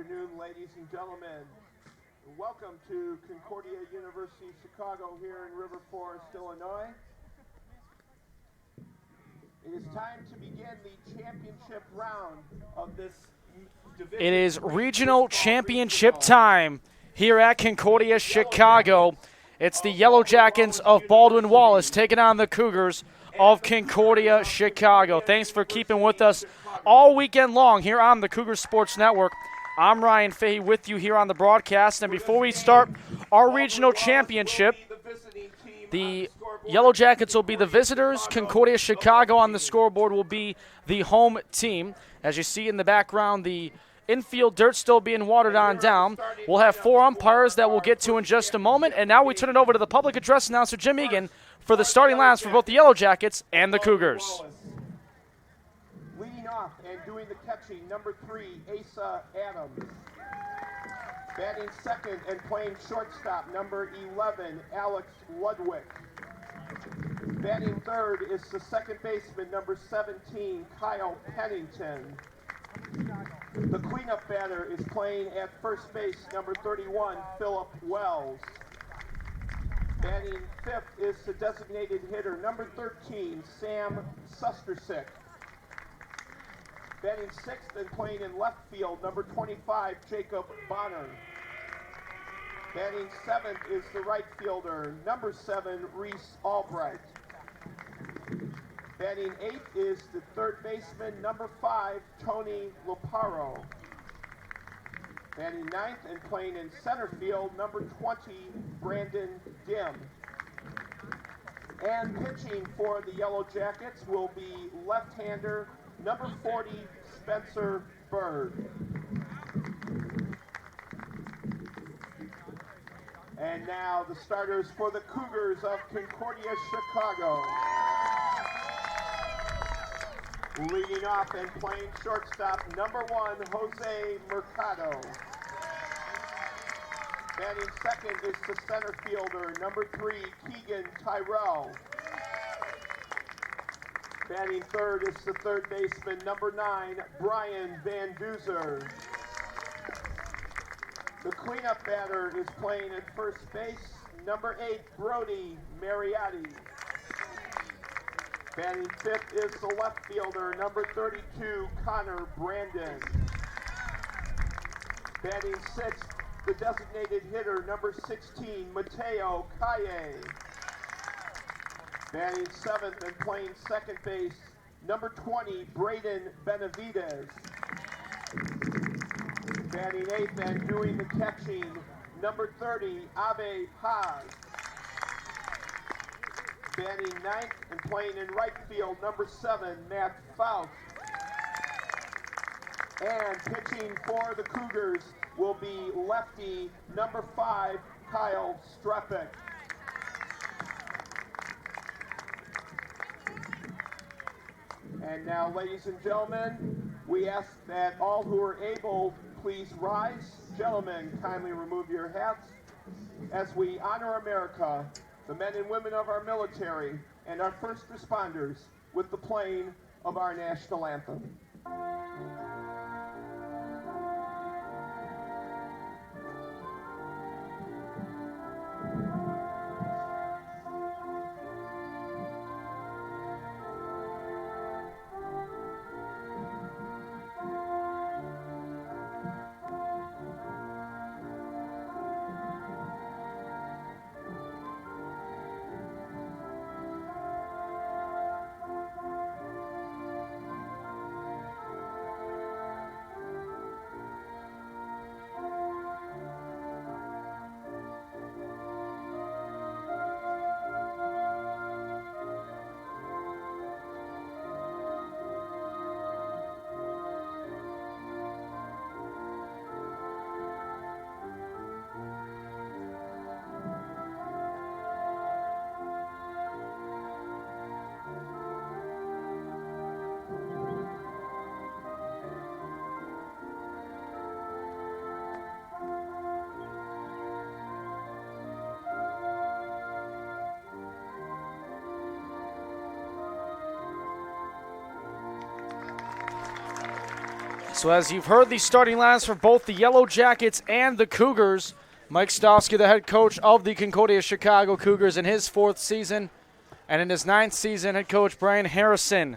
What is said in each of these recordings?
afternoon, ladies and gentlemen. Welcome to Concordia University, Chicago, here in River Forest, Illinois. It is time to begin the championship round of this division. It is regional championship time here at Concordia, Chicago. It's the Yellow Jackets of Baldwin Wallace taking on the Cougars of Concordia, Chicago. Thanks for keeping with us all weekend long here on the Cougar Sports Network. I'm Ryan Fahey with you here on the broadcast. And before we start our regional championship, the Yellow Jackets will be the visitors. Concordia, Chicago on the scoreboard will be the home team. As you see in the background, the infield dirt still being watered on down. We'll have 4 umpires that we'll get to in just a moment. And now we turn it over to the public address announcer, Jim Egan, for the starting lineups for both the Yellow Jackets and the Cougars. Leading off and doing the catching, number 3, Asa Adams. Batting second and playing shortstop, number 11, Alex Ludwig. Batting third is the second baseman, number 17, Kyle Pennington. The cleanup batter is playing at first base, number 31, Philip Wells. Batting fifth is the designated hitter, number 13, Sam Sustersick. Batting sixth and playing in left field, number 25, Jacob Bonner. Batting seventh is the right fielder, number 7, Reese Albright. Batting eighth is the third baseman, number 5, Tony Loparo. Batting ninth and playing in center field, number 20, Brandon Dim. And pitching for the Yellow Jackets will be left-hander, number 40, Spencer Bird. And now the starters for the Cougars of Concordia, Chicago. Leading off and playing shortstop, number 1, Jose Mercado. Batting second is the center fielder, number 3, Keegan Tyrell. Batting third is the third baseman, number 9, Brian Van Duzer. The cleanup batter is playing at first base, number 8, Brody Mariotti. Batting fifth is the left fielder, number 32, Connor Brandon. Batting sixth, the designated hitter, number 16, Mateo Calle. Batting seventh and playing second base, number 20, Braden Benavides. Batting eighth and doing the catching, number 30, Abe Paz. Batting ninth and playing in right field, number 7, Matt Faust. And pitching for the Cougars will be lefty, number 5, Kyle Strepik. And now, ladies and gentlemen, we ask that all who are able please rise. Gentlemen, kindly remove your hats as we honor America, the men and women of our military, and our first responders with the playing of our national anthem. So as you've heard the starting lines for both the Yellow Jackets and the Cougars, Mike Stosky, the head coach of the Concordia Chicago Cougars in his 4th season, and in his 9th season, head coach Brian Harrison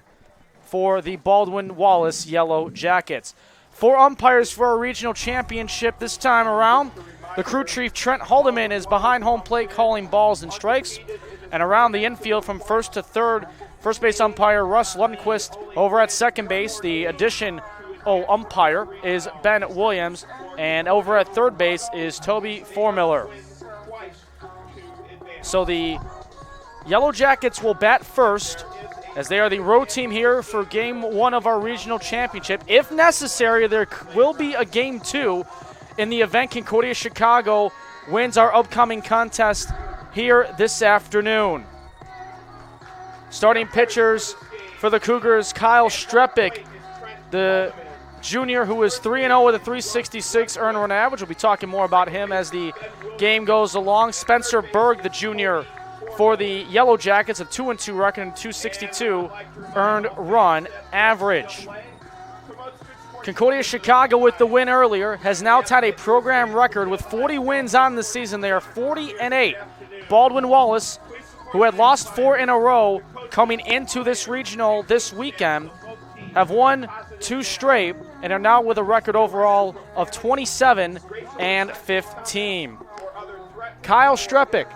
for the Baldwin Wallace Yellow Jackets. 4 umpires for our regional championship this time around. The crew chief Trent Haldeman is behind home plate calling balls and strikes. And around the infield from first to third, first base umpire Russ Lundquist. Over at second base, the additional umpire is Ben Williams. And over at third base is Toby Formiller. So the Yellow Jackets will bat first, as they are the road team here for Game 1 of our regional championship. If necessary, there will be a Game 2 in the event Concordia Chicago wins our upcoming contest here this afternoon. Starting pitchers for the Cougars, Kyle Strepik, the junior who is 3-0 with a 366 earned run average. We'll be talking more about him as the game goes along. Spencer Berg, the junior for the Yellow Jackets, a 2-2 record and 262 earned run average. Concordia Chicago, with the win earlier, has now tied a program record with 40 wins on the season. They are 40-8. Baldwin Wallace, who had lost 4 in a row coming into this regional this weekend, have won 2 straight and are now with a record overall of 27-15. Kyle Strepik,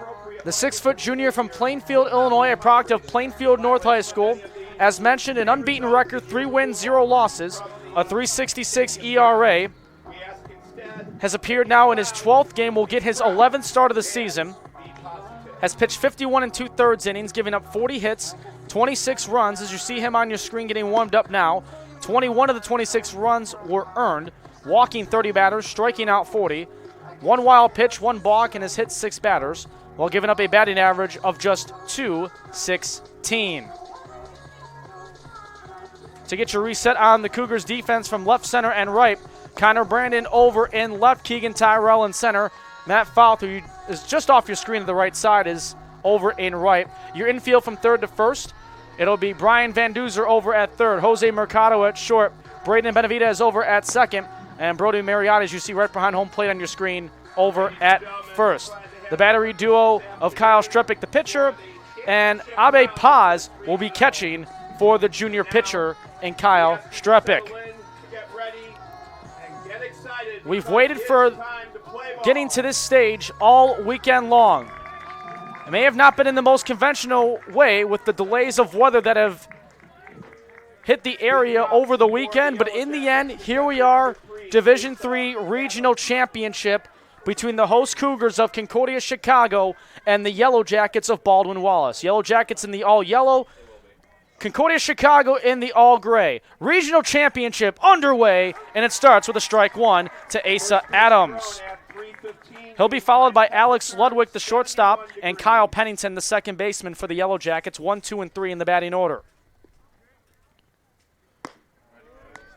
the 6-foot junior from Plainfield, Illinois, a product of Plainfield North High School. As mentioned, an unbeaten record, 3 wins, 0 losses, a 366 ERA. Has appeared now in his 12th game, will get his 11th start of the season. Has pitched 51 2/3 innings, giving up 40 hits, 26 runs, as you see him on your screen getting warmed up now. 21 of the 26 runs were earned, walking 30 batters, striking out 40. 1 wild pitch, 1 balk, and has hit 6 batters, while giving up a batting average of just .216. To get your reset on the Cougars defense from left, center, and right, Connor Brandon over in left, Keegan Tyrell in center. Matt Fouth, who is just off your screen to the right side, is over in right. Your infield from third to first, it'll be Brian Van Duzer over at third, Jose Mercado at short, Braden Benavidez over at second, and Brody Mariotti, as you see right behind home plate on your screen, over at first. The battery duo of Kyle Strepik, the pitcher, and Abe Paz will be catching for the junior pitcher in Kyle Strepik. We've waited for getting to this stage all weekend long. It may have not been in the most conventional way with the delays of weather that have hit the area over the weekend, but in the end, here we are, Division III Regional Championship between the host Cougars of Concordia Chicago and the Yellow Jackets of Baldwin Wallace. Yellow Jackets in the all-yellow, Concordia Chicago in the all-gray. Regional Championship underway, and it starts with a strike 1 to Asa Adams. He'll be followed by Alex Ludwig, the shortstop, and Kyle Pennington, the second baseman for the Yellow Jackets, 1, 2, and 3 in the batting order.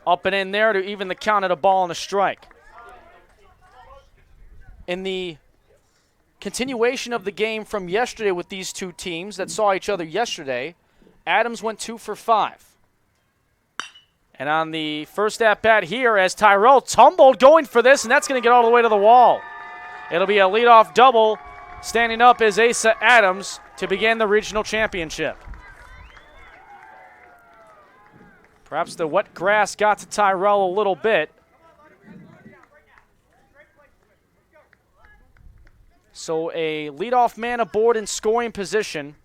Up and in there to even the count at a ball and a strike. In the continuation of the game from yesterday with these two teams that saw each other yesterday, Adams went 2 for 5. And on the first at-bat here, as Tyrell tumbled going for this, and that's going to get all the way to the wall. It'll be a leadoff double. Standing up is Asa Adams to begin the regional championship. Perhaps the wet grass got to Tyrell a little bit. So a leadoff man aboard in scoring position,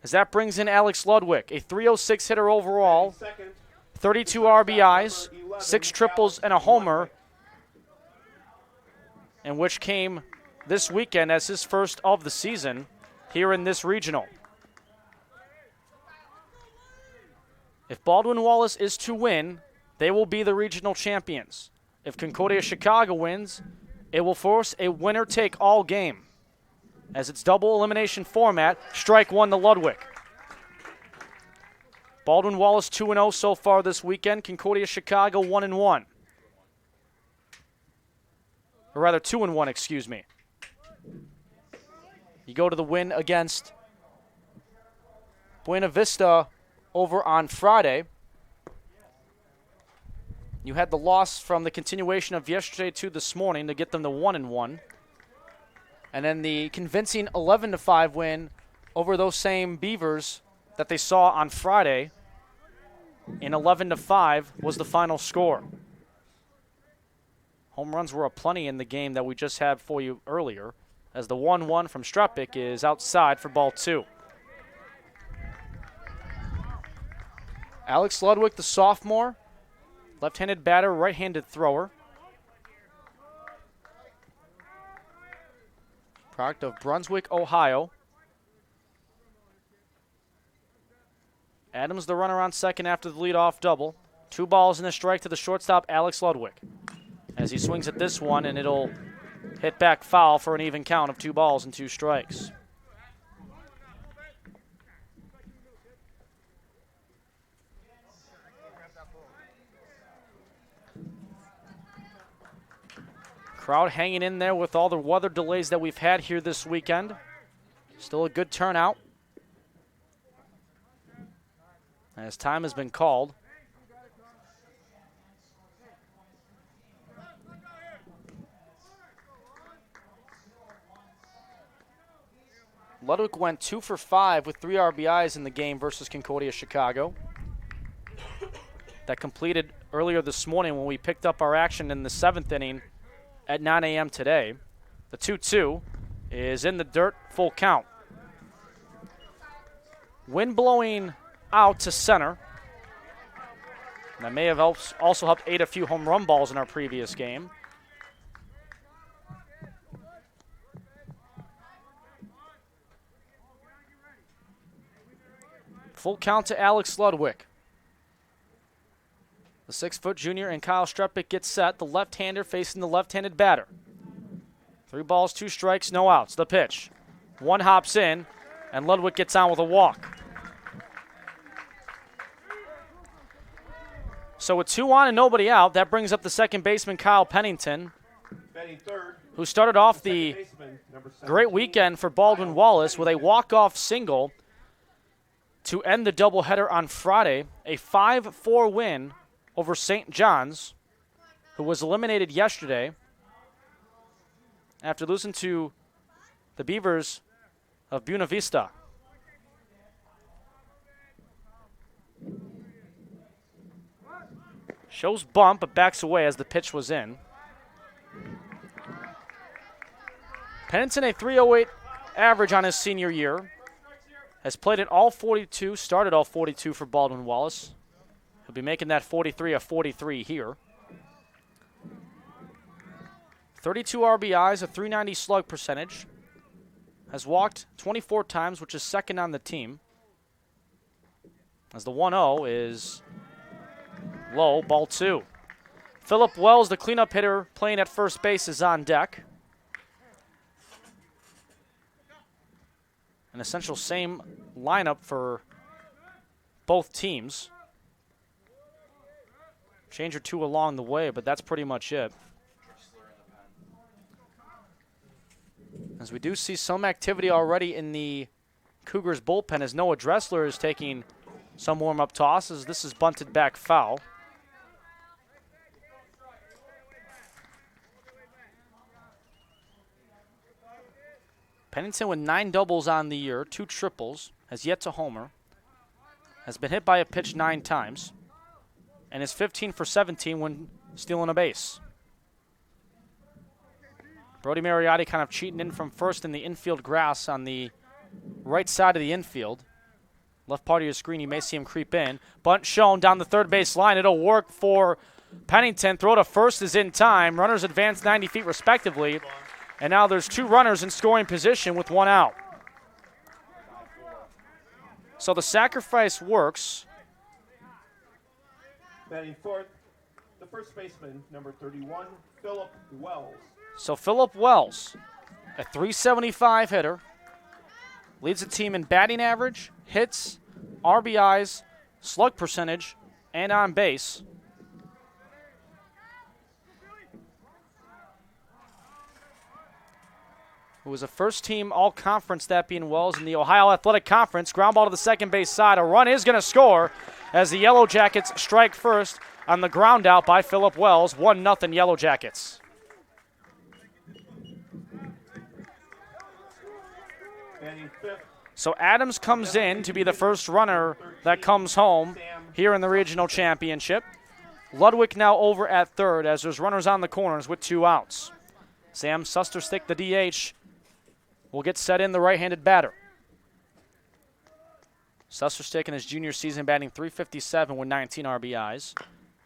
as that brings in Alex Ludwig, a .306 hitter overall, 32 RBIs, 6 triples, and a homer, and which came this weekend as his first of the season here in this regional. If Baldwin Wallace is to win, they will be the regional champions. If Concordia Chicago wins, it will force a winner-take-all game, as it's double elimination format. Strike 1 to Ludwig. Baldwin Wallace 2-0 so far this weekend. Concordia Chicago 1-1. Or rather 2-1, excuse me. You go to the win against Buena Vista over on Friday. You had the loss from the continuation of yesterday to this morning to get them to 1-1. And then the convincing 11-5 win over those same Beavers that they saw on Friday in 11-5 was the final score. Home runs were aplenty in the game that we just had for you earlier, as the 1-1 from Struppick is outside for ball 2. Alex Ludwig, the sophomore, left-handed batter, right-handed thrower. Product of Brunswick, Ohio. Adams the runner on second after the leadoff double. 2 balls and a strike to the shortstop, Alex Ludwig. As he swings at this one, and it'll hit back foul for an even count of 2 balls and 2 strikes. Crowd hanging in there with all the weather delays that we've had here this weekend. Still a good turnout. As time has been called. Ludwig went 2 for 5 with 3 RBIs in the game versus Concordia Chicago. That completed earlier this morning when we picked up our action in the 7th inning at 9 a.m. today. The 2-2 is in the dirt, full count. Wind blowing out to center. That may have also helped aid a few home run balls in our previous game. Full count to Alex Ludwig. The 6-foot junior and Kyle Struppick gets set. The left-hander facing the left-handed batter. 3 balls, 2 strikes, no outs. The pitch. 1 hops in, and Ludwig gets on with a walk. So with 2 on and nobody out, that brings up the second baseman, Kyle Pennington, who started off the great weekend for Baldwin Wallace with a walk-off single to end the doubleheader on Friday. A 5-4 win over St. John's, who was eliminated yesterday after losing to the Beavers of Buena Vista. Shows bump, but backs away as the pitch was in. Pennington, a .308 average on his senior year. Has played at all 42, started all 42 for Baldwin Wallace. He'll be making that 43 a 43 here. 32 RBIs, a .390 slug percentage. Has walked 24 times, which is second on the team. As the 1-0 is low, ball 2. Philip Wells, the cleanup hitter playing at first base, is on deck. An essential same lineup for both teams. Change or 2 along the way, but that's pretty much it. As we do see some activity already in the Cougars bullpen as Noah Dressler is taking some warm-up tosses. This is bunted back foul. Pennington with 9 doubles on the year, 2 triples, has yet to homer. Has been hit by a pitch 9 times. And is 15 for 17 when stealing a base. Brody Mariotti kind of cheating in from first in the infield grass on the right side of the infield. Left part of your screen, you may see him creep in. Bunt shown down the third base line. It'll work for Pennington. Throw to first is in time. Runners advance 90 feet respectively. And now there's 2 runners in scoring position with 1 out. So the sacrifice works. Batting fourth, the first baseman, number 31, Philip Wells. So Philip Wells, a .375 hitter, leads the team in batting average, hits, RBIs, slug percentage, and on base. Who was a first-team all-conference, that being Wells, in the Ohio Athletic Conference. Ground ball to the second base side. A run is going to score as the Yellow Jackets strike first on the ground out by Phillip Wells. 1-0 Yellow Jackets. So Adams comes in to be the first runner that comes home here in the regional championship. Ludwig now over at third as there's runners on the corners with 2 outs. Sam Susterstick, the DH, will get set in, the right-handed batter. Susterstick in his junior season batting .357 with 19 RBIs.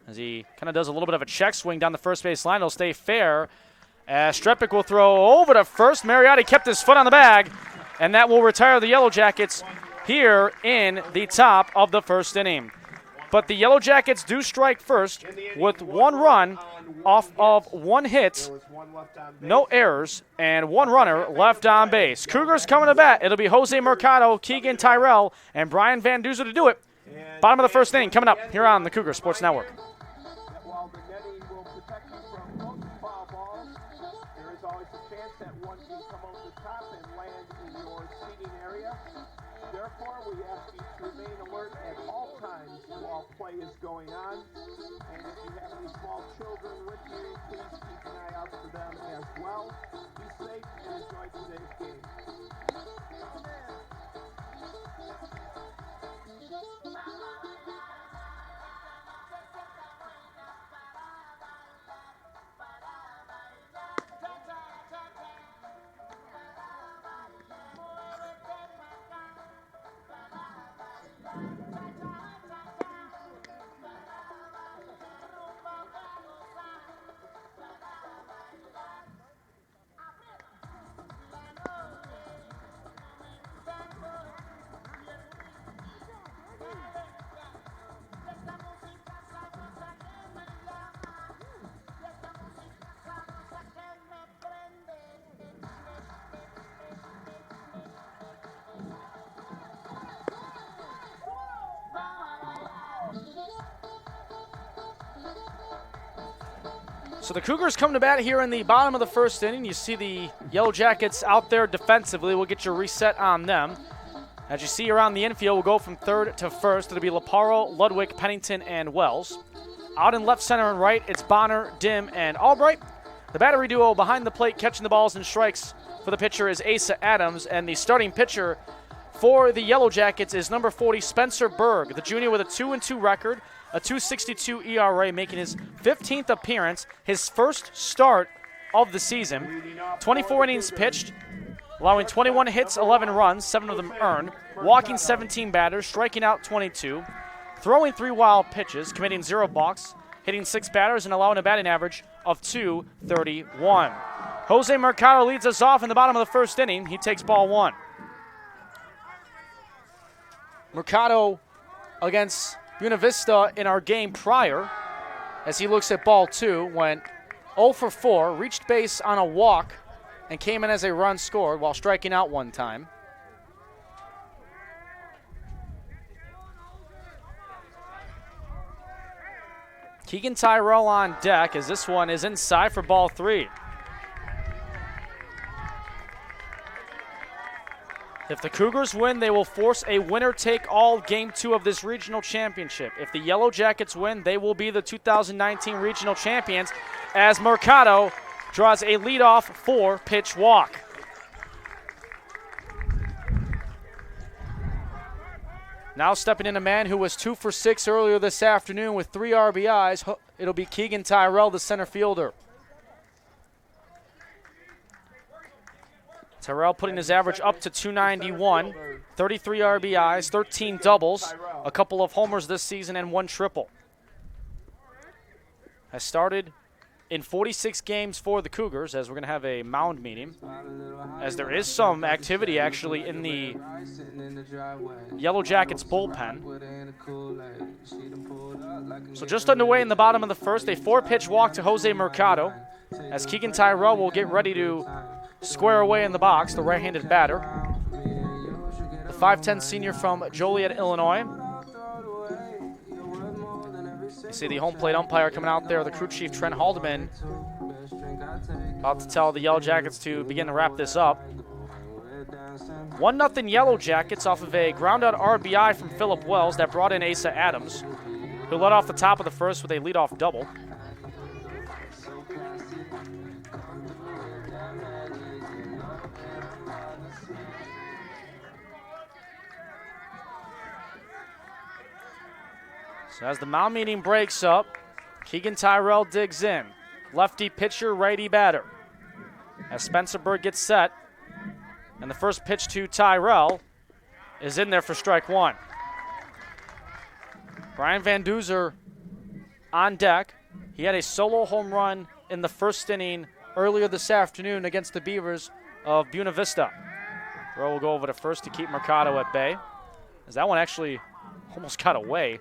As he kind of does a little bit of a check swing down the first base line, he'll stay fair. As Strepik will throw over to first. Mariotti kept his foot on the bag, and that will retire the Yellow Jackets here in the top of the first inning. But the Yellow Jackets do strike first with 1 run off of 1 hit, no errors, and 1 runner left on base. Cougars coming to bat. It'll be Jose Mercado, Keegan Tyrell, and Brian Van Duzer to do it. Bottom of the first inning coming up here on the Cougar Sports Network. While the netting will protect you from most foul balls, there is always a chance that one can come over the top and land in your seating area. Therefore, we ask you to remain alert at all times while play is going on. And if you have any small children with you, please keep an eye out for them as well. Be safe and enjoy today's game. So the Cougars come to bat here in the bottom of the first inning. You see the Yellow Jackets out there defensively. We'll get your reset on them. As you see around the infield, we'll go from third to first. It'll be Laparo, Ludwig, Pennington, and Wells. Out in left center and right, it's Bonner, Dim, and Albright. The battery duo behind the plate catching the balls and strikes for the pitcher is Asa Adams, and the starting pitcher for the Yellow Jackets is number 40, Spencer Berg, the junior with a 2-2 record, a .262 ERA, making his 15th appearance, his first start of the season. 24 innings pitched, allowing 21 hits, 11 runs, 7 of them earned, walking 17 batters, striking out 22, throwing 3 wild pitches, committing 0 balks, hitting 6 batters, and allowing a batting average of .231. Jose Mercado leads us off in the bottom of the first inning. He takes ball 1. Mercado against Buena Vista in our game prior, as he looks at ball 2, went 0 for 4, reached base on a walk, and came in as a run scored while striking out 1 time. Keegan Tyrell on deck as this one is inside for ball 3. If the Cougars win, they will force a winner-take-all Game 2 of this regional championship. If the Yellow Jackets win, they will be the 2019 regional champions as Mercado draws a leadoff 4-pitch walk. Now stepping in a man who was 2 for 6 earlier this afternoon with 3 RBIs, it'll be Keegan Tyrell, the center fielder. Tyrell putting his average up to .291, 33 RBIs, 13 doubles, a couple of homers this season, and 1 triple. Has started in 46 games for the Cougars, as we're going to have a mound meeting, as there is some activity actually in the Yellow Jackets bullpen. So just underway in the bottom of the first, a 4-pitch walk to Jose Mercado, as Keegan Tyrell will get ready to square away in the box, the right-handed batter. The 5'10 senior from Joliet, Illinois. You see the home plate umpire coming out there, the crew chief, Trent Haldeman, about to tell the Yellow Jackets to begin to wrap this up. 1-0 Yellow Jackets off of a ground-out RBI from Phillip Wells that brought in Asa Adams. who led off the top of the first with a leadoff double. So as the mound meeting breaks up, Keegan Tyrell digs in. Lefty pitcher, righty batter. As Spencer Bird gets set, and the first pitch to Tyrell is in there for strike one. Brian Van Duzer on deck. He had a solo home run in the first inning earlier this afternoon against the Beavers of Buena Vista. Throw will go over to first to keep Mercado at bay, as that one actually almost got away,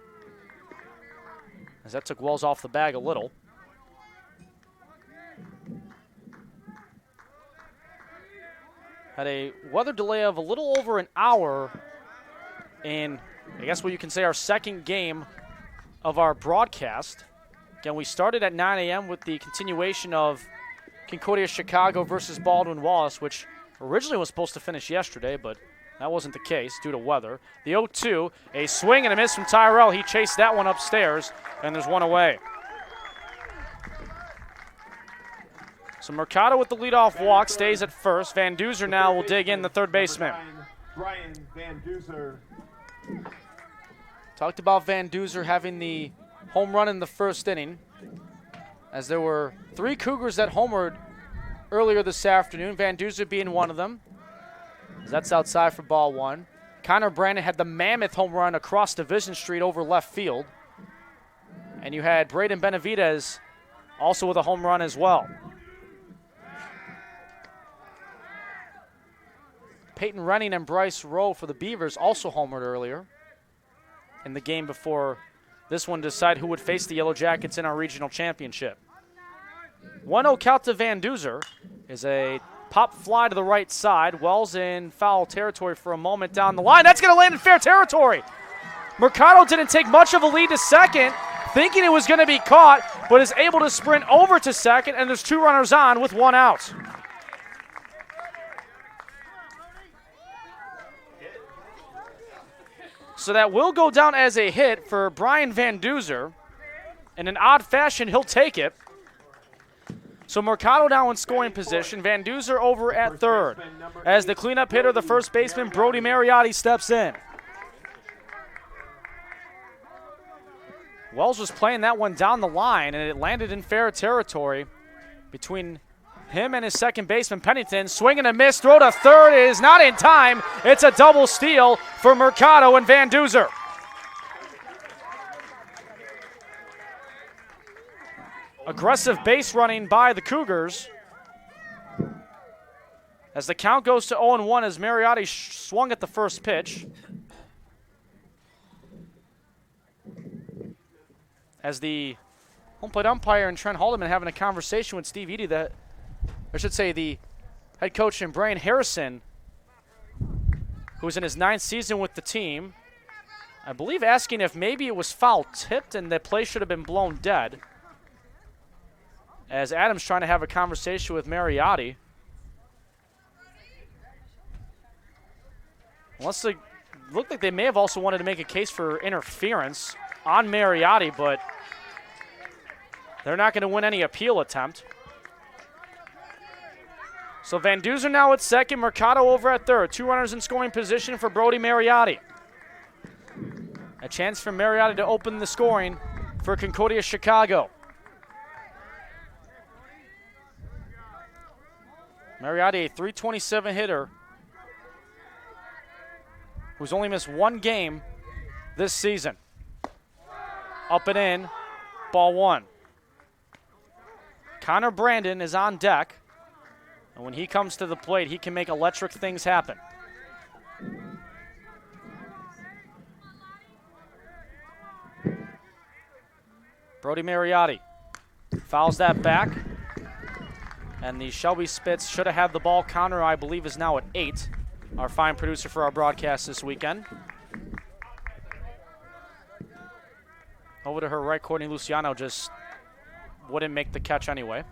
as that took Wells off the bag a little. Had a weather delay of a little over an hour in, I guess what you can say, our second game of our broadcast. Again, we started at 9 a.m. with the continuation of Concordia Chicago versus Baldwin Wallace, which originally was supposed to finish yesterday, but that wasn't the case due to weather. The 0-2, a swing and a miss from Tyrell. He chased that one upstairs, and there's one away. So Mercado with the leadoff walk stays at first. Van Duzer now will dig in, the third baseman. Brian Van Duzer. Talked about Van Duzer having the home run in the first inning, as there were 3 Cougars that homered earlier this afternoon, Van Duzer being one of them. That's outside for ball one. Connor Brandon had the mammoth home run across Division Street over left field. And you had Braden Benavidez also with a home run as well. Peyton Renning and Bryce Rowe for the Beavers also homered earlier in the game before this one to decide who would face the Yellow Jackets in our regional championship. 1-0 count to Van Duzer is a pop fly to the right side. Wells in foul territory for a moment down the line. That's going to land in fair territory. Mercado didn't take much of a lead to second, thinking it was going to be caught, but is able to sprint over to second, and there's 2 runners on with 1 out. So that will go down as a hit for Brian Van Duzer. In an odd fashion, he'll take it. So Mercado now in scoring position. Van Duzer over at third. As the cleanup hitter, the first baseman, Brody Mariotti, steps in. Wells was playing that one down the line, and it landed in fair territory between him and his second baseman, Pennington. Swing and a miss, throw to third is not in time. It's a double steal for Mercado and Van Duzer. Aggressive base running by the Cougars. As the count goes to 0-1 as Mariotti swung at the first pitch. As the home plate umpire and Trent Haldeman having a conversation with Steve Eady, that, I should say the head coach and Brian Harrison, who's in his 9th season with the team, I believe asking if maybe it was foul tipped and the play should have been blown dead. As Adam's trying to have a conversation with Mariotti. Unless they looked like they may have also wanted to make a case for interference on Mariotti, but they're not going to win any appeal attempt. So Van Duzer now at second, Mercado over at third. 2 runners in scoring position for Brody Mariotti. A chance for Mariotti to open the scoring for Concordia Chicago. Mariotti, a .327 hitter, who's only missed 1 game this season. Up and in, ball 1. Connor Brandon is on deck, and when he comes to the plate, he can make electric things happen. Brody Mariotti fouls that back. And the Shelby Spitz should have had the ball. Connor, I believe, is now at 8. Our fine producer for our broadcast this weekend. Over to her right, Courtney Luciano just wouldn't make the catch anyway.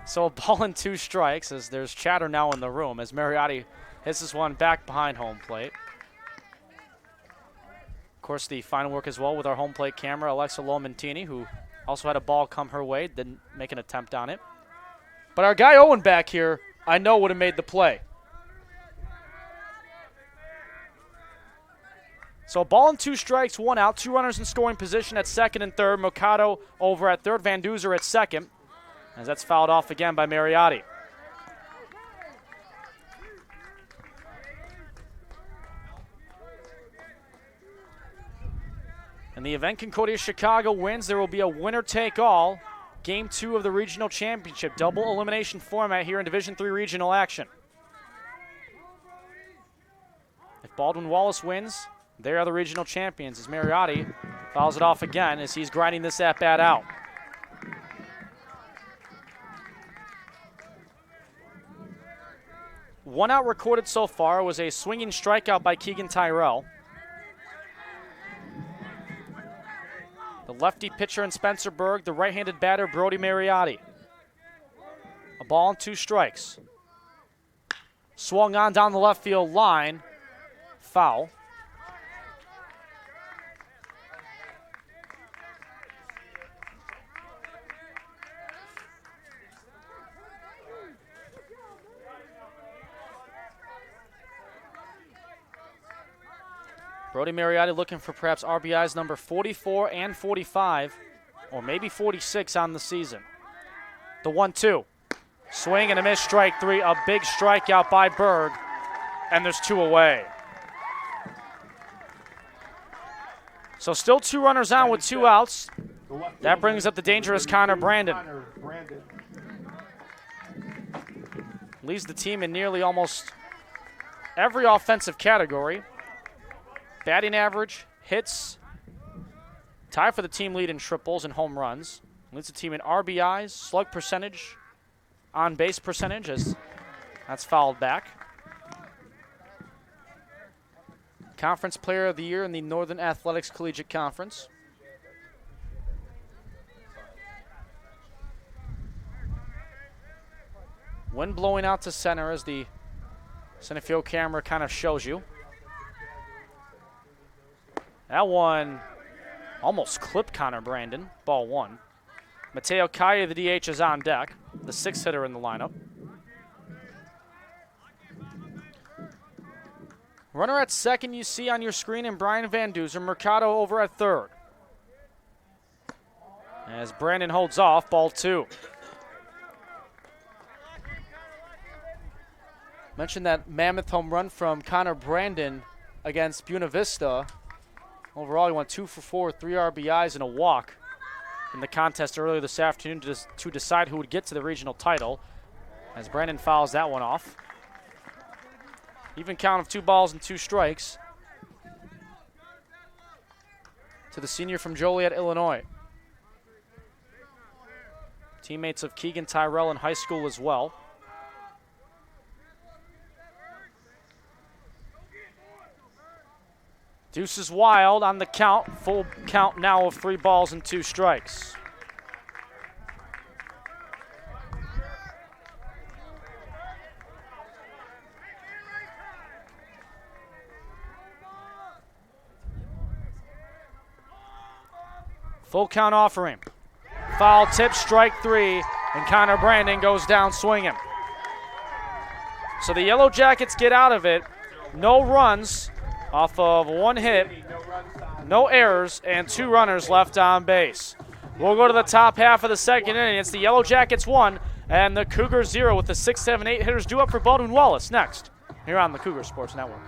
So a ball and 2 strikes as there's chatter now in the room as Mariotti hits this one back behind home plate. Of course, the final work as well with our home plate camera, Alexa Lomantini, who also had a ball come her way, didn't make an attempt on it. But our guy Owen back here, I know would have made the play. So a ball and 2 strikes, 1 out, 2 runners in scoring position at second and third. Mercado over at third, Van Duzer at second, as that's fouled off again by Mariotti. In the event Concordia Chicago wins, there will be a winner-take-all Game 2 of the regional championship, double elimination format here in Division III regional action. If Baldwin Wallace wins, they are the regional champions as Mariotti fouls it off again as he's grinding this at-bat out. One out recorded so far was a swinging strikeout by Keegan Tyrell. The lefty pitcher in Spencerburg, the right-handed batter Brody Mariotti. A ball and 2 strikes. Swung on down the left field line. Foul. Brody Mariotti looking for perhaps RBIs number 44 and 45, or maybe 46 on the season. The 1-2. Swing and a miss, strike 3. A big strikeout by Berg, and there's 2 away. So still 2 runners on with 2 outs. That brings up the dangerous Connor Brandon. Leads the team in nearly almost every offensive category. Batting average, hits, tie for the team lead in triples and home runs. Leads the team in RBIs, slug percentage, on-base percentage, as that's fouled back. Conference Player of the Year in the Northern Athletics Collegiate Conference. Wind blowing out to center as the center field camera kind of shows you. That one almost clipped Connor Brandon, ball 1. Mateo Kaya, the DH, is on deck, the 6th hitter in the lineup. Runner at second you see on your screen, and Brian Van Duzer. Mercado over at third. As Brandon holds off, ball 2. Mentioned that mammoth home run from Connor Brandon against Buena Vista. Overall, he went 2 for 4, 3 RBIs and a walk in the contest earlier this afternoon to decide who would get to the regional title, as Brandon fouls that one off. Even count of 2 balls and 2 strikes to the senior from Joliet, Illinois. Teammates of Keegan Tyrell in high school as well. Deuce is wild on the count. Full count now of 3 balls and 2 strikes. Full count offering. Foul tip, strike 3, and Connor Brandon goes down swinging. So the Yellow Jackets get out of it. No runs off of 1 hit, no errors, and 2 runners left on base. We'll go to the top half of the second inning. It's the Yellow Jackets 1 and the Cougars 0 with the 6, 7, 8 hitters due up for Baldwin Wallace next here on the Cougar Sports Network.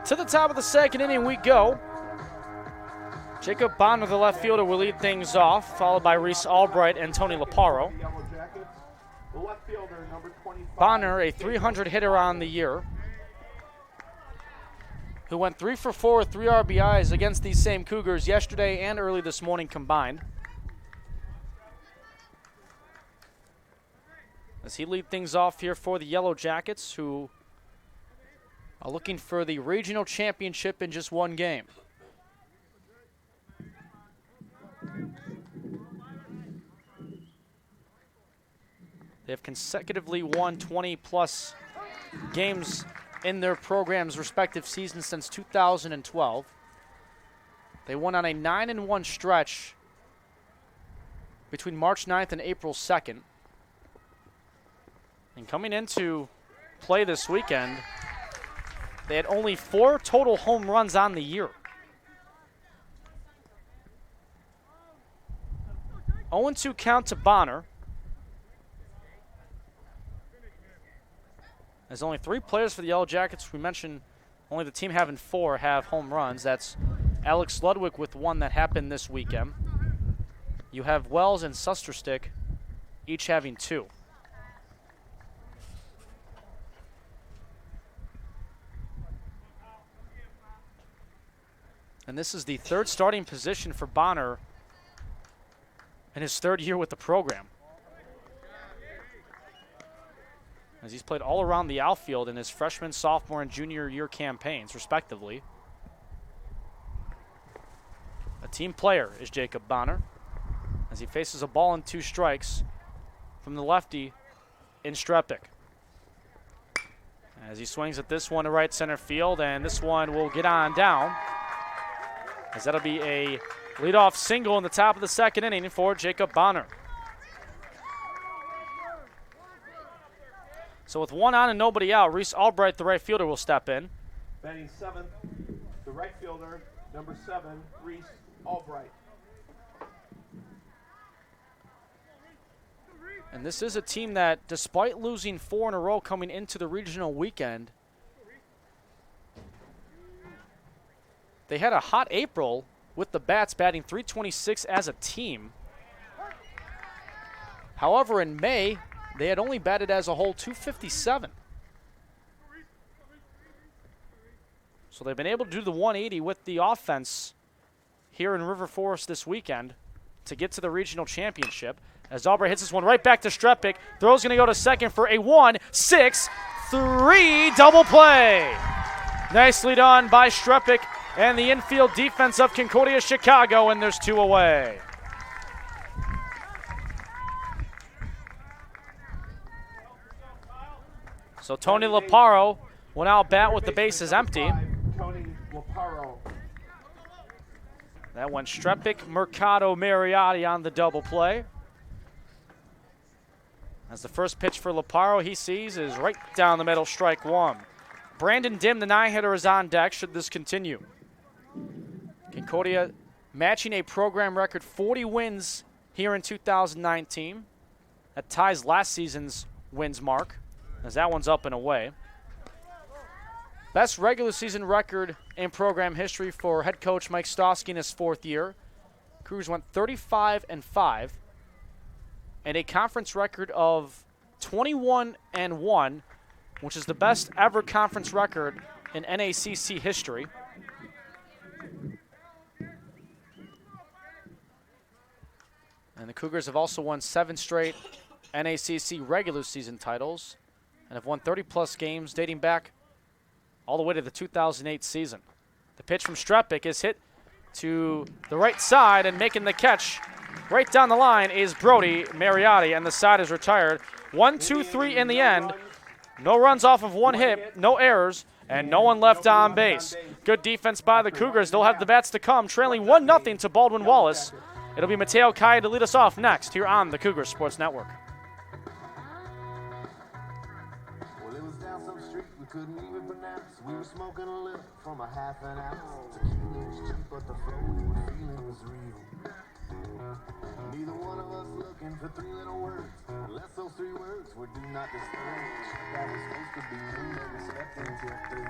To the top of the second inning we go. Jacob Bonner, the left fielder, will lead things off, followed by Reese Albright and Tony Laparo. Bonner, a 300 hitter on the year, who went 3 for 4 with 3 RBIs against these same Cougars yesterday and early this morning combined. As he lead things off here for the Yellow Jackets, who are looking for the regional championship in just one game. They have consecutively won 20-plus games in their program's respective seasons since 2012. They won on a 9-1 stretch between March 9th and April 2nd. And coming into play this weekend, they had only 4 total home runs on the year. 0-2 count to Bonner. There's only 3 players for the Yellow Jackets. We mentioned only the team having 4 have home runs. That's Alex Ludwig with 1 that happened this weekend. You have Wells and Susterstick each having 2. And this is the 3rd starting position for Bonner in his 3rd year with the program, as he's played all around the outfield in his freshman, sophomore, and junior year campaigns, respectively. A team player is Jacob Bonner, as he faces a ball and 2 strikes from the lefty in Strepik. As he swings at this one to right center field, and this one will get on down, as that'll be a leadoff single in the top of the second inning for Jacob Bonner. So with 1 on and nobody out, Reese Albright, the right fielder, will step in. Batting 7th, the right fielder, number 7, Reese Albright. And this is a team that, despite losing 4 in a row coming into the regional weekend, they had a hot April with the Bats batting .326 as a team. However, in May, they had only batted as a whole .257. So they've been able to do the 180 with the offense here in River Forest this weekend to get to the regional championship. As Albright hits this one right back to Strepik. Throw's going to go to second for a 1-6-3 double play. Nicely done by Strepik and the infield defense of Concordia Chicago, and there's 2 away. So Tony Laparo will now bat with the bases empty. Tony Laparo. That went Strepik, Mercado, Mariotti on the double play. As the first pitch for Laparo he sees is right down the middle, strike 1. Brandon Dim, the 9-hitter, is on deck should this continue. Concordia matching a program record 40 wins here in 2019. That ties last season's wins mark, as that one's up and away. Best regular season record in program history for head coach Mike Stosky in his 4th year. Cougars went 35-5, and a conference record of 21-1, which is the best ever conference record in NACC history. And the Cougars have also won 7 straight NACC regular season titles and have won 30-plus games dating back all the way to the 2008 season. The pitch from Strepik is hit to the right side, and making the catch right down the line is Brody Mariotti, and the side is retired. 1-2-3 in the end. No runs off of 1 hit, no errors, and no one left on base. Good defense by the Cougars. They'll have the bats to come, trailing 1-0 to Baldwin Wallace. It'll be Mateo Kaya to lead us off next here on the Cougar Sports Network. Well, it was down some street we couldn't even pronounce. We were smoking a little from a half an ounce. Tequila was cheap, but the flow we were feeling was real. Neither one of us looking for 3 little words, unless those 3 words were do not disturb. That was supposed to be me, never slept until 3.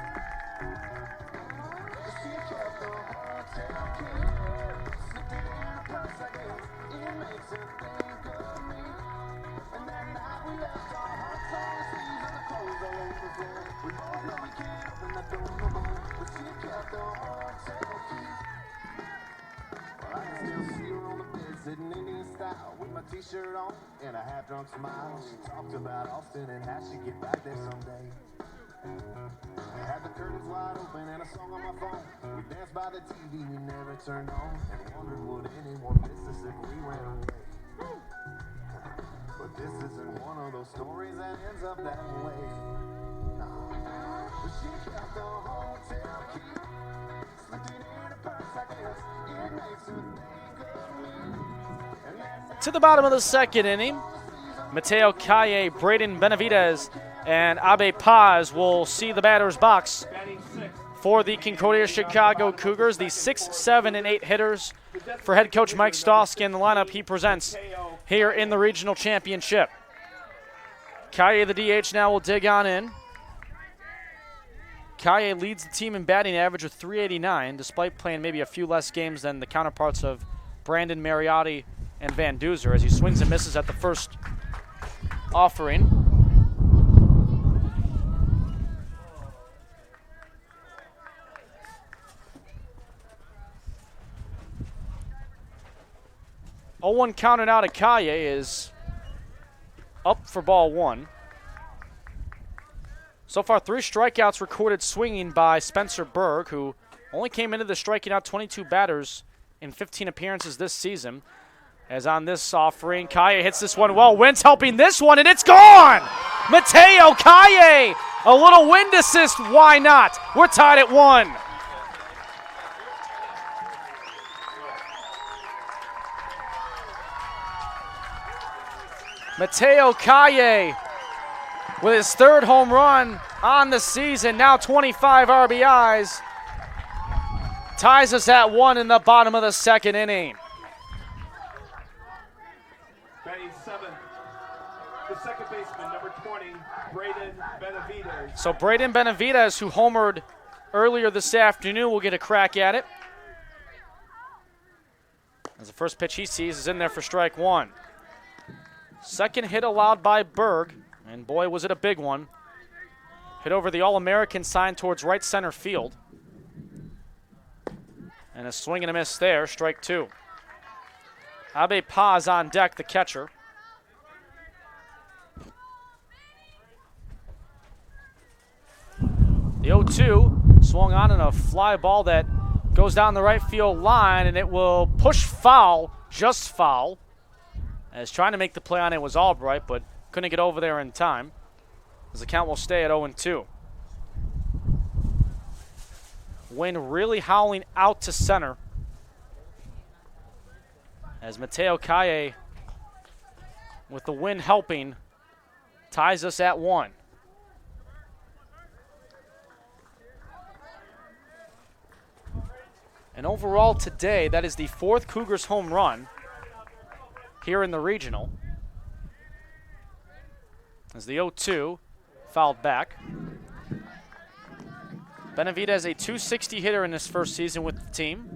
Sitting Indian style with my t-shirt on and a half-drunk smile. She talked about Austin and how she'd get back there someday. Had the curtains wide open and a song on my phone. We danced by the TV we never turned on and wondered would anyone miss us if we went away. But this isn't one of those stories that ends up that way. Nah. But she got the hotel key, slipped it in her purse, I guess. It makes her think of me. To the bottom of the second inning, Mateo Calle, Braden Benavidez, and Abe Paz will see the batter's box for the Concordia Chicago Cougars. The 6, 7, and 8 hitters for head coach Mike Stosky in the lineup he presents here in the regional championship. Calle, the DH, now will dig on in. Calle leads the team in batting average with .389, despite playing maybe a few less games than the counterparts of Brandon Mariotti and Van Duzer as he swings and misses at the first offering. Oh, 1 counted out of Calle is up for ball 1. So far, 3 strikeouts recorded swinging by Spencer Berg, who only came into the striking out 22 batters in 15 appearances this season. As on this offering, Calle hits this one well. Wind's helping this one, and it's gone! Mateo Calle! A little wind assist, why not? We're tied at 1. Mateo Calle with his 3rd home run on the season, now 25 RBIs. Ties us at 1 in the bottom of the second inning. Batting 7th, the second baseman, number 20, Braden Benavidez. So Braden Benavidez, who homered earlier this afternoon, will get a crack at it. As the first pitch he sees is in there for strike 1. Second hit allowed by Berg, and boy, was it a big one. Hit over the All-American sign towards right center field. And a swing and a miss there, strike 2. Abe Paz on deck, the catcher. The 0-2 swung on in a fly ball that goes down the right field line, and it will push foul, just foul. As trying to make the play on it was Albright, but couldn't get over there in time, as the count will stay at 0-2. Wind really howling out to center, as Mateo Calle, with the wind helping, ties us at 1. And overall today, that is the 4th Cougars home run here in the regional. As the 0-2 fouled back. Benavidez, a .260 hitter in his first season with the team.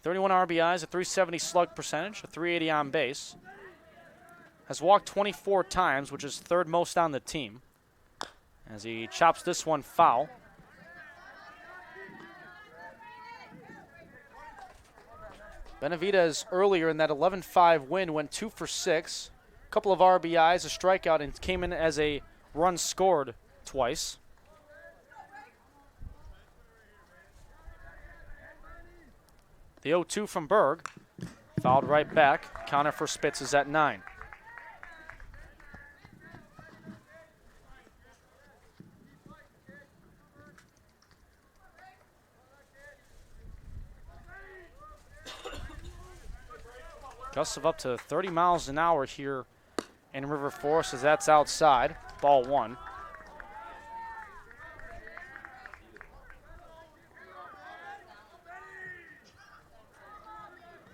31 RBIs, a .370 slug percentage, a .380 on base. Has walked 24 times, which is 3rd most on the team. As he chops this one foul. Benavidez earlier in that 11-5 win went 2 for 6. A couple of RBIs, a strikeout, and came in as a run scored twice. The 0-2 from Berg, fouled right back. Counter for Spitz is at 9. Gusts of up to 30 miles an hour here in River Forest, as that's outside. Ball 1.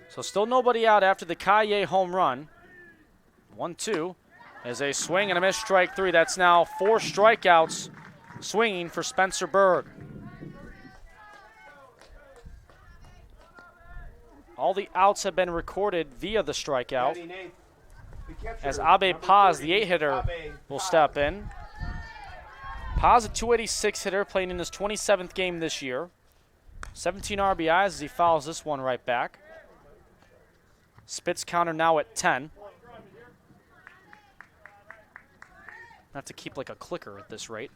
So still nobody out after the Calle home run. 1-2 as a swing and a miss, strike 3. That's now 4 strikeouts swinging for Spencer Berg. All the outs have been recorded via the strikeout. Batting eighth, the catcher, As Abe number Paz, 30, the 8-hitter, Abe will Paz. step in. Paz, a 286 hitter, playing in his 27th game this year. 17 RBIs as he fouls this one right back. Spits counter now at 10. Have to keep like a clicker at this rate.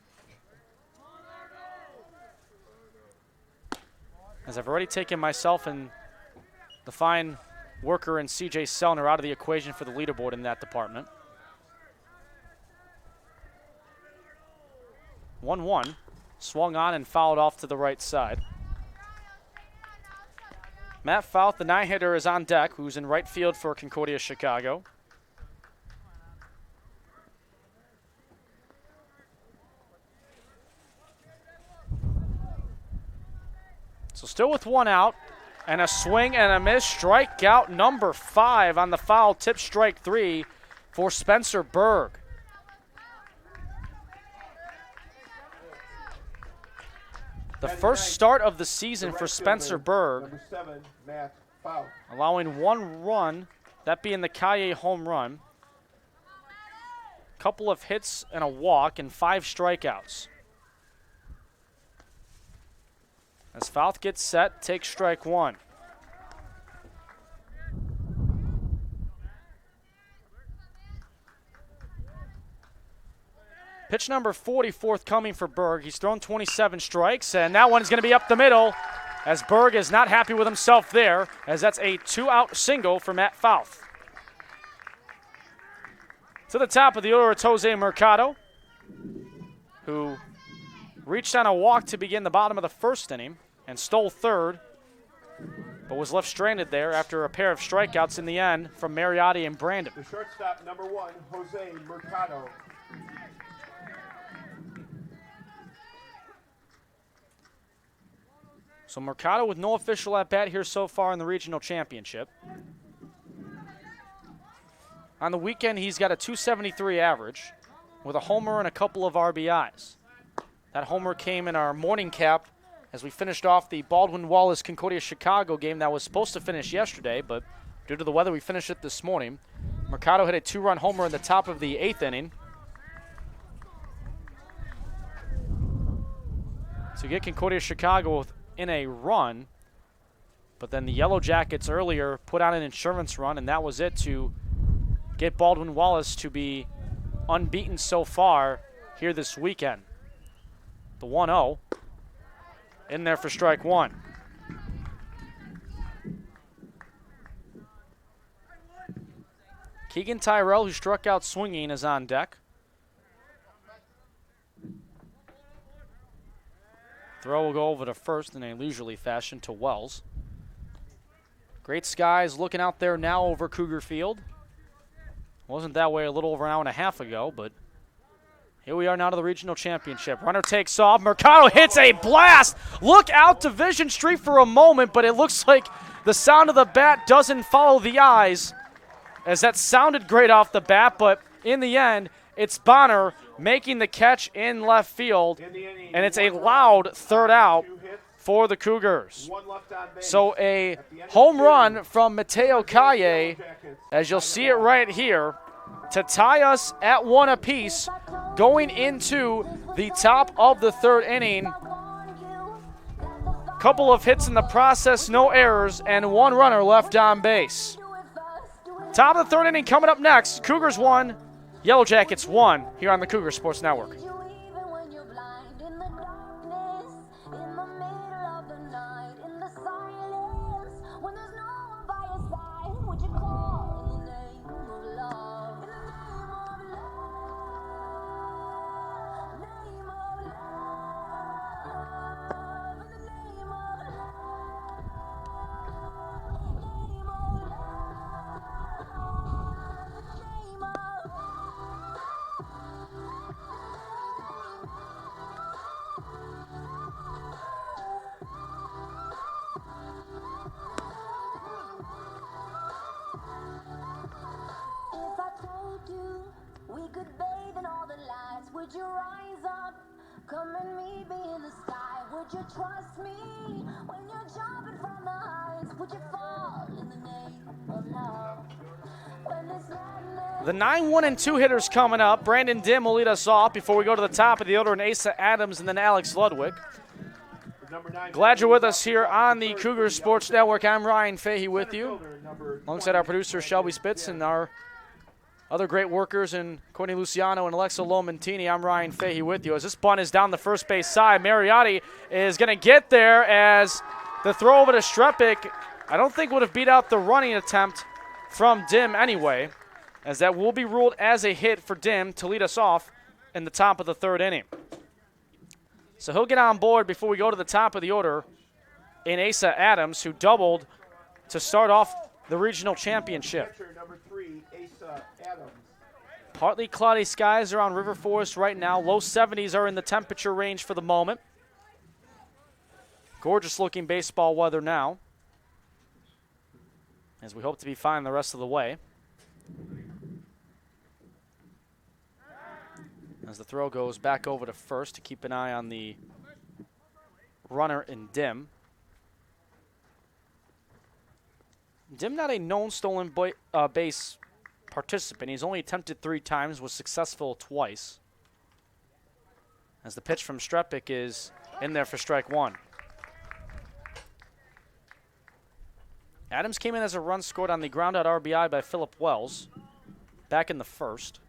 As I've already taken myself and the fine worker and CJ Sellner out of the equation for the leaderboard in that department. 1-1, swung on and fouled off to the right side. Matt Fouth, the 9-hitter, is on deck, who's in right field for Concordia Chicago. So still with one out, and a swing and a miss. Strikeout number 5 on the foul tip, strike 3 for Spencer Berg. The first start of the season for Spencer Berg, Number 7, Matt Fouth. allowing 1 run, that being the Kaye home run. Couple of hits and a walk and 5 strikeouts. As Fouth gets set, takes strike 1. Pitch number 40 forthcoming for Berg. He's thrown 27 strikes, and that one is going to be up the middle, as Berg is not happy with himself there, as that's a 2-out single for Matt Fouth. To the top of the order, it's Jose Mercado, who reached on a walk to begin the bottom of the first inning and stole third, but was left stranded there after a pair of strikeouts in the end from Mariotti and Brandon. The shortstop, number 1, Jose Mercado. So Mercado with no official at-bat here so far in the regional championship. On the weekend, he's got a .273 average with a homer and a couple of RBIs. That homer came in our morning cap as we finished off the Baldwin Wallace Concordia Chicago game that was supposed to finish yesterday, but due to the weather, we finished it this morning. Mercado hit a 2-run homer in the top of the 8th inning to get Concordia Chicago in a run, but then the Yellow Jackets earlier put out an insurance run, and that was it to get Baldwin Wallace to be unbeaten so far here this weekend. The 1-0 in there for strike 1. Keegan Tyrell, who struck out swinging, is on deck. Throw will go over to first in a leisurely fashion to Wells. Great skies looking out there now over Cougar Field. Wasn't that way a little over an hour and a half ago, but here we are now to the regional championship. Runner takes off. Mercado hits a blast. Look out Division Street for a moment, but it looks like the sound of the bat doesn't follow the eyes, as that sounded great off the bat, but in the end, it's Bonner making the catch in left field, and it's a loud third out for the Cougars. So a home run from Mateo Kaye, as you'll see it right here, to tie us at 1 apiece going into the top of the 3rd inning. Couple of hits in the process, no errors, and 1 runner left on base. Top of the 3rd inning coming up next. Cougars 1, Yellow Jackets 1 here on the Cougar Sports Network. Would you rise up? come and meet me in the sky? Would you trust me when you're jumping from the heights? Would you fall in the name of love? When this madness The 9-1 and 2 hitters coming up. Brandon Dim will lead us off before we go to the top of the order, and Asa Adams and then Alex Ludwig. Glad you're with us here on the Cougars Sports Network. I'm Ryan Fahey with you, alongside our producer Shelby Spitz and our other great workers in Courtney Luciano and Alexa Lomantini. I'm Ryan Fahey with you. As this bunt is down the first base side, Mariotti is going to get there as the throw over to Strepik, I don't think would have beat out the running attempt from Dim anyway, as that will be ruled as a hit for Dim to lead us off in the top of the third inning. So he'll get on board before we go to the top of the order in Asa Adams, who doubled to start off the regional championship. Catcher number 3, Asa Adams. Partly cloudy skies around River Forest right now. Low 70s are in the temperature range for the moment. Gorgeous looking baseball weather now, as we hope to be fine the rest of the way. As the throw goes back over to first to keep an eye on the runner in Dim. Dim not a known stolen base participant. He's only attempted 3 times, was successful twice. As the pitch from Strepik is in there for strike 1. Adams came in as a run scored on the ground-out RBI by Phillip Wells back in the first.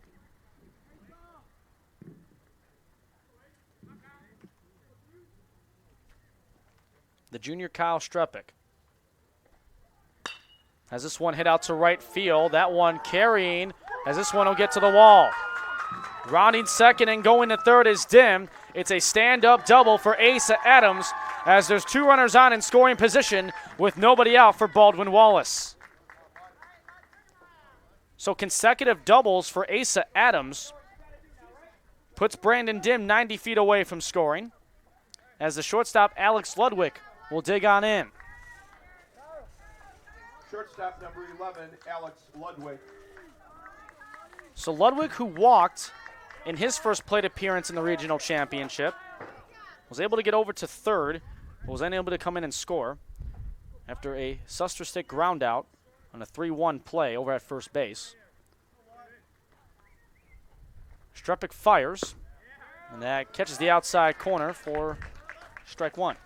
The junior Kyle Strepik has this one hit out to right field. That one carrying as this one will get to the wall. Rounding second and going to third is Dim. It's a stand-up double for Asa Adams as there's 2 runners on in scoring position with nobody out for Baldwin Wallace. So consecutive doubles for Asa Adams puts Brandon Dim 90 feet away from scoring, as the shortstop Alex Ludwig will dig on in. Shortstop number 11, Alex Ludwig. So Ludwig, who walked in his first plate appearance in the regional championship, was able to get over to third, but was unable to come in and score after a Suster stick ground out on a 3-1 play over at first base. Strepik fires, and that catches the outside corner for strike 1.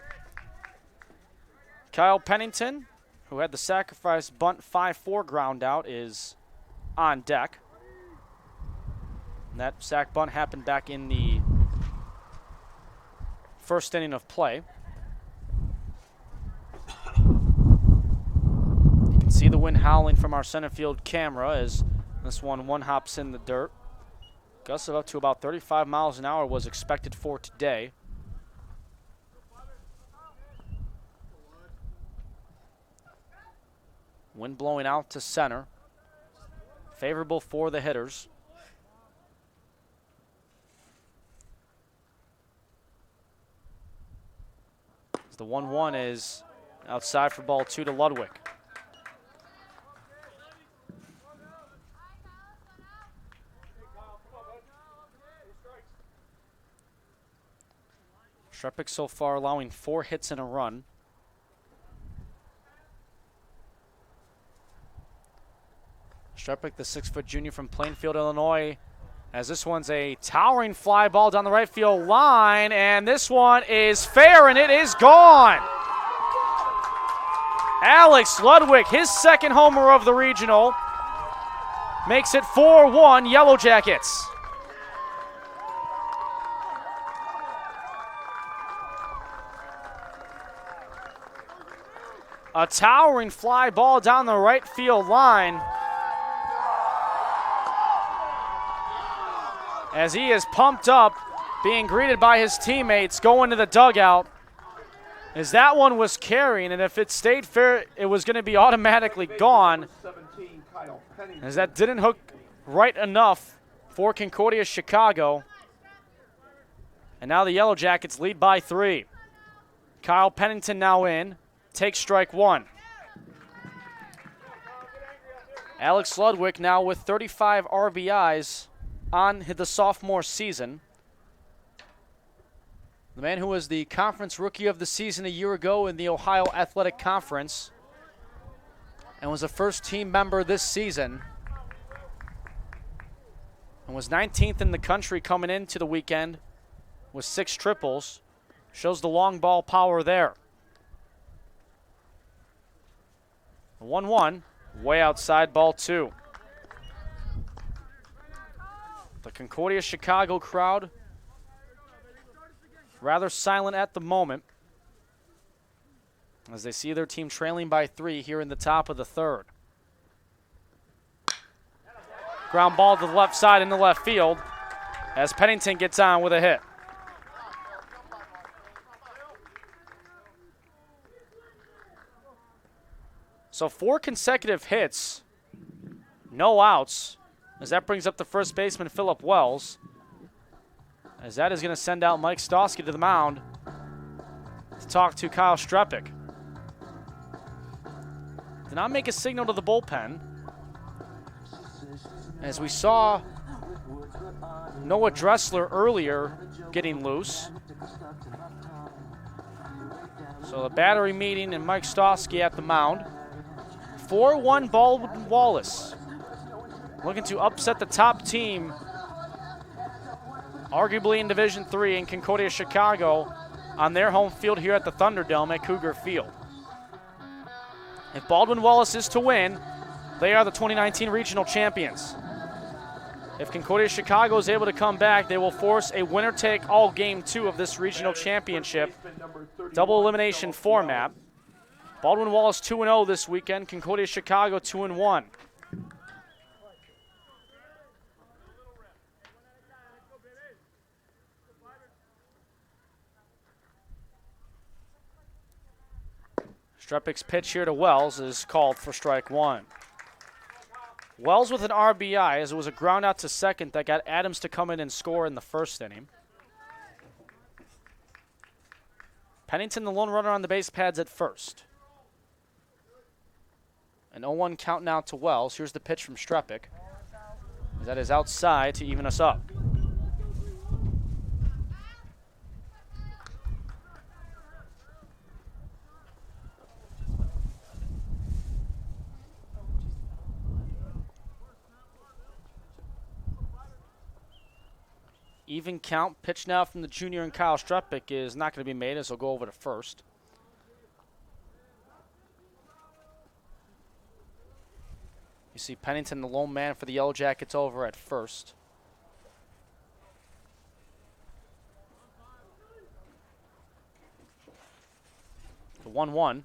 Kyle Pennington, who had the sacrifice bunt 5-4 ground out, is on deck. And that sac bunt happened back in the first inning of play. You can see the wind howling from our center field camera as this one hops in the dirt. Gusts of up to about 35 miles an hour was expected for today. Wind blowing out to center. Favorable for the hitters. The 1-1 is outside for ball 2 to Ludwig. Strepik so far allowing 4 hits and a run. Strepik, the 6-foot junior from Plainfield, Illinois, as this one's a towering fly ball down the right field line, and this one is fair, and it is gone. Alex Ludwig, his second homer of the regional, makes it 4-1 Yellow Jackets. A towering fly ball down the right field line, as he is pumped up, being greeted by his teammates, going to the dugout. As that one was carrying, and if it stayed fair, it was going to be automatically gone, as that didn't hook right enough for Concordia Chicago. And now the Yellow Jackets lead by 3. Kyle Pennington now in, takes strike 1. Alex Ludwig now with 35 RBIs on the sophomore season. The man who was the conference rookie of the season a year ago in the Ohio Athletic Conference and was a first team member this season and was 19th in the country coming into the weekend with 6 triples. Shows the long ball power there. 1-1, way outside, ball 2. The Concordia Chicago crowd rather silent at the moment as they see their team trailing by 3 here in the top of the 3rd. Ground ball to the left side in the left field as Pennington gets on with a hit. So 4 consecutive hits, no outs, as that brings up the first baseman, Philip Wells, as that is going to send out Mike Stosky to the mound to talk to Kyle Strepik. Did not make a signal to the bullpen, as we saw Noah Dressler earlier getting loose. So the battery meeting and Mike Stosky at the mound. 4-1 Baldwin Wallace, looking to upset the top team, arguably in Division III, in Concordia, Chicago, on their home field here at the Thunderdome at Cougar Field. If Baldwin Wallace is to win, they are the 2019 regional champions. If Concordia Chicago is able to come back, they will force a winner-take-all Game 2 of this regional championship double elimination format. Baldwin Wallace 2-0 this weekend. Concordia Chicago 2-1. Strepik's pitch here to Wells is called for strike 1. Wells with an RBI, as it was a ground out to second that got Adams to come in and score in the first inning. Pennington, the lone runner on the base pads at first. An 0-1 count now to Wells. Here's the pitch from Strepik. That is outside to even us up. Even count. Pitch now from the junior and Kyle Strepik is not going to be made, as he'll go over to first. You see Pennington, the lone man for the Yellow Jackets, over at first. The 1-1.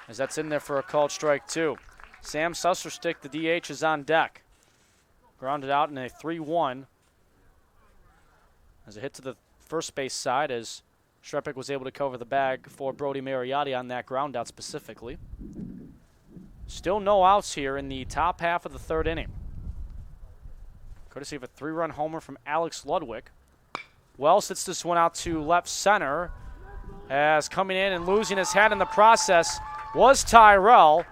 As that's in there for a called strike 2. Sam Susserstick, the DH, is on deck. Grounded out in a 3-1. As a hit to the first base side, as Strepik was able to cover the bag for Brody Mariotti on that ground out specifically. Still no outs here in the top half of the 3rd inning. Courtesy of a 3-run homer from Alex Ludwig. Wells hits this one out to left center, as coming in and losing his hat in the process was Tyrell,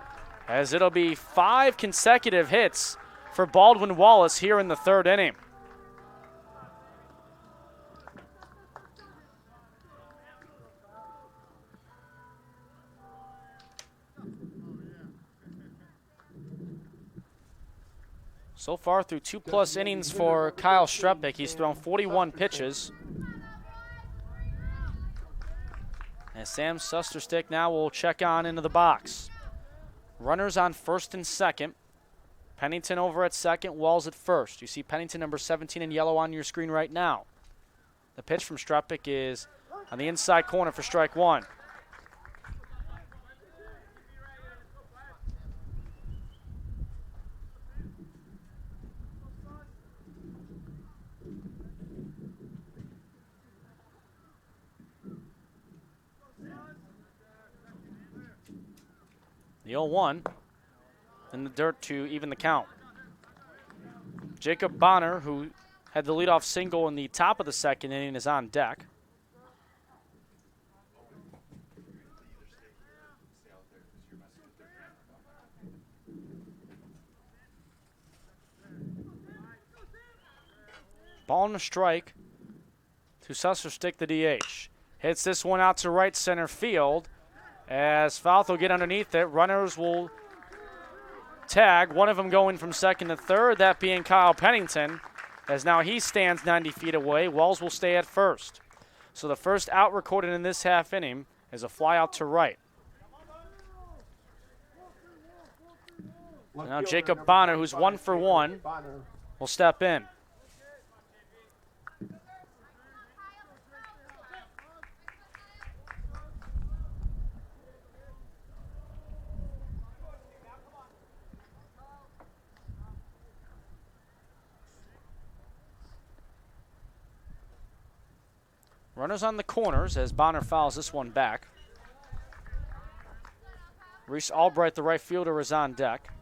as it'll be 5 consecutive hits for Baldwin Wallace here in the 3rd inning. So far through 2+ innings for Kyle Strepik, he's thrown 41 pitches. And Sam Susserstick now will check on into the box. Runners on first and second. Pennington over at second, Wells at first. You see Pennington number 17 in yellow on your screen right now. The pitch from Strepik is on the inside corner for strike 1. The 0-1 in the dirt to even the count. Jacob Bonner, who had the leadoff single in the top of the 2nd inning, is on deck. Ball and a strike Tussaser stick the DH. Hits this one out to right center field as Fouth will get underneath it. Runners will tag, one of them going from second to third, that being Kyle Pennington, as now he stands 90 feet away. Wells will stay at first. So the first out recorded in this half inning is a fly out to right. Now Jacob Bonner, who's 1 for 1, will step in. Runners on the corners as Bonner fouls this one back. Reese Albright, the right fielder, is on deck.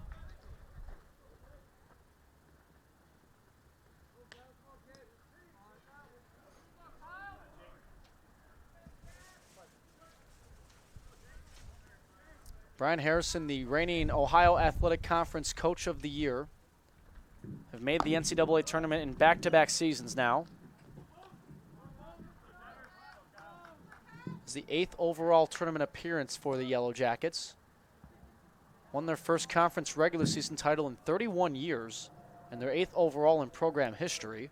Brian Harrison, the reigning Ohio Athletic Conference Coach of the Year, have made the NCAA tournament in back-to-back seasons now. It's the 8th overall tournament appearance for the Yellow Jackets. Won their first conference regular season title in 31 years and their 8th overall in program history.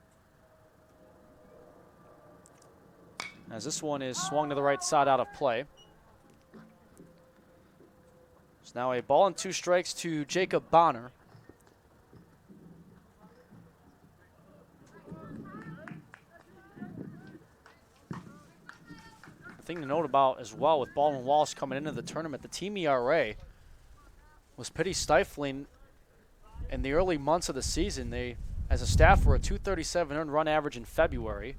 As this one is swung to the right side out of play. It's now a ball and 2 strikes to Jacob Bonner. Thing to note about as well with Baldwin Wallace coming into the tournament, the team ERA was pretty stifling in the early months of the season. They, as a staff, were a 237 earned run average in February.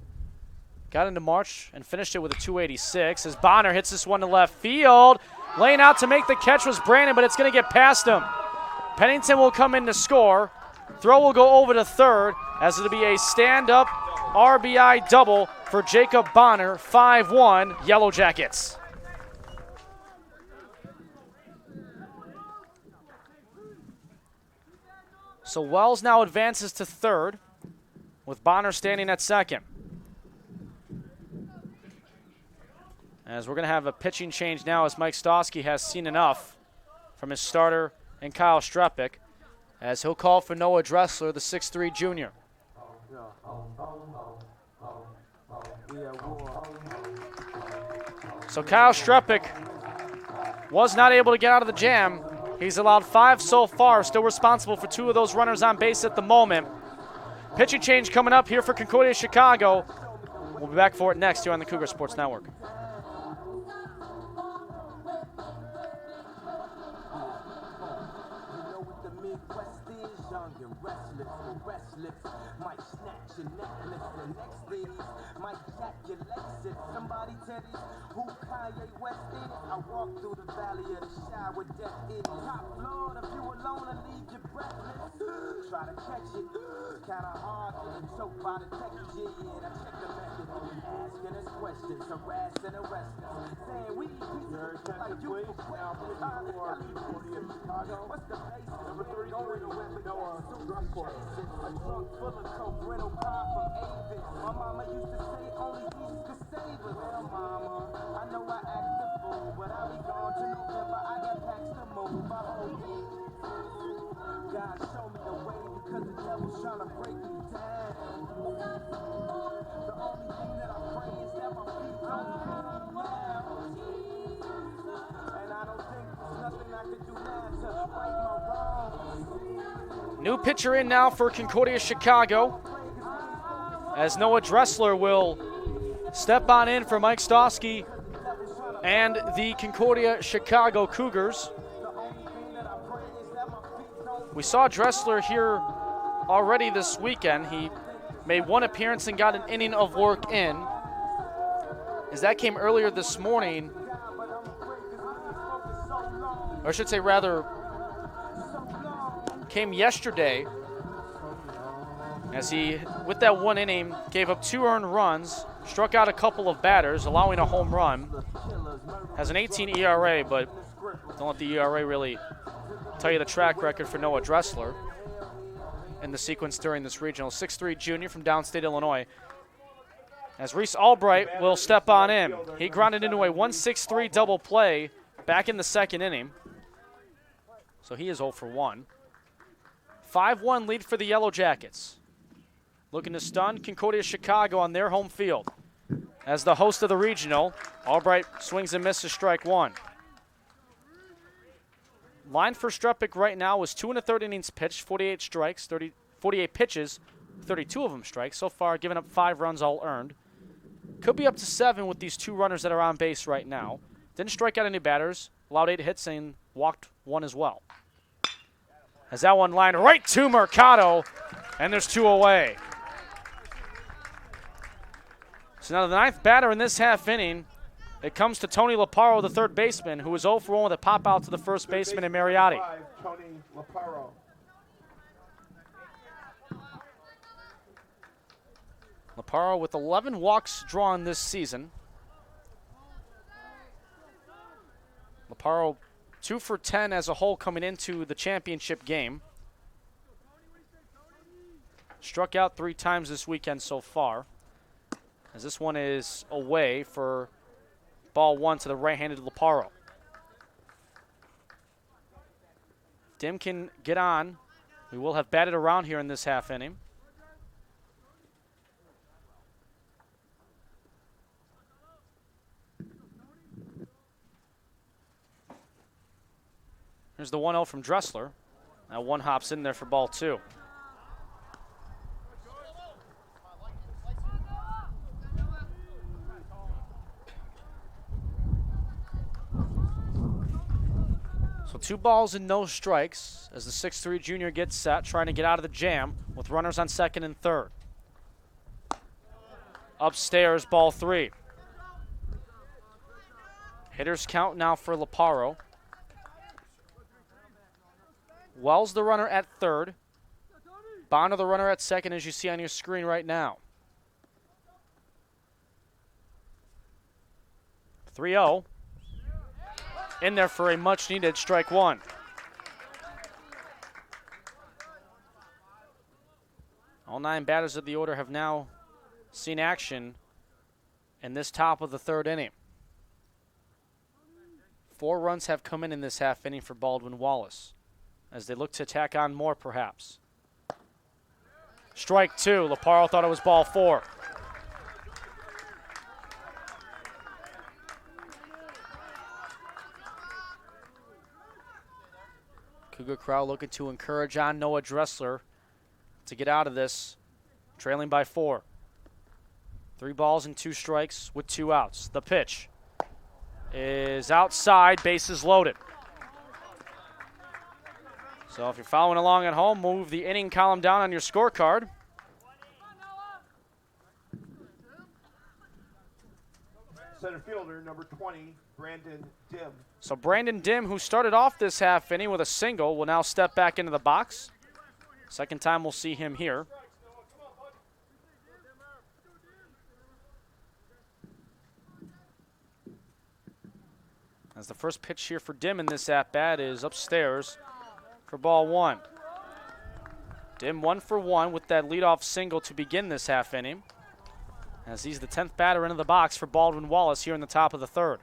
Got into March and finished it with a 286 as Bonner hits this one to left field. Laying out to make the catch was Brandon, but it's going to get past him. Pennington will come in to score. Throw will go over to third as it'll be a stand-up RBI double for Jacob Bonner, 5-1 Yellow Jackets. So Wells now advances to third with Bonner standing at second. As we're going to have a pitching change now as Mike Stosky has seen enough from his starter and Kyle Strepik, as he'll call for Noah Dressler, the 6'3 junior. So Kyle Strepik was not able to get out of the jam. He's allowed 5 so far, still responsible for 2 of those runners on base at the moment. Pitching change coming up here for Concordia Chicago. We'll be back for it next here on the Cougar Sports Network. Might snatch your necklace the next days, might jack your legs. Somebody tell me who Kanye West is. I walk through the valley of the shadow of death is. Top Lord, if you alone, I leave you breathless. Try to catch it, kinda hard to choke by the text. Yeah, I check the method. Asking us questions, harassing the wrestlers. Saying we need pieces like you for questions. What's the basis? Number 33, Noah Dressler. A trunk full of coke, rental car from Avis. My mama used to say only Jesus could save us. Well, mama, I know I act the fool, but I'll be gone to November. I got packs to move. I hope God show me the way because the devil's trying to break me down. The only thing that I pray is that my feet don't hurt now. And I don't think there's nothing I can do now to right my wrongs. New pitcher in now for Concordia Chicago, as Noah Dressler will step on in for Mike Stosky and the Concordia Chicago Cougars. We saw Dressler here already this weekend. He made 1 appearance and got an inning of work in. As that came earlier this morning, or I should say rather, came yesterday, as he, with that 1 inning, gave up 2 earned runs, struck out a couple of batters, allowing a home run. Has an 18 ERA, but don't let the ERA really tell you the track record for Noah Dressler in the sequence during this regional. 6'3 junior from downstate Illinois. as Reese Albright will step on in. He grounded into a 1-6-3 double play back in the second inning. So he is 0 for 1. 5-1 lead for the Yellow Jackets. Looking to stun Concordia Chicago on their home field. As the host of the regional, Albright swings and misses strike one. Line for Struppick right now is 2 1/3 innings pitched, 48 strikes, 48 pitches, 32 of them strikes. So far, giving up 5 runs all earned. Could be up to 7 with these 2 runners that are on base right now. Didn't strike out any batters, allowed 8 hits and walked 1 as well. As that one lined right to Mercado, and there's 2 away. So now the 9th batter in this half inning, it comes to Tony Laparo, the third baseman, who is 0 for 1 with a pop out to the first baseman in Mariotti. Tony Laparo. Laparo with 11 walks drawn this season. Laparo 2 for 10 as a whole coming into the championship game. Struck out 3 times this weekend so far, as this one is away for ball 1 to the right-handed Laparo. Dim can get on. We will have batted around here in this half inning. Here's the 1-0 from Dressler. Now one hops in there for ball 2. So 2 balls and no strikes as the 6'3" junior gets set, trying to get out of the jam with runners on second and third. Upstairs, ball 3. Hitters count now for Laparo. Wells the runner at third. Bonner the runner at second, as you see on your screen right now. 3-0. In there for a much-needed strike 1. All 9 batters of the order have now seen action in this top of the third inning. 4 runs have come in this half inning for Baldwin Wallace, as they look to tack on more perhaps. Strike 2. Laparo thought it was ball 4. Cougar crowd looking to encourage on Noah Dressler to get out of this, trailing by 4. 3 balls and 2 strikes with 2 outs. The pitch is outside, bases loaded. So if you're following along at home, move the inning column down on your scorecard. Center fielder, number 20, Brandon Dim. So Brandon Dim, who started off this half inning with a single, will now step back into the box. Second time we'll see him here. As the first pitch here for Dim in this at-bat is upstairs for ball 1. Dim 1 for 1 with that leadoff single to begin this half inning, as he's the 10th batter into the box for Baldwin Wallace here in the top of the third.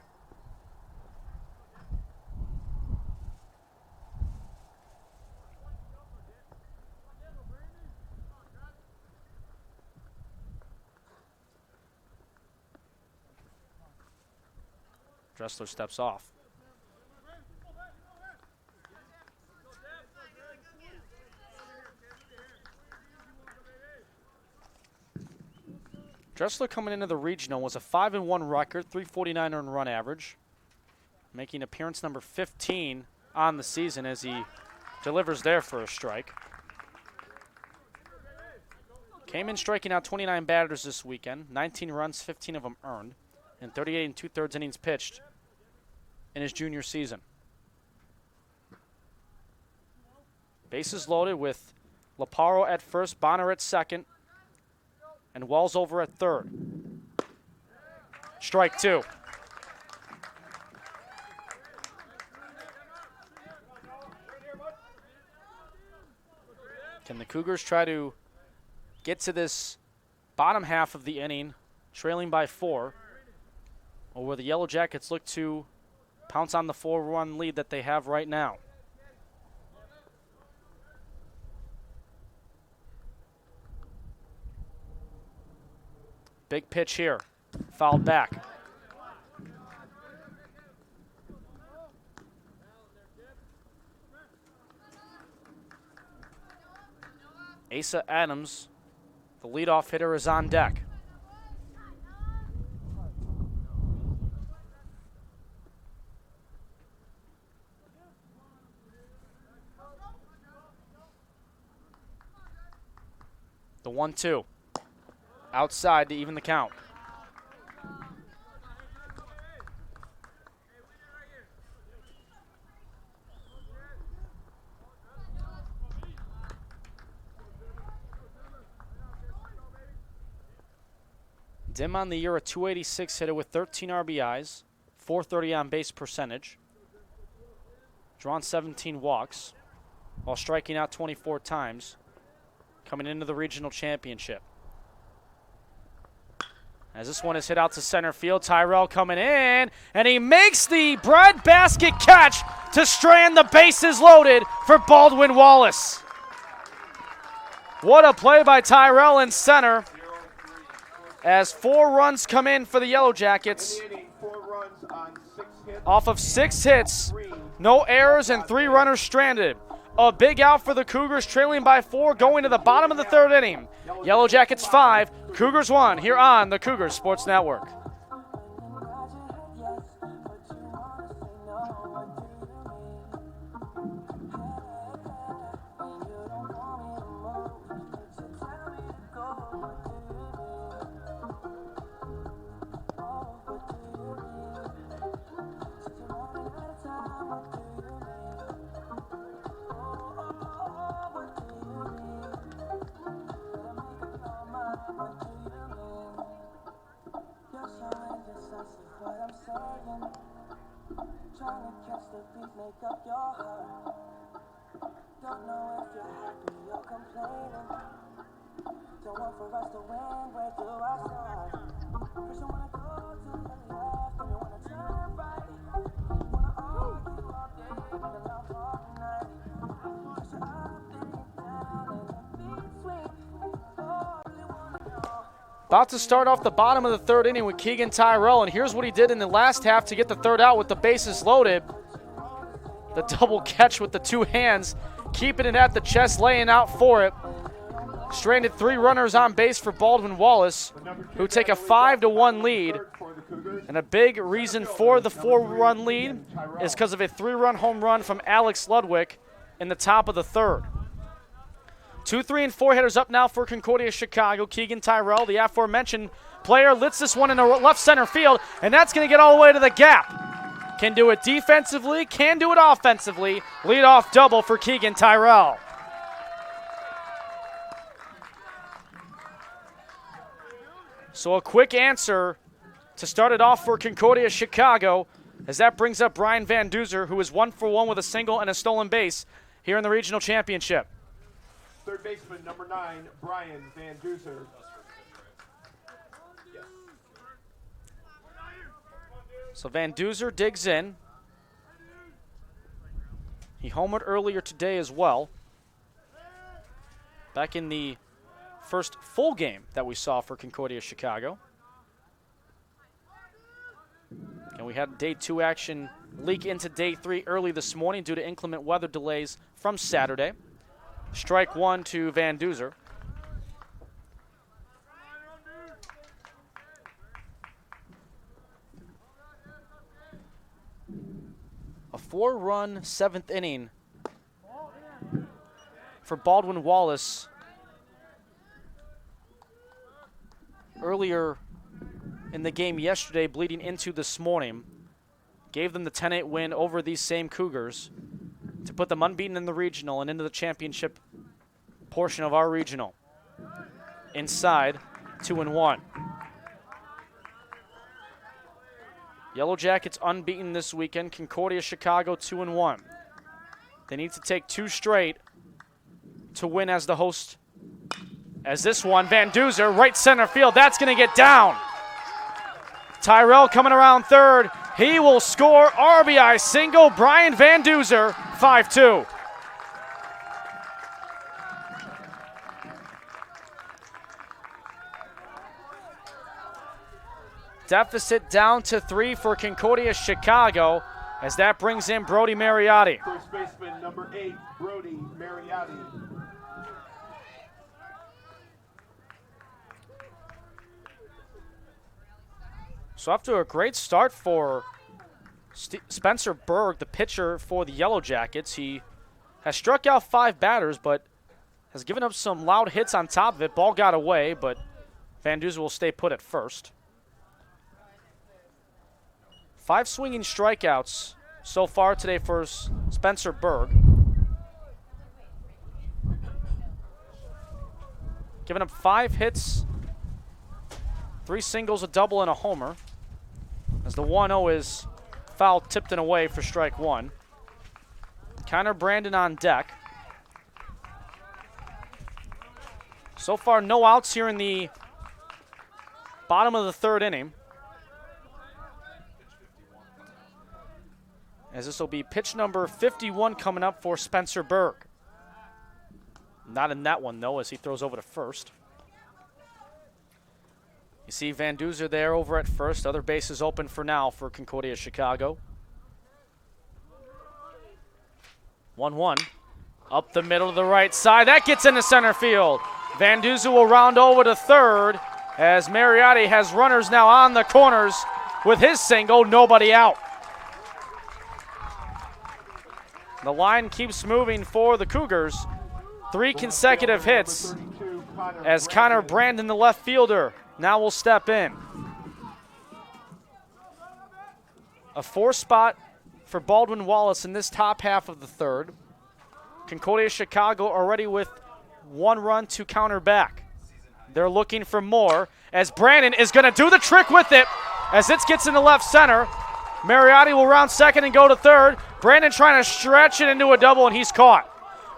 Dressler steps off. Dressler coming into the regional was a 5-1 record, 349 earned run average, making appearance number 15 on the season as he delivers there for a strike. Came in striking out 29 batters this weekend, 19 runs, 15 of them earned, and 38 2/3 innings pitched in his junior season. Bases loaded with Laparo at first, Bonner at second, and Wells over at third. Strike 2. Can the Cougars try to get to this bottom half of the inning trailing by 4, or will the Yellow Jackets look to pounce on the 4-run lead that they have right now? Big pitch here, fouled back. Asa Adams, the leadoff hitter, is on deck. The 1-2. Outside to even the count. Dim on the year, a .286 hitter with 13 RBIs, .430 on base percentage. Drawn 17 walks while striking out 24 times coming into the regional championship. As this one is hit out to center field, Tyrell coming in, and he makes the breadbasket catch to strand the bases loaded for Baldwin Wallace. What a play by Tyrell in center, as 4 runs come in for the Yellow Jackets. Off of 6 hits, no errors, and 3 runners stranded. A big out for the Cougars, trailing by 4, going to the bottom of the 3rd inning. Yellow Jackets 5, Cougars 1, here on the Cougars Sports Network. Make up your heart. Don't know if you're happy or complaining. Don't want for us to win, where do I start? First you wanna go to the left, then you wanna turn right. Wanna argue all day, wanna love all night. Push you up, then you down, and in between. Oh, I really wanna know. About to start off the bottom of the 3rd inning with Keegan Tyrell, and here's what he did in the last half to get the 3rd out with the bases loaded. The double catch with the 2 hands, keeping it at the chest, laying out for it. Stranded 3 runners on base for Baldwin Wallace, who take a 5-1 lead. And a big reason for the 4-run lead is because of a 3-run home run from Alex Ludwig in the top of the 3rd. 2, 3, and 4 hitters up now for Concordia Chicago. Keegan Tyrell, the aforementioned player, lets this one in the left center field, and that's going to get all the way to the gap. Can do it defensively, can do it offensively. Leadoff double for Keegan Tyrell. So a quick answer to start it off for Concordia Chicago, as that brings up Brian Van Duzer, who is 1 for 1 with a single and a stolen base here in the regional championship. 3rd baseman, number 9, Brian Van Duzer. So Van Duzer digs in. He homered earlier today as well, back in the first full game that we saw for Concordia Chicago. And we had day 2 action leak into day 3 early this morning due to inclement weather delays from Saturday. Strike 1 to Van Duzer. A 4-run 7th inning for Baldwin Wallace earlier in the game yesterday, bleeding into this morning. Gave them the 10-8 win over these same Cougars to put them unbeaten in the regional and into the championship portion of our regional. Inside, 2-1. Yellow Jackets unbeaten this weekend. Concordia Chicago 2-1. They need to take 2 straight to win as the host. As this one, Van Duzer, right center field. That's going to get down. Tyrell coming around third. He will score RBI single. Brian Van Duzer, 5-2. Deficit down to 3 for Concordia Chicago as that brings in Brody Mariotti. First baseman number 8, Brody Mariotti. So after a great start for Spencer Berg, the pitcher for the Yellow Jackets, he has struck out 5 batters, but has given up some loud hits on top of it. Ball got away, but Van Duzer will stay put at first. 5 swinging strikeouts so far today for Spencer Berg. Giving up 5 hits, 3 singles, a double, and a homer. As the 1-0 is foul tipped and away for strike 1. Connor Brandon on deck. So far, no outs here in the bottom of the 3rd inning. As this will be pitch number 51 coming up for Spencer Berg. Not in that one, though, as he throws over to first. You see Van Duzer there over at first. Other bases open for now for Concordia Chicago. 1-1. Up the middle of the right side. That gets into center field. Van Duzer will round over to third as Mariotti has runners now on the corners with his single. Nobody out. The line keeps moving for the Cougars. 3 consecutive hits as Connor Brandon, the left fielder, now will step in. A 4 spot for Baldwin Wallace in this top half of the 3rd. Concordia Chicago already with 1 run to counter back. They're looking for more as Brandon is going to do the trick with it as it gets into left center. Mariotti will round second and go to third. Brandon trying to stretch it into a double, and he's caught.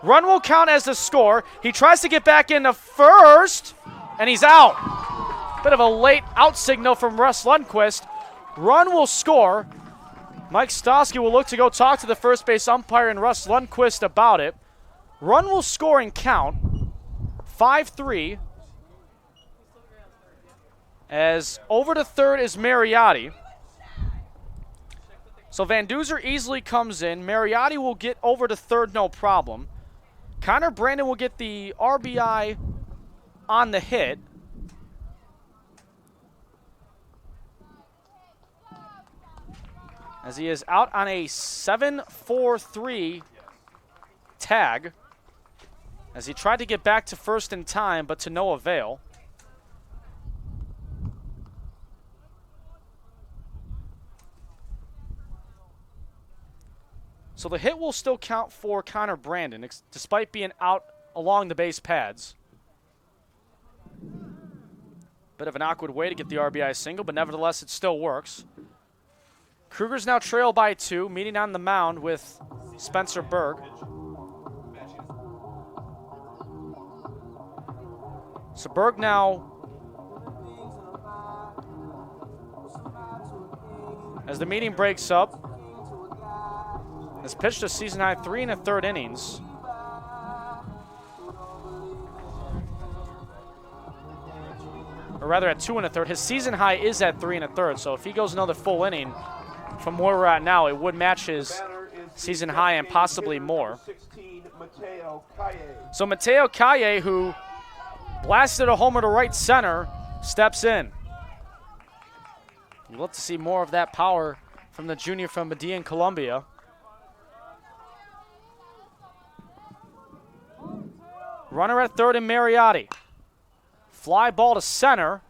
Run will count as the score. He tries to get back into first, and he's out. Bit of a late out signal from Russ Lundquist. Run will score. Mike Stosky will look to go talk to the first base umpire and Russ Lundquist about it. Run will score and count. 5-3. As over to third is Mariotti. So Van Duzer easily comes in. Mariotti will get over to third, no problem. Connor Brandon will get the RBI on the hit. As he is out on a 7-4-3 tag. As he tried to get back to first in time, but to no avail. So the hit will still count for Connor Brandon, despite being out along the base pads. Bit of an awkward way to get the RBI single, but nevertheless it still works. Cougars now trail by 2, meeting on the mound with Spencer Berg. So Berg now, as the meeting breaks up, has pitched a season-high 3 1/3 innings. Or rather at 2 1/3. His season high is at 3 1/3, so if he goes another full inning from where we're at now, it would match his season high and possibly more. So Mateo Calle, who blasted a homer to right center, steps in. You'd love to see more of that power from the junior from Medellin, Colombia. Runner at third and Mariotti. Fly ball to center.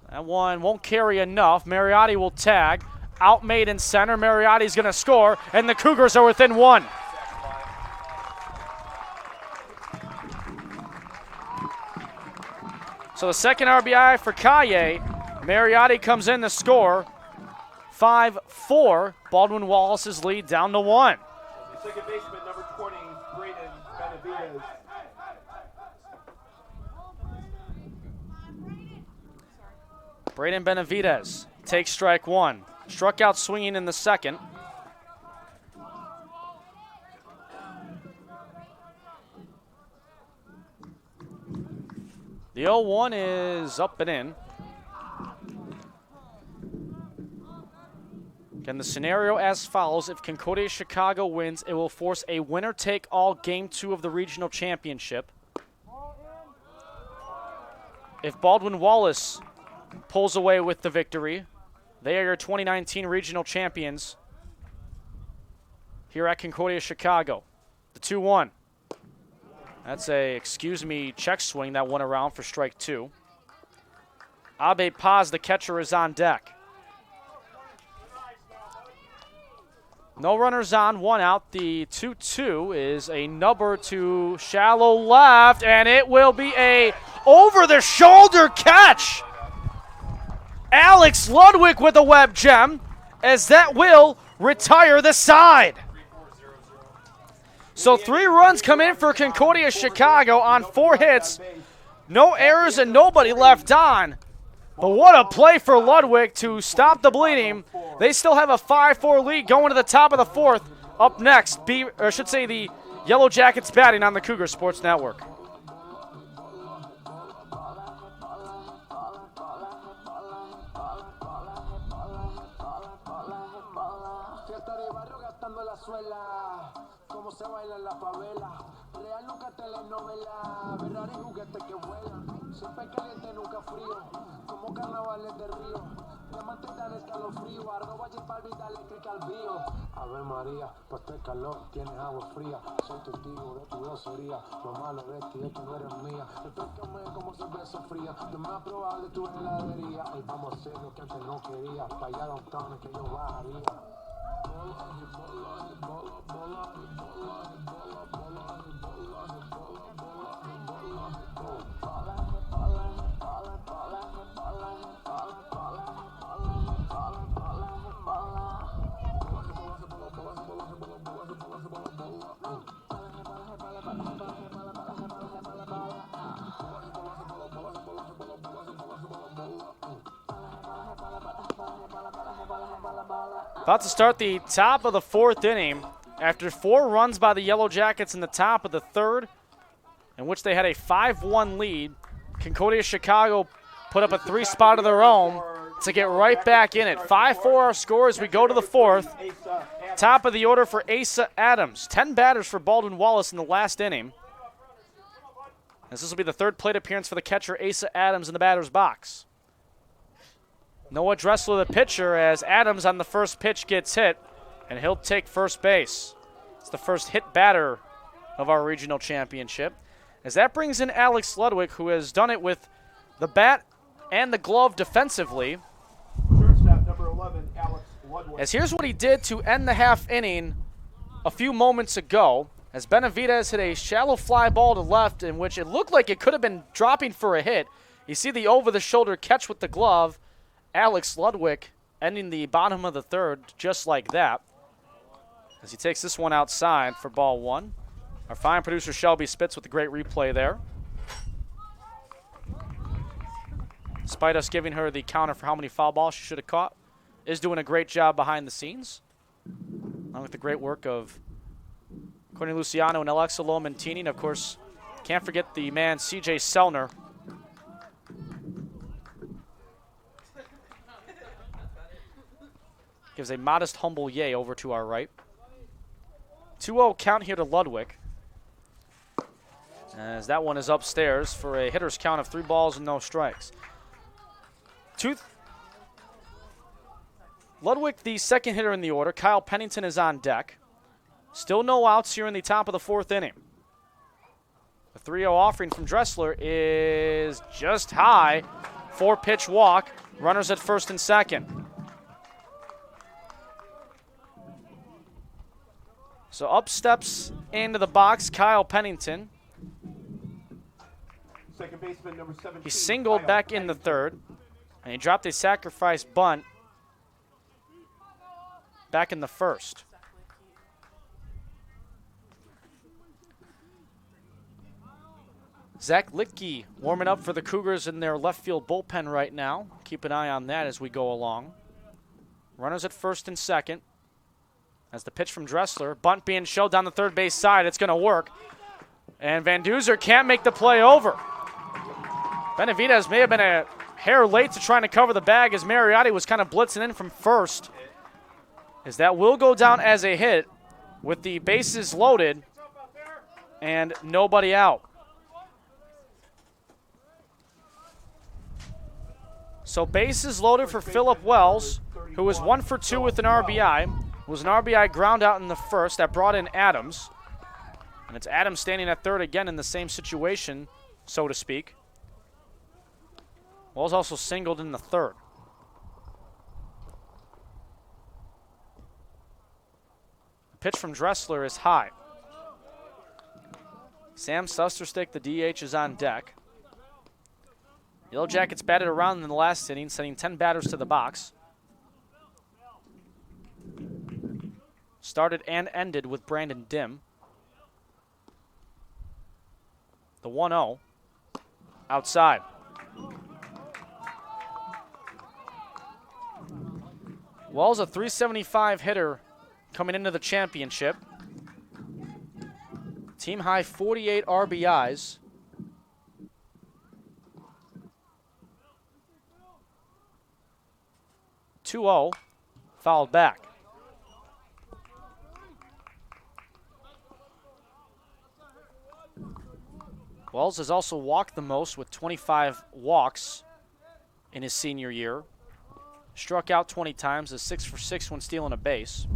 That one won't carry enough. Mariotti will tag. Outmade in center. Mariotti's going to score, and the Cougars are within 1. So the second RBI for Calle. Mariotti comes in to score. 5-4. Baldwin Wallace's lead down to 1. Second baseman, number 20, Braden Benavidez. Braden Benavidez takes strike one. Struck out swinging in the second. The 0-1 is up and in. Again, the scenario as follows. If Concordia Chicago wins, it will force a winner-take-all Game 2 of the regional championship. If Baldwin Wallace pulls away with the victory, they are your 2019 regional champions here at Concordia Chicago. The 2-1. That's a, excuse me, check swing that went around for strike two. Abe Paz, the catcher, is on deck. No runners on, one out. The 2-2 is a nubber to shallow left, and it will be a over-the-shoulder catch. Alex Ludwig with a web gem, as that will retire the side. So 3 runs come in for Concordia Chicago on 4 hits. No errors and nobody left on. But what a play for Ludwig to stop the bleeding. They still have a 5-4 lead going to the top of the 4th. Up next, the Yellow Jackets batting on the Cougar Sports Network. Cómo se baila en la favela, real nunca telenovela, Ferrari juguetes que vuelan, siempre caliente nunca frío, como carnavales de Río, diamantes dan escalofrío, arroba J Balvin da eléctrica al bío. Ave María, pues este calor tienes agua fría, soy testigo de tu grosería, lo malo de ti es que no eres mía, refrescame como cerveza fría, lo más probable tu heladería, y vamos a hacer lo que antes no quería, para allá downtown que yo bajaría. About to start the top of the 4th inning after 4 runs by the Yellow Jackets in the top of the 3rd, in which they had a 5-1 lead. Concordia Chicago put up a 3-spot of their own to get right back in it. 5-4 our score as we go to the 4th. Top of the order for Asa Adams. 10 batters for Baldwin Wallace in the last inning. As this will be the 3rd plate appearance for the catcher, Asa Adams, in the batter's box. Noah Dressler, the pitcher, as Adams on the first pitch gets hit, and he'll take first base. It's the first hit batter of our regional championship. As that brings in Alex Ludwig, who has done it with the bat and the glove defensively. Shortstop number 11, Alex Ludwig. As here's what he did to end the half inning a few moments ago, as Benavidez hit a shallow fly ball to left, in which it looked like it could have been dropping for a hit. You see the over-the-shoulder catch with the glove. Alex Ludwig ending the bottom of the 3rd just like that, as he takes this one outside for ball 1. Our fine producer Shelby Spitz with a great replay there. Despite us giving her the counter for how many foul balls she should have caught, is doing a great job behind the scenes, along with the great work of Courtney Luciano and Alexa Lomentini. And of course, can't forget the man CJ Selner. Gives a modest, humble yay over to our right. 2-0 count here to Ludwig, as that one is upstairs for a hitter's count of 3 balls and no strikes. Ludwig, the second hitter in the order. Kyle Pennington is on deck. Still no outs here in the top of the 4th inning. The 3-0 offering from Dressler is just high. 4-pitch walk. Runners at first and second. So up steps into the box Kyle Pennington. Second baseman number 17. He singled Kyle back in the 3rd, and he dropped a sacrifice bunt back in the 1st. Zach Litke warming up for the Cougars in their left field bullpen right now. Keep an eye on that as we go along. Runners at first and second. As the pitch from Dressler. Bunt being showed down the third base side. It's going to work. And Van Duzer can't make the play over. Benavidez may have been a hair late to trying to cover the bag as Mariotti was kind of blitzing in from first. As that will go down as a hit with the bases loaded and nobody out. So bases loaded for Phillip Wells, who was 1 for 2 with an RBI. It was an RBI ground out in the first that brought in Adams. And it's Adams standing at third again in the same situation, so to speak. Wells also singled in the third. The pitch from Dressler is high. Sam Susterstick, the DH, is on deck. Yellow Jackets batted around in the last inning, sending 10 batters to the box. Started and ended with Brandon Dim. The 1-0 outside. Wells a .375 hitter coming into the championship. Team high 48 RBIs. .2-0 fouled back. Wells has also walked the most with 25 walks in his senior year. Struck out 20 times, is 6 for 6 when stealing a base.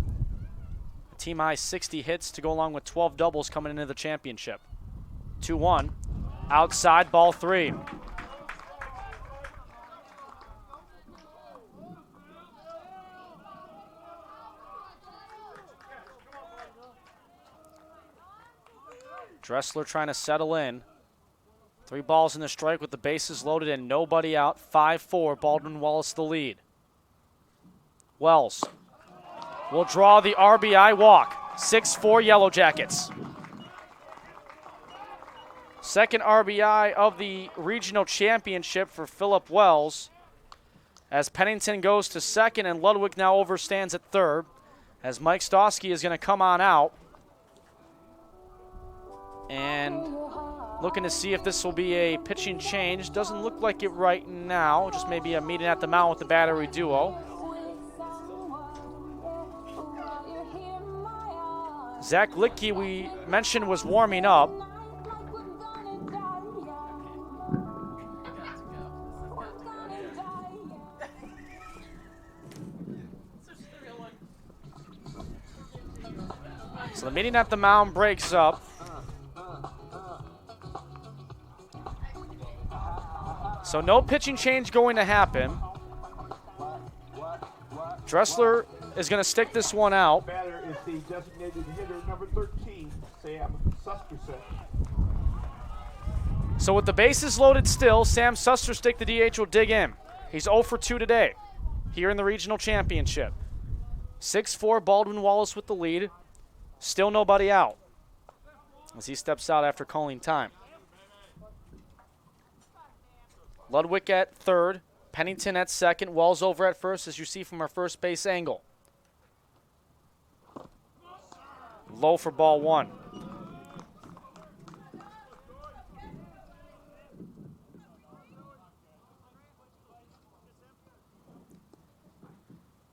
A team high 60 hits to go along with 12 doubles coming into the championship. 2-1, outside, ball 3. Dressler trying to settle in. 3 balls in the strike with the bases loaded and nobody out. 5-4, Baldwin Wallace the lead. Wells will draw the RBI walk. 6-4 Yellow Jackets. Second RBI of the regional championship for Phillip Wells. As Pennington goes to second and Ludwig now overstands at third. As Mike Stosky is going to come on out. And looking to see if this will be a pitching change. Doesn't look like it right now. Just maybe a meeting at the mound with the battery duo. Zach Littke, we mentioned, was warming up. So the meeting at the mound breaks up. So no pitching change going to happen. Dressler is going to stick this one out. Batter is the designated hitter, number 13, Sam Susterstick. So with the bases loaded still, Sam Susterstick, the DH, will dig in. He's 0 for 2 today here in the regional championship. 6-4, Baldwin Wallace with the lead. Still nobody out as he steps out after calling time. Ludwig at third, Pennington at second, Wells over at first, as you see from our first base angle. Low for ball 1.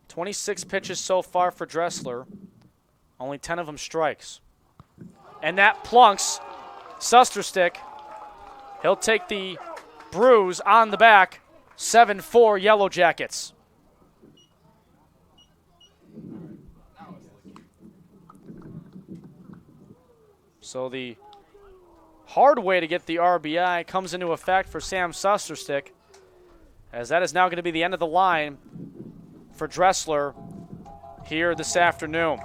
.26 pitches so far for Dressler. Only 10 of them strikes. And that plunks Susterstick. He'll take the bruise on the back. 7-4 Yellow Jackets. So the hard way to get the RBI comes into effect for Sam Susterstick, as that is now going to be the end of the line for Dressler here this afternoon.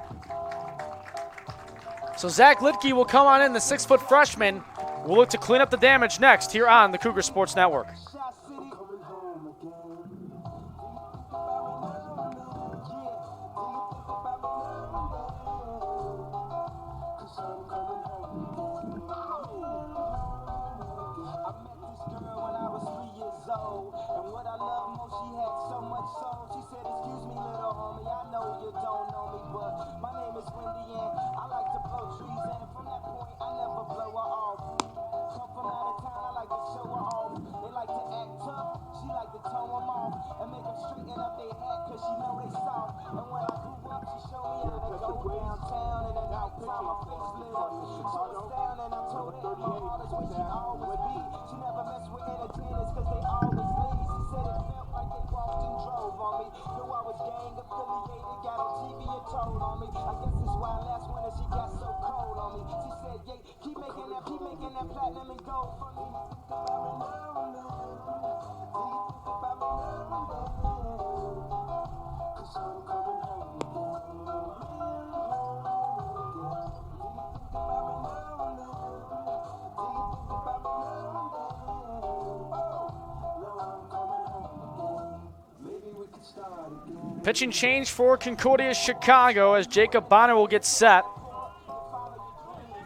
So Zach Littke will come on in, the 6-foot freshman. We'll look to clean up the damage next here on the Cougar Sports Network. And what I love most, she had so much soul. She said, excuse me, little homie, way they always be. She never messed with entertainers cause they always leave. She said it felt like they walked and drove on me. Knew I was gang affiliated, got on TV and told on me. I guess that's why last winter she got so cold on me. She said, yeah, keep making that platinum and gold for me. Pitching change for Concordia Chicago as Jacob Bonner will get set.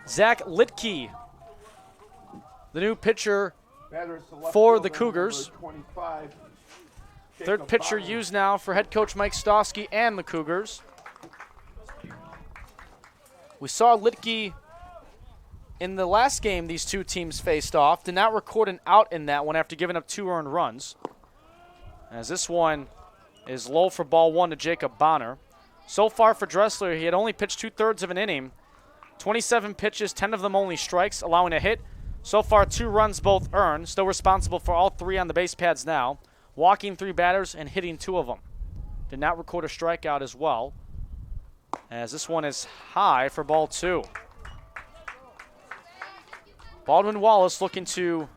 Zach Litke, the new pitcher for the Cougars. Third pitcher used now for head coach Mike Stosky and the Cougars. We saw Litke in the last game these two teams faced off. Did not record an out in that one after giving up 2 earned runs. As this one is low for ball 1 to Jacob Bonner. So far for Dressler, he had only pitched 2/3 of an inning. 27 pitches, 10 of them only strikes, allowing a hit. So far, 2 runs both earned. Still responsible for all 3 on the base pads now. Walking 3 batters and hitting 2 of them. Did not record a strikeout as well, as this one is high for ball 2. Baldwin Wallace looking to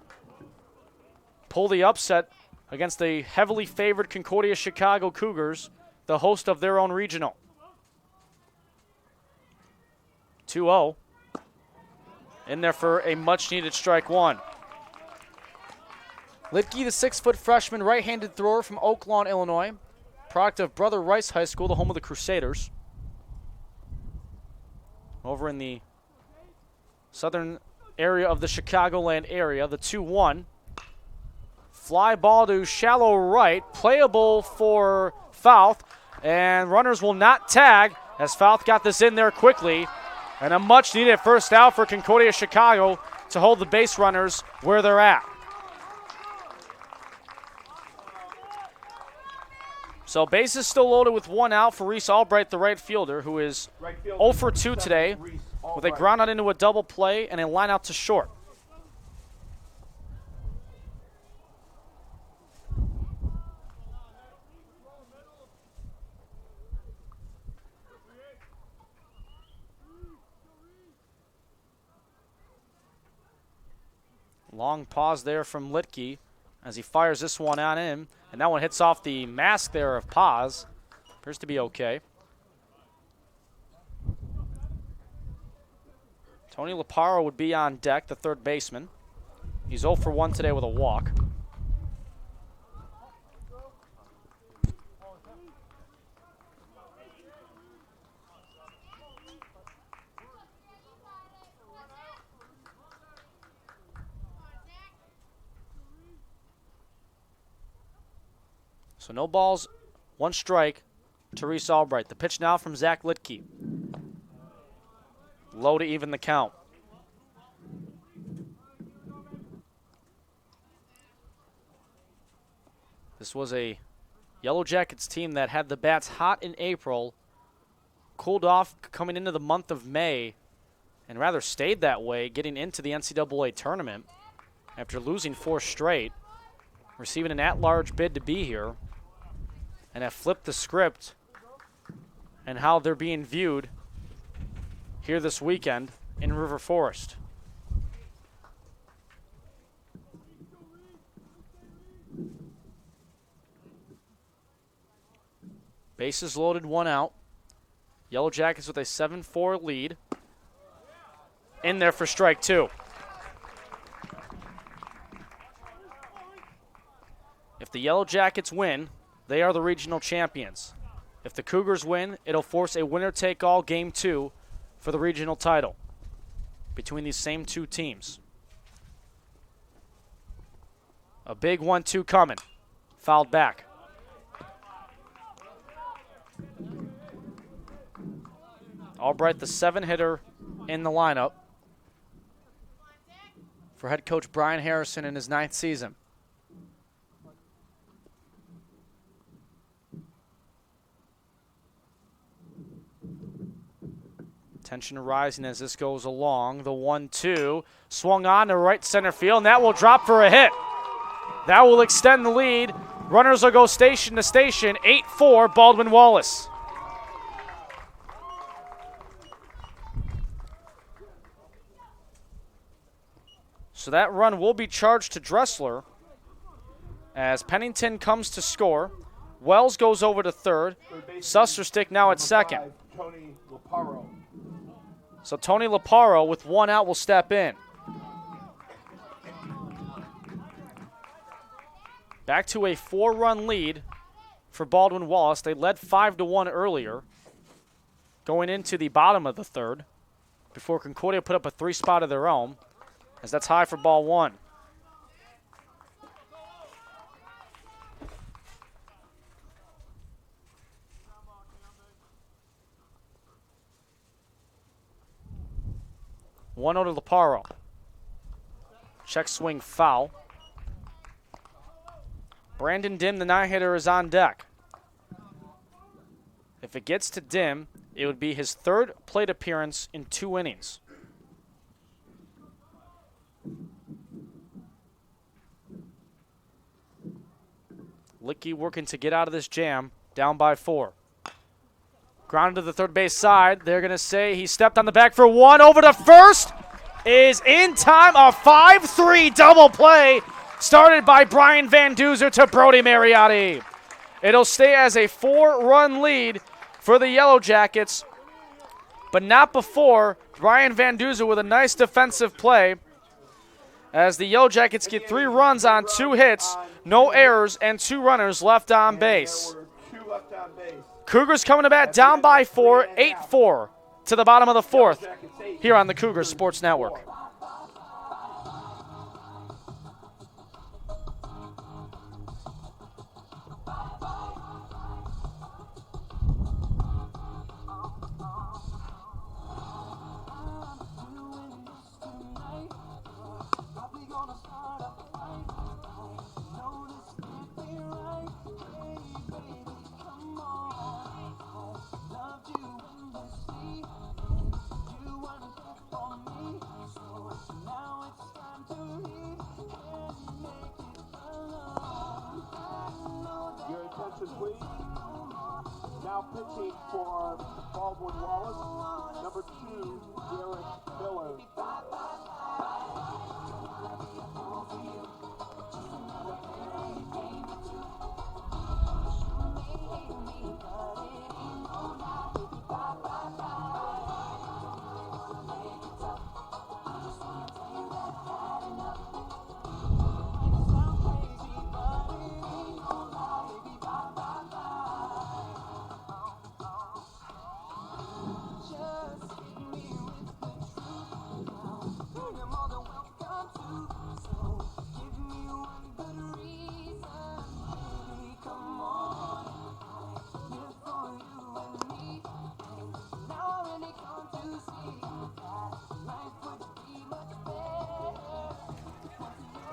pull the upset against the heavily favored Concordia Chicago Cougars, the host of their own regional. 2-0. In there for a much-needed strike 1. Litke, the 6-foot freshman right-handed thrower from Oak Lawn, Illinois, product of Brother Rice High School, the home of the Crusaders. Over in the southern area of the Chicagoland area, the 2-1. Fly ball to shallow right, playable for Fouth, and runners will not tag as Fouth got this in there quickly. And a much-needed first out for Concordia Chicago to hold the base runners where they're at. So bases still loaded with 1 out for Reese Albright, the right fielder, who is 0 for 2 today with a ground out into a double play and a line out to short. Long pause there from Litke as he fires this one on in. And that one hits off the mask there of Paz. Appears to be okay. Tony Laparo would be on deck, the third baseman. He's 0 for 1 today with a walk. So no balls, 1 strike to Reese Albright. The pitch now from Zach Litke. Low to even the count. This was a Yellow Jackets team that had the bats hot in April, cooled off coming into the month of May, and rather stayed that way getting into the NCAA tournament after losing 4 straight, receiving an at-large bid to be here, and have flipped the script and how they're being viewed here this weekend in River Forest. Bases loaded, 1 out. Yellow Jackets with a 7-4 lead. In there for strike 2. If the Yellow Jackets win, they are the regional champions. If the Cougars win, it'll force a winner-take-all Game 2 for the regional title between these same 2 teams. A big 1-2 coming. Fouled back. Albright, the 7-hitter in the lineup for head coach Brian Harrison in his 9th season. Tension rising as this goes along. The 1-2 swung on to right center field, and that will drop for a hit. That will extend the lead. Runners will go station to station. 8-4 Baldwin Wallace. So that run will be charged to Dressler as Pennington comes to score. Wells goes over to third. Susterstick now at second. Tony Laparo. So Tony Laparo with one out will step in. Back to a 4-run lead for Baldwin Wallace. They led 5-1 earlier going into the bottom of the third before Concordia put up a 3-spot of their own, as that's high for ball one. One to Laparo. Check swing foul. Brandon Dim, the 9-hitter, is on deck. If it gets to Dim, it would be his 3rd plate appearance in 2 innings. Licky working to get out of this jam, down by 4. Grounded to the third base side. They're going to say he stepped on the back for 1. Over to first. Is in time. A 5-3 double play started by Brian Van Duzer to Brody Mariotti. It'll stay as a 4-run lead for the Yellow Jackets, but not before Brian Van Duzer with a nice defensive play as the Yellow Jackets get 3 runs on 2 hits, no errors, and 2 runners left on base. Cougars coming to bat down by 4, 8-4 to the bottom of the 4th here on the Cougars Sports Network. Now pitching for Baldwin Wallace, number 2, Derek Miller.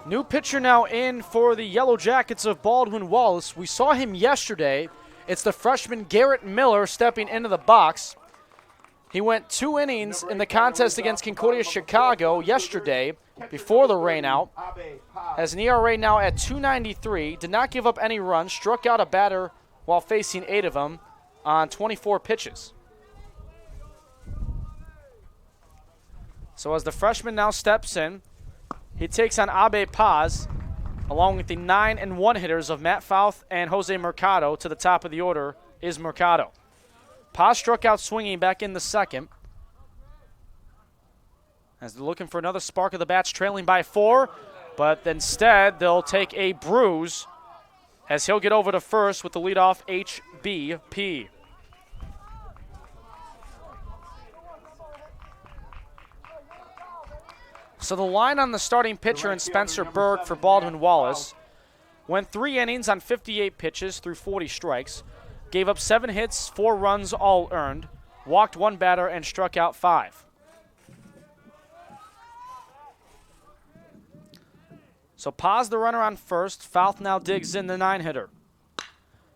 New pitcher now in for the Yellow Jackets of Baldwin Wallace. We saw him yesterday. It's the freshman Garrett Miller stepping into the box. He went 2 innings in the contest against Concordia Chicago yesterday before the rainout. Has an ERA now at 2.93. Did not give up any runs. Struck out a batter while facing 8 of them on 24 pitches. So as the freshman now steps in, he takes on Abe Paz, along with the 9 and 1 hitters of Matt Fouth and Jose Mercado. To the top of the order is Mercado. Paz struck out swinging back in the second. As they're looking for another spark of the bats, trailing by 4. But instead, they'll take a bruise as he'll get over to first with the leadoff HBP. So the line on the starting pitcher and Spencer Berg for Baldwin Wallace went 3 innings on 58 pitches through 40 strikes, gave up 7 hits, 4 runs all earned, walked 1 batter, and struck out 5. So Paz the runner on first. Fouth now digs in the 9-hitter.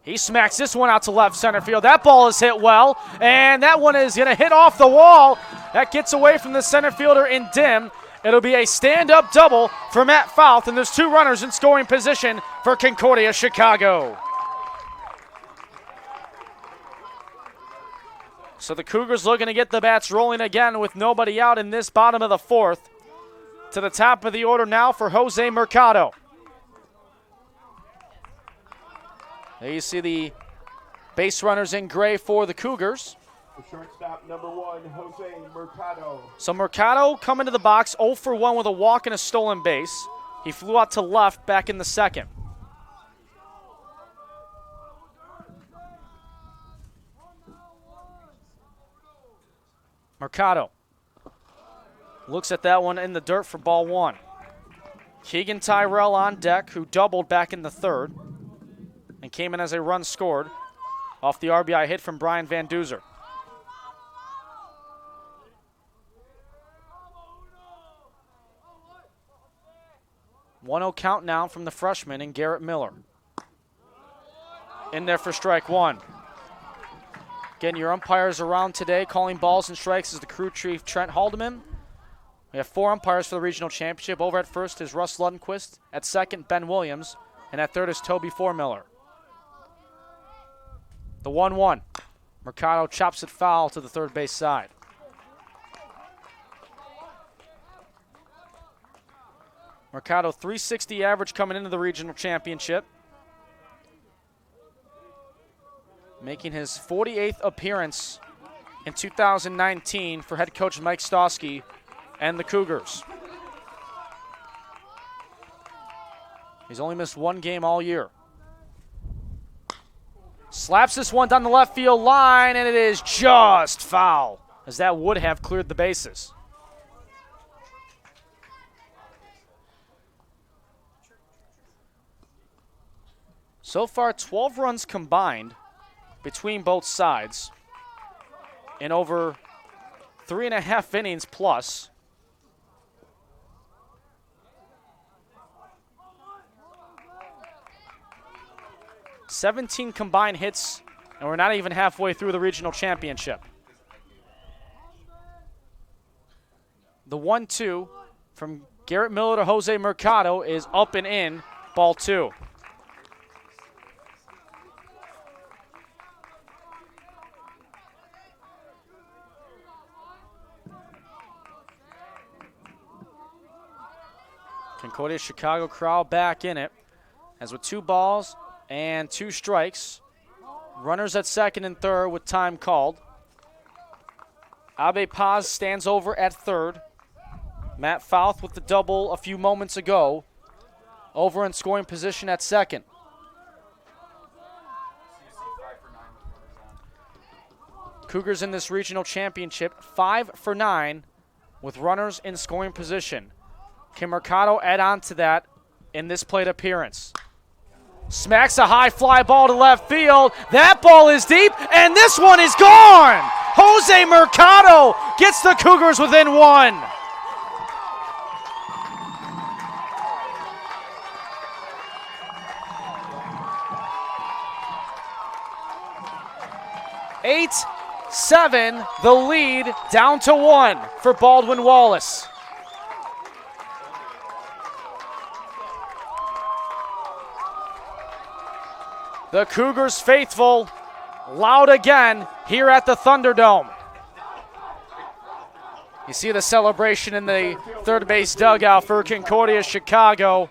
He smacks this one out to left center field. That ball is hit well, and that one is going to hit off the wall. That gets away from the center fielder in dim. It'll be a stand-up double for Matt Fouth, and there's 2 runners in scoring position for Concordia Chicago. So the Cougars looking to get the bats rolling again with nobody out in this bottom of the 4th. To the top of the order now for Jose Mercado. There you see the base runners in gray for the Cougars. The shortstop, number 1, Jose Mercado. So Mercado coming to the box, 0 for 1 with a walk and a stolen base. He flew out to left back in the 2nd. Mercado looks at that one in the dirt for ball 1. Keegan Tyrell on deck, who doubled back in the 3rd and came in as a run scored off the RBI hit from Brian Van Duzer. 1-0 count now from the freshman in Garrett Miller. In there for strike 1. Getting your umpires around today, calling balls and strikes is the crew chief Trent Haldeman. We have 4 umpires for the regional championship. Over at first is Russ Lundquist. At second, Ben Williams. And at third is Toby Formiller. The 1-1. Mercado chops it foul to the third base side. Mercado, .360 average coming into the regional championship. Making his 48th appearance in 2019 for head coach Mike Stosky and the Cougars. He's only missed 1 game all year. Slaps this one down the left field line, and it is just foul, as that would have cleared the bases. So far, 12 runs combined between both sides in over 3.5 innings plus. $17 combined hits, and we're not even halfway through the regional championship. The 1-2 from Garrett Miller to Jose Mercado is up and in, ball 2. Concordia Chicago crowd back in it, as with 2 balls and 2 strikes. Runners at second and third with time called. Abe Paz stands over at third. Matt Fouth with the double a few moments ago, over in scoring position at second. Cougars in this regional championship 5 for 9 with runners in scoring position. Can Mercado add on to that in this plate appearance? Smacks a high fly ball to left field. That ball is deep, and this one is gone. Jose Mercado gets the Cougars within 1. Eight, 7, the lead down to 1 for Baldwin Wallace. The Cougars faithful, loud again here at the Thunderdome. You see the celebration in the third base dugout for Concordia Chicago.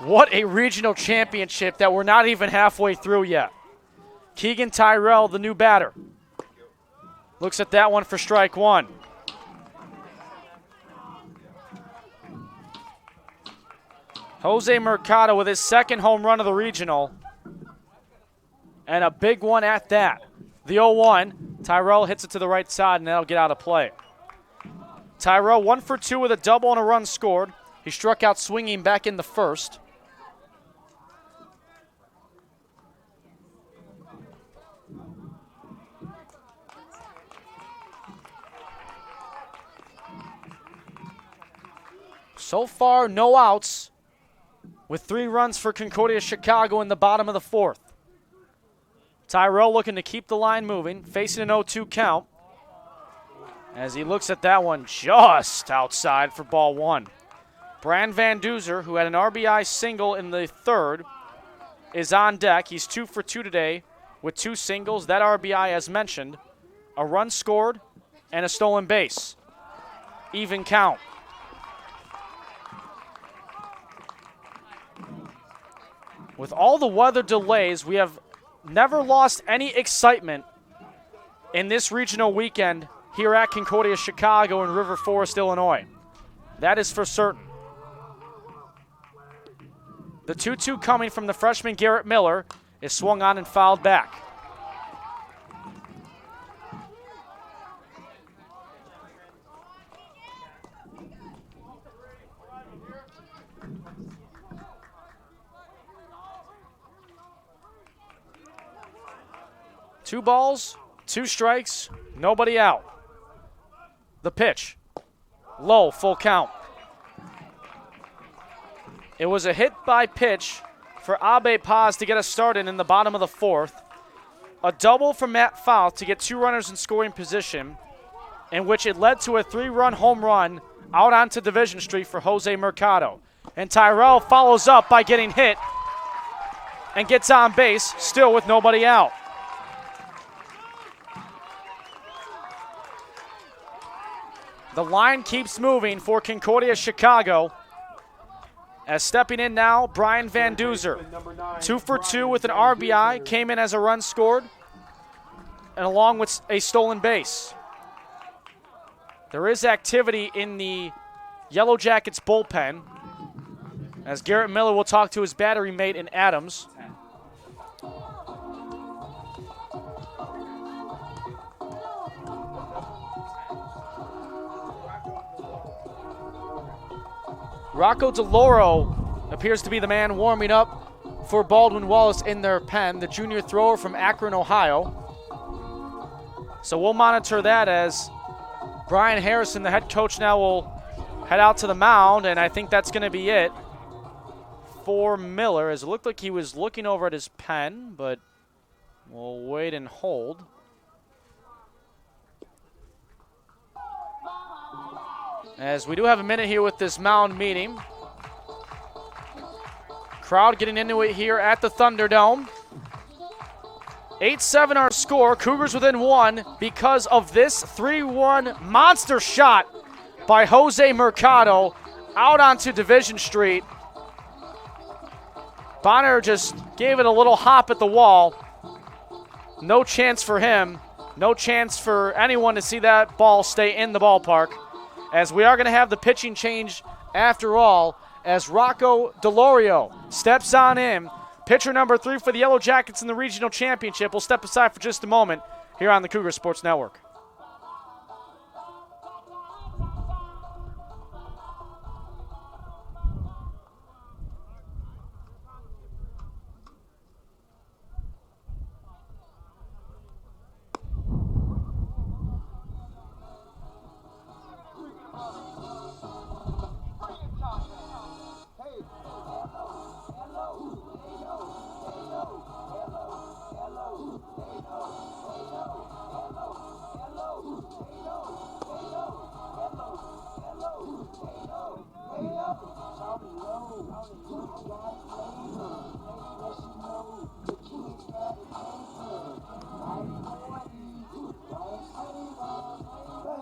What a regional championship that we're not even halfway through yet. Keegan Tyrell, the new batter, looks at that one for strike 1. Jose Mercado with his second home run of the regional, and a big one at that. The 0-1, Tyrell hits it to the right side, and that'll get out of play. Tyrell 1 for 2 with a double and a run scored. He struck out swinging back in the first. So far, no outs with 3 runs for Concordia Chicago in the bottom of the 4th. Tyrell looking to keep the line moving, facing an 0-2 count. As he looks at that one just outside for ball 1. Brian Van Duzer, who had an RBI single in the 3rd, is on deck. He's 2 for 2 today with 2 singles. That RBI, as mentioned, a run scored and a stolen base. Even count. With all the weather delays, we have never lost any excitement in this regional weekend here at Concordia Chicago in River Forest, Illinois. That is for certain. The 2-2 coming from the freshman Garrett Miller is swung on and fouled back. Two balls, 2 strikes, nobody out. The pitch, low, full count. It was a hit by pitch for Abe Paz to get us started in the bottom of the 4th. A double from Matt Fouth to get 2 runners in scoring position, in which it led to a 3-run home run out onto Division Street for Jose Mercado. And Tyrell follows up by getting hit and gets on base, still with nobody out. The line keeps moving for Concordia Chicago. As stepping in now, Brian Van Duzer. 2 for 2 with an RBI, came in as a run scored, and along with a stolen base. There is activity in the Yellow Jackets bullpen, as Garrett Miller will talk to his battery mate in Adams. Rocco DeLoro appears to be the man warming up for Baldwin Wallace in their pen, the junior thrower from Akron, Ohio. So we'll monitor that as Brian Harrison, the head coach, now will head out to the mound, and I think that's going to be it for Miller, as it looked like he was looking over at his pen, but we'll wait and hold. As we do have a minute here with this mound meeting. Crowd getting into it here at the Thunderdome. 8-7 our score. Cougars within 1 because of this 3-1 monster shot by Jose Mercado out onto Division Street. Bonner just gave it a little hop at the wall. No chance for him. No chance for anyone to see that ball stay in the ballpark, as we are going to have the pitching change after all, as Rocco DeLorio steps on in. Pitcher number 3 for the Yellow Jackets in the regional championship. We'll step aside for just a moment here on the Cougar Sports Network.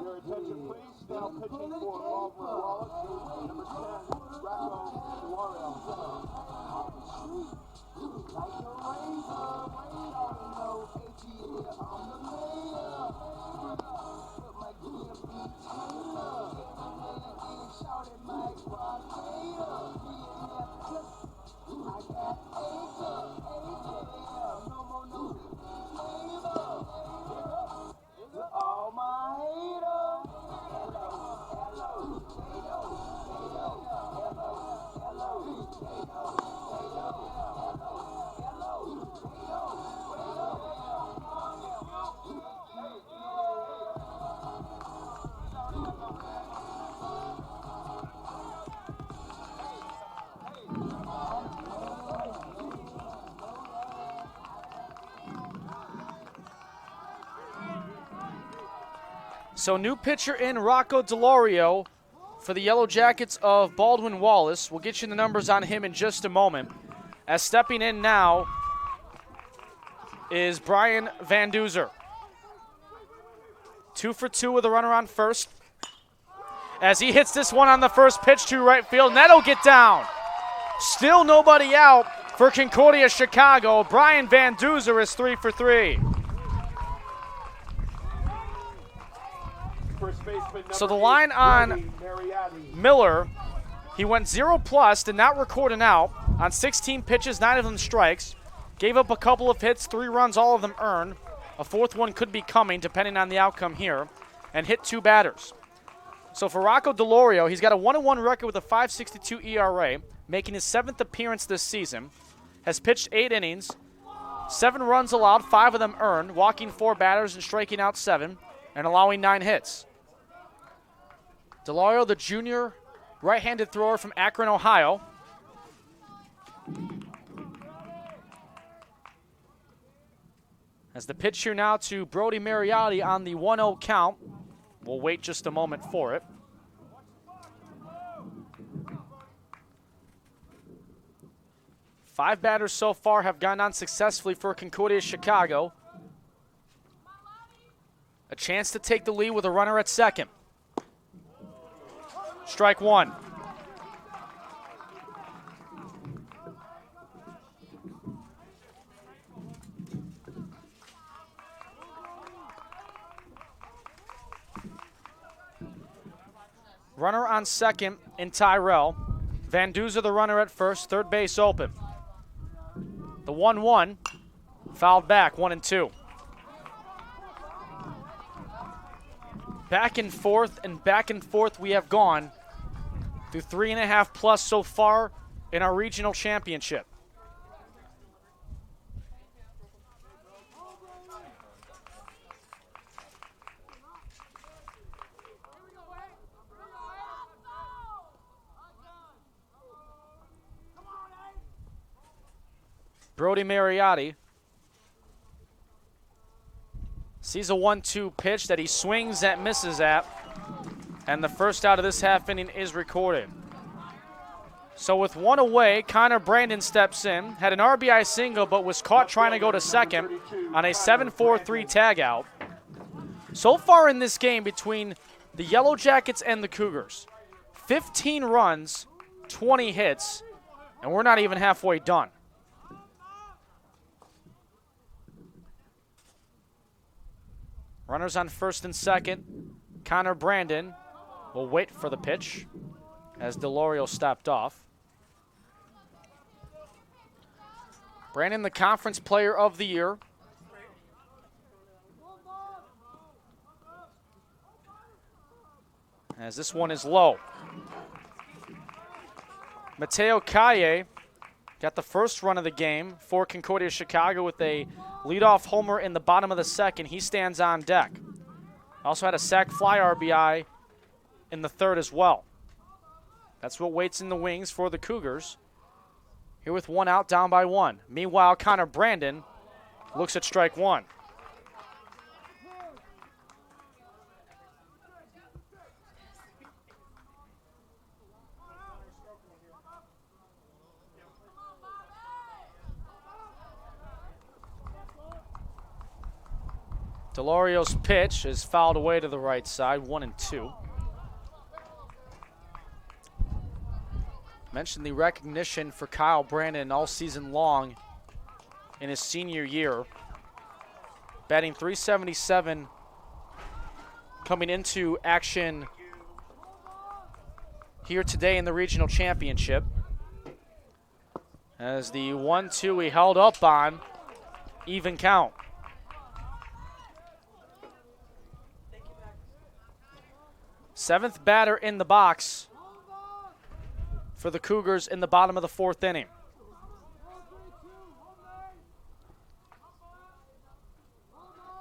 Your attention, please. Now pitching for Baldwin Wallace, number 10, Rocco DeLorio. So new pitcher in Rocco Delorio for the Yellow Jackets of Baldwin Wallace. We'll get you the numbers on him in just a moment. As stepping in now is Brian Van Duzer. 2 for 2 with a runner on first. As he hits this one on the first pitch to right field, and that'll get down. Still nobody out for Concordia Chicago. Brian Van Duzer is 3 for 3. So the line on Miller, he went 0+, did not record an out on 16 pitches, 9 of them strikes. Gave up a couple of hits, 3 runs, all of them earned. A 4th one could be coming depending on the outcome here, and hit 2 batters. So for Rocco Delorio, he's got a 1-1 record with a 5.62 ERA, making his 7th appearance this season. Has pitched 8 innings, 7 runs allowed, 5 of them earned, walking 4 batters and striking out 7, and allowing 9 hits. Delorio, the junior right-handed thrower from Akron, Ohio. As the pitch here now to Brody Mariotti on the 1-0 count. We'll wait just a moment for it. Five batters so far have gone on successfully for Concordia Chicago. A chance to take the lead with a runner at second. Strike one. Runner on second in Tyrell. Van Duzer the runner at first, third base open. The 1-1, fouled back, 1-2. Back and forth we have gone through 3.5+ so far in our regional championship. Brody Mariotti sees a 1-2 pitch that he swings at, misses at, and the first out of this half inning is recorded. So with one away, Connor Brandon steps in, had an RBI single but was caught trying to go to second on a 7-4-3 tagout. So far in this game between the Yellow Jackets and the Cougars, 15 runs, 20 hits, and we're not even halfway done. Runners on first and second. Connor Brandon will wait for the pitch as Delorio stopped off. Brandon, the conference player of the year. As this one is low. Mateo Calle got the first run of the game for Concordia Chicago with a leadoff homer in the bottom of the second. He stands on deck. Also had a sac fly RBI in the third as well. That's what waits in the wings for the Cougars. Here with one out, down by 1. Meanwhile, Connor Brandon looks at strike one. Delorio's pitch is fouled away to the right side, 1-2. Mentioned the recognition for Kyle Brandon all season long in his senior year. Batting .377 coming into action here today in the regional championship. As the 1-2 he held up on, even count. Seventh batter in the box for the Cougars in the bottom of the fourth inning.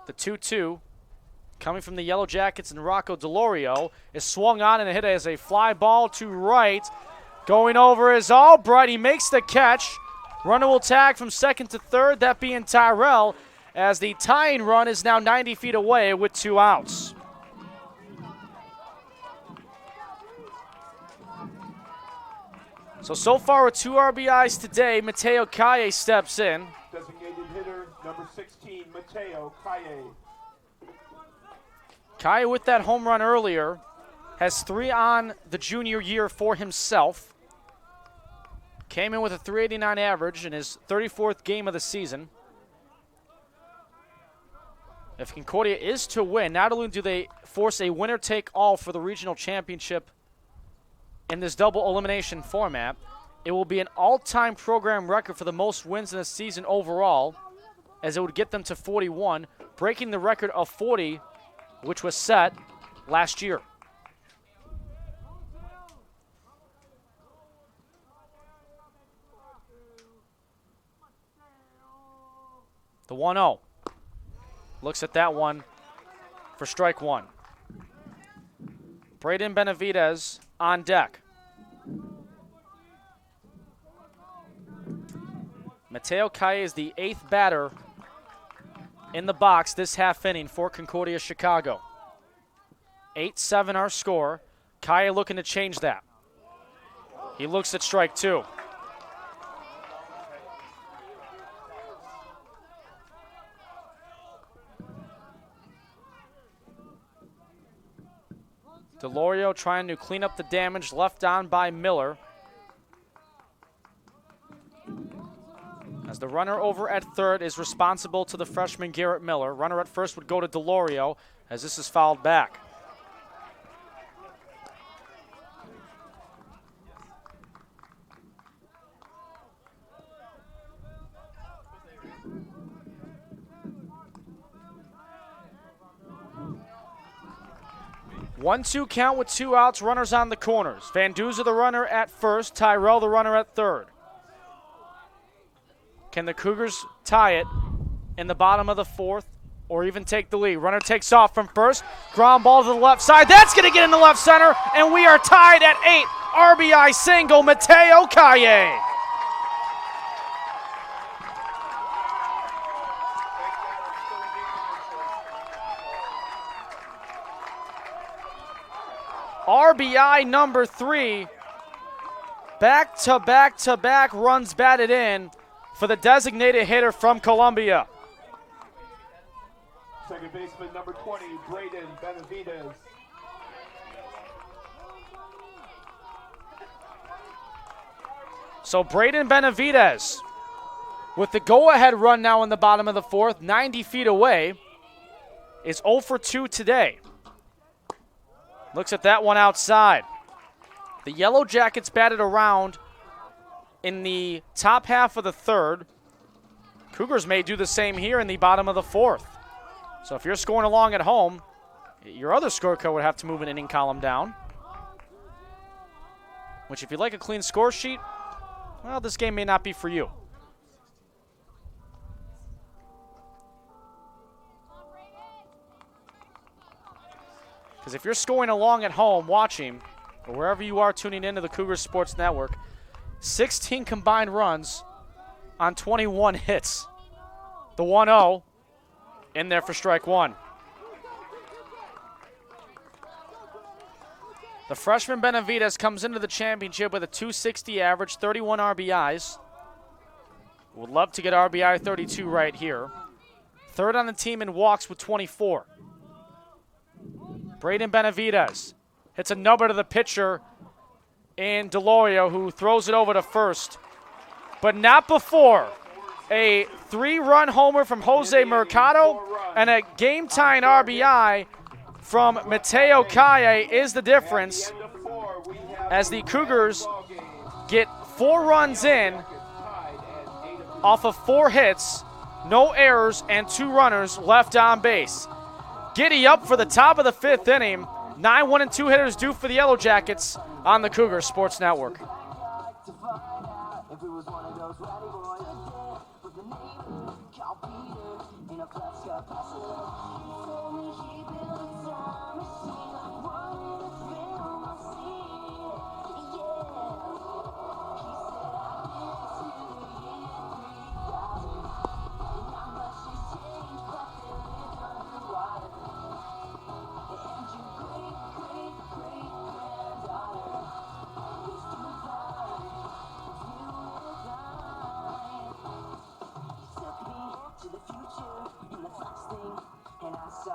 The 2-2 coming from the Yellow Jackets and Rocco Delorio is swung on and hit as a fly ball to right. Going over is Albright. He makes the catch. Runner will tag from second to third, that being Tyrell, as the tying run is now 90 feet away with 2 outs. So far with 2 RBIs today, Mateo Calle steps in. Designated hitter, number 16, Mateo Calle. Calle with that home run earlier has 3 on the junior year for himself. Came in with a .389 average in his 34th game of the season. If Concordia is to win, not only do they force a winner-take-all for the regional championship in this double elimination format, it will be an all-time program record for the most wins in a season overall, as it would get them to 41, breaking the record of 40, which was set last year. The 1-0. Looks at that one for strike 1. Braden Benavidez on deck. Mateo Calle is the 8th batter in the box this half inning for Concordia Chicago. 8-7 our score. Calle looking to change that. He looks at strike 2. Delorio trying to clean up the damage left on by Miller. As the runner over at third is responsible to the freshman Garrett Miller. Runner at first would go to Delorio as this is fouled back. One-two count with 2 outs, runners on the corners. Van Duzer the runner at first, Tyrell the runner at third. Can the Cougars tie it in the bottom of the 4th or even take the lead? Runner takes off from first, ground ball to the left side. That's going to get into left center, and we are tied at 8. RBI single, Mateo Calle. RBI number 3. Back-to-back-to-back runs batted in for the designated hitter from Columbia. Second baseman, number 20, Braden Benavidez. So Braden Benavidez with the go-ahead run now in the bottom of the 4th, 90 feet away, is 0 for 2 today. Looks at that one outside. The Yellow Jackets batted around in the top half of the 3rd. Cougars may do the same here in the bottom of the 4th. So if you're scoring along at home, your other scorecard would have to move an inning column down. Which, if you like a clean score sheet, well, this game may not be for you. Because if you're scoring along at home, watching, or wherever you are tuning into the Cougars Sports Network, 16 combined runs on 21 hits. The 1-0 in there for strike 1. The freshman Benavidez comes into the championship with a .260 average, 31 RBIs. Would love to get RBI 32 right here. 3rd on the team in walks with 24. Braden Benavidez hits a nubber to the pitcher in Delorio, who throws it over to first. But not before a 3-run homer from Jose Mercado and a game-tying RBI from Mateo Calle is the difference, as the Cougars get 4 runs in off of 4 hits, no errors, and 2 runners left on base. Giddy up for the top of the 5th inning. 9-1 and 2 hitters due for the Yellow Jackets on the Cougars Sports Network.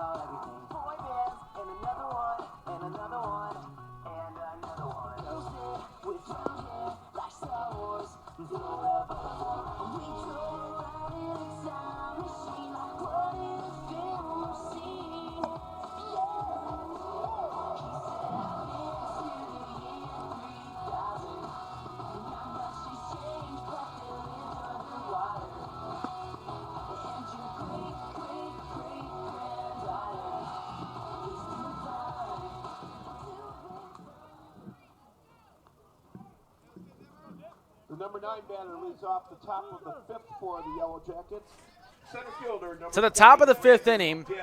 about everything. Boy bands, and another one, and another one, and another one. Toasted with brown hair, like Star Wars, forever. We drove around in a time machine, like what in a film scene. The number 9 batter leads off the top of the 5th for the Yellow Jackets. Center fielder, number To the top of the 5th 20, inning, Dim.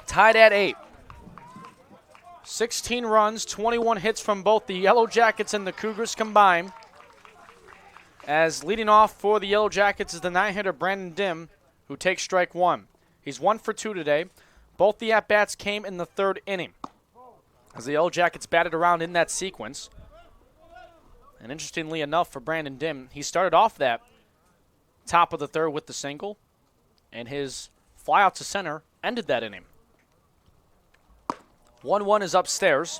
tied at 8. 16 runs, 21 hits from both the Yellow Jackets and the Cougars combined. As leading off for the Yellow Jackets is the 9-hitter Brandon Dim, who takes strike 1. He's 1 for 2 today. Both the at-bats came in the 3rd inning, as the Yellow Jackets batted around in that sequence. And interestingly enough for Brandon Dim, he started off that top of the 3rd with the single, and his fly out to center ended that inning. 1-1 is upstairs.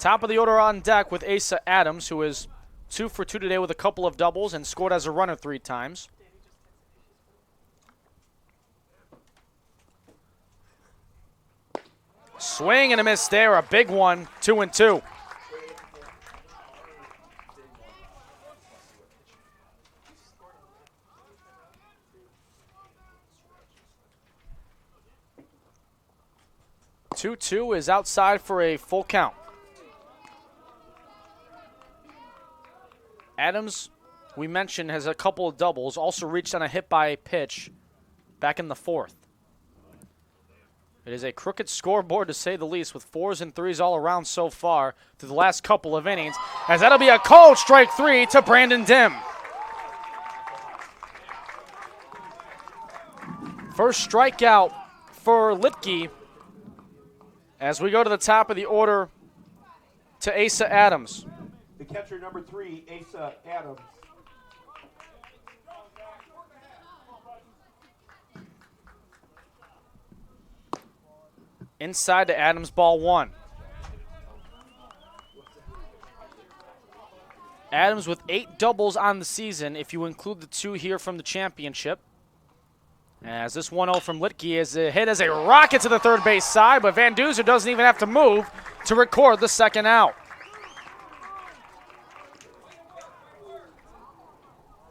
Top of the order on deck with Asa Adams, who is 2 for 2 today with a couple of doubles and scored as a runner 3 times. Swing and a miss there, a big one, 2-2. Two is outside for a full count. Adams, we mentioned, has a couple of doubles, also reached on a hit by pitch back in the 4th. It is a crooked scoreboard, to say the least, with 4s and 3s all around so far through the last couple of innings, as that'll be a called strike 3 to Brandon Dim. First strikeout for Litke, as we go to the top of the order to Asa Adams. The catcher, number 3, Asa Adams. Inside to Adams, ball 1. Adams with 8 doubles on the season, if you include the 2 here from the championship. As this 1-0 from Litke is hit as a rocket to the third base side, but Van Duzer doesn't even have to move to record the second out.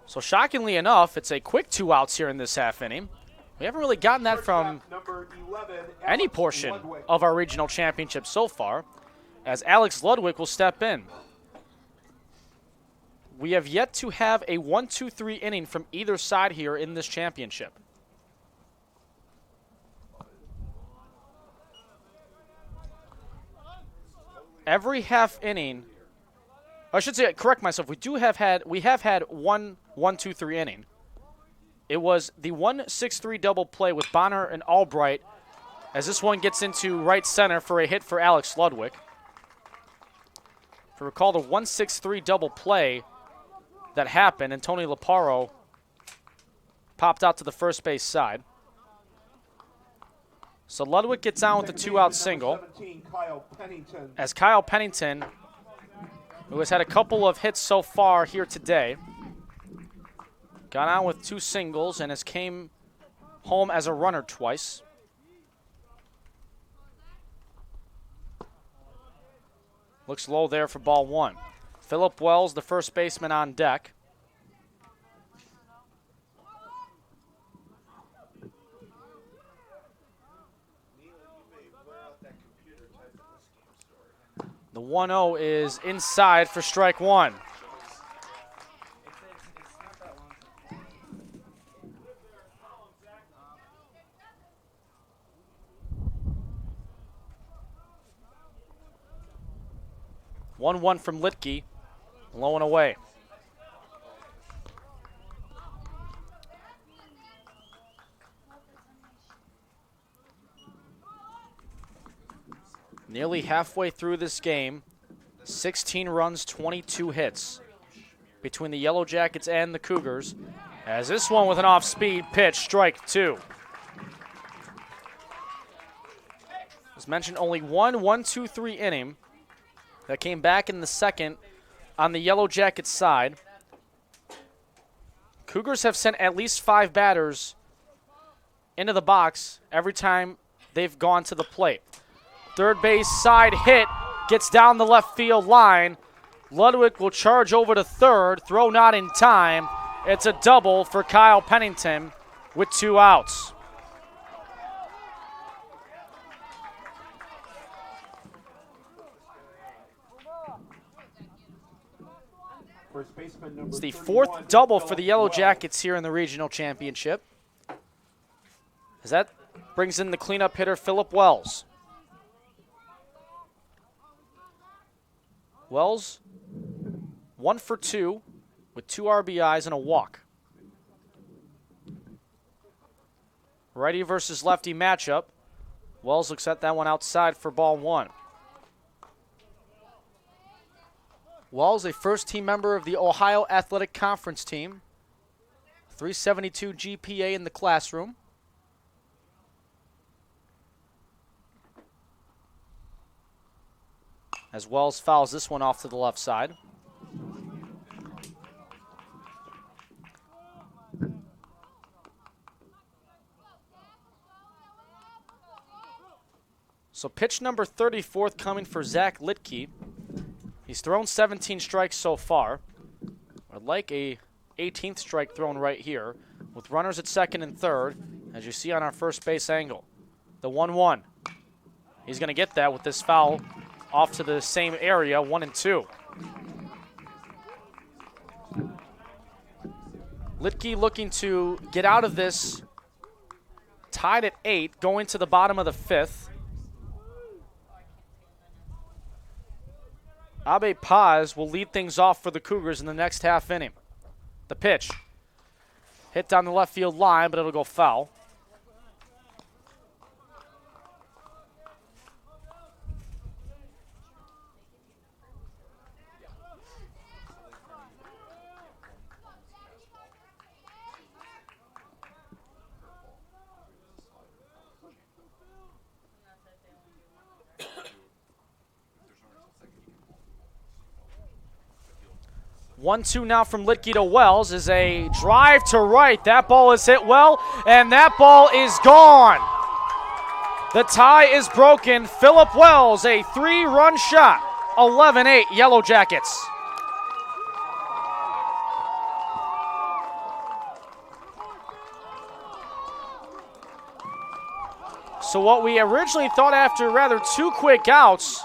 So shockingly enough, it's a quick 2 outs here in this half inning. We haven't really gotten that from Number 11, any Alex portion Ludwig. of our regional championship so far, as Alex Ludwig will step in. We have yet to have a 1-2-3 inning from either side here in this championship. Every half inning, I should say, correct myself, we have had one 1-2-3 inning. It was the 1-6-3 double play with Bonner and Albright, as this one gets into right center for a hit for Alex Ludwig. If you recall, the 1-6-3 double play that happened, and Tony Laparo popped out to the first base side. So Ludwig gets on with the 2-out single, 17, Kyle Pennington. as Kyle Pennington, who has had a couple of hits so far here today, got on with 2 singles and has came home as a runner twice. Looks low there for ball 1. Phillip Wells, the first baseman, on deck. The 1-0 is inside for strike 1. One from Litke, low and away. Nearly halfway through this game, 16 runs, 22 hits between the Yellow Jackets and the Cougars, As this one with an off-speed pitch, strike 2. As mentioned, only 1-1-2-3 inning that came back in the second on the Yellow Jackets side. Cougars have sent at least 5 batters into the box every time they've gone to the plate. Third base side hit, gets down the left field line. Ludwig will charge over to third, throw not in time. It's a double for Kyle Pennington with 2 outs. It's the 4th double for the Yellow Jackets here in the regional championship. As that brings in the cleanup hitter, Philip Wells. Wells, 1 for 2 with 2 RBIs and a walk. Righty versus lefty matchup. Wells looks at that one outside for ball 1. Wells, a first-team member of the Ohio Athletic Conference team. 372 GPA in the classroom. As Wells fouls this one off to the left side. So pitch number 34 coming for Zach Litke. He's thrown 17 strikes so far. I'd like a 18th strike thrown right here with runners at second and third, as you see on our first base angle. The 1-1. He's going to get that with this foul off to the same area, 1-2. Litke looking to get out of this tied at 8, going to the bottom of the 5th. Abe Paz will lead things off for the Cougars in the next half inning. The pitch. Hit down the left field line, but it'll go foul. One-two now from Litke to Wells is a drive to right. That ball is hit well, and that ball is gone. The tie is broken. Philip Wells, a 3-run shot. 11-8 Yellow Jackets. So what we originally thought after rather 2 quick outs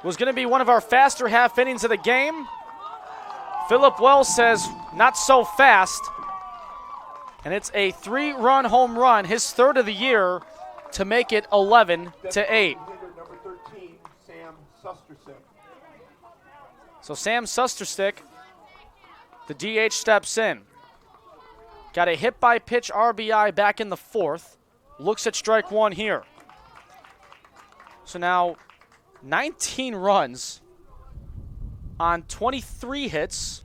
was going to be one of our faster half innings of the game. Philip Wells says, not so fast. And it's a 3-run home run, his 3rd of the year, to make it 11-8. Number 13, Sam Susterstick. So Sam Susterstick, the DH, steps in. Got a hit by pitch RBI back in the 4th. Looks at strike 1 here. So now 19 runs on 23 hits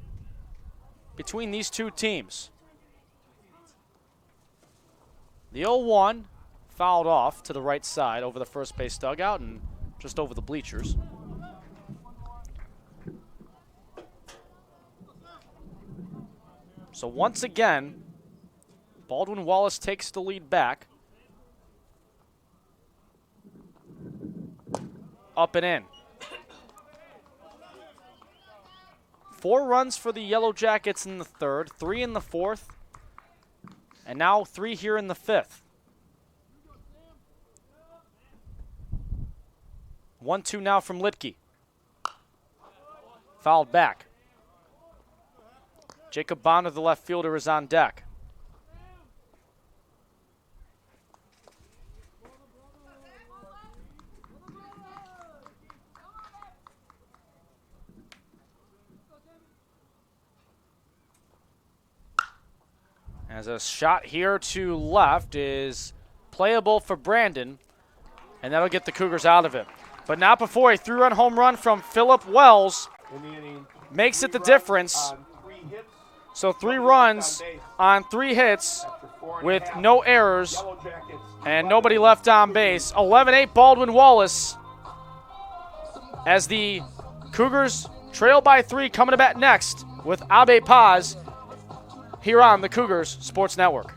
between these two teams. The 0-1 fouled off to the right side over the first base dugout and just over the bleachers. So once again, Baldwin Wallace takes the lead back. Up and in. 4 runs for the Yellow Jackets in the 3rd, 3 in the 4th, and now 3 here in the 5th. 1-2 now from Litke. Fouled back. Jacob Bonner, the left fielder, is on deck. As a shot here to left is playable for Brandon, and that'll get the Cougars out of it. But not before a 3-run home run from Philip Wells makes it the difference. So 3 runs on 3 hits with no errors and nobody left on base. 11-8 Baldwin Wallace as the Cougars trail by 3, coming to bat next with Abe Paz here on the Cougars Sports Network.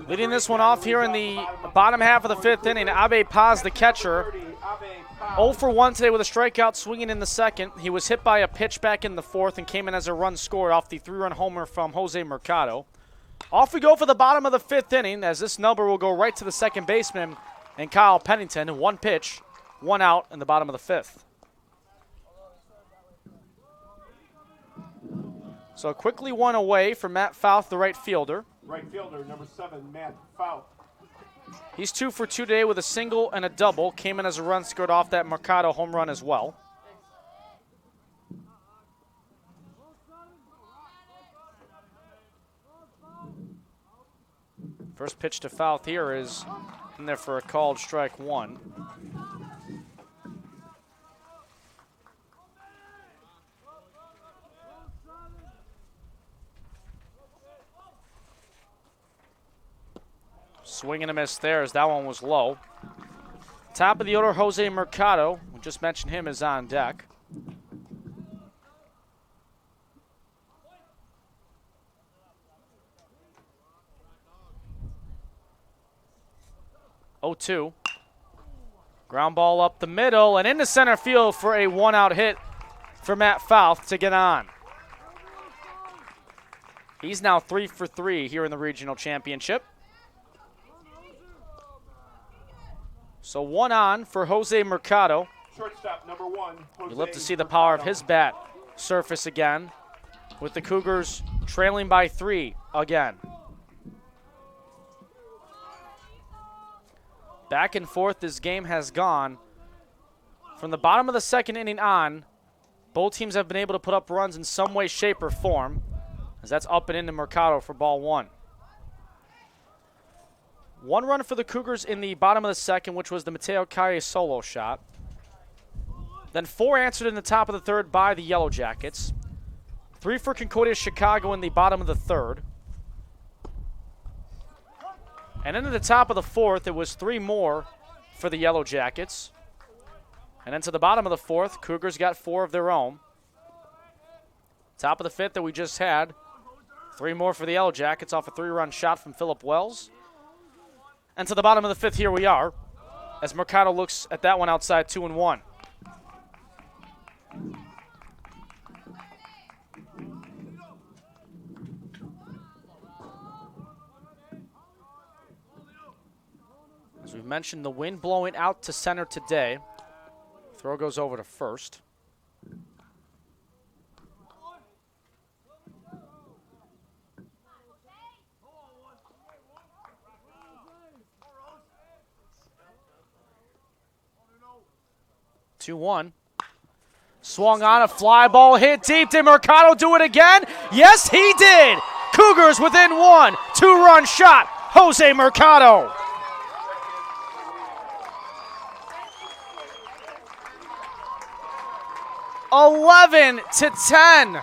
Leading this one off here in the bottom half of the 5th inning, Abe Paz, the catcher. 0 for 1 today with a strikeout, swinging in the 2nd. He was hit by a pitch back in the 4th and came in as a run scored off the 3-run homer from Jose Mercado. Off we go for the bottom of the 5th inning, as this number will go right to the second baseman and Kyle Pennington. 1 pitch, 1 out in the bottom of the 5th. So quickly 1 away for Matt Fouth, the right fielder. Right fielder, number 7, Matt Fouth. He's 2 for 2 today with a single and a double. Came in as a run scored off that Mercado home run as well. First pitch to Fouth here is in there for a called strike 1. Swing and a miss there as that one was low. Top of the order, Jose Mercado. We just mentioned him, is on deck. Oh, 2. Ground ball up the middle and into center field for a 1-out hit for Matt Fouth to get on. He's now 3 for 3 here in the regional championship. So 1 on for Jose Mercado. Shortstop, number 1. You love to see the power of his bat surface again, with the Cougars trailing by 3 again. Back and forth this game has gone. From the bottom of the 2nd inning on, both teams have been able to put up runs in some way, shape, or form, as that's up and into Mercado for ball 1. 1 run for the Cougars in the bottom of the 2nd, which was the Mateo Calle solo shot. Then 4 answered in the top of the 3rd by the Yellow Jackets. 3 for Concordia Chicago in the bottom of the 3rd. And into the top of the 4th, it was 3 more for the Yellow Jackets. And into the bottom of the 4th, Cougars got 4 of their own. Top of the 5th that we just had, 3 more for the Yellow Jackets off a 3-run shot from Philip Wells. And to the bottom of the 5th, here we are, as Mercado looks at that one outside 2-1. As we've mentioned, the wind blowing out to center today. Throw goes over to first. Two-one. Swung on, a fly ball hit deep. Did Mercado do it again? Yes, he did. Cougars within 1. 2-run shot. Jose Mercado. (11 to 10).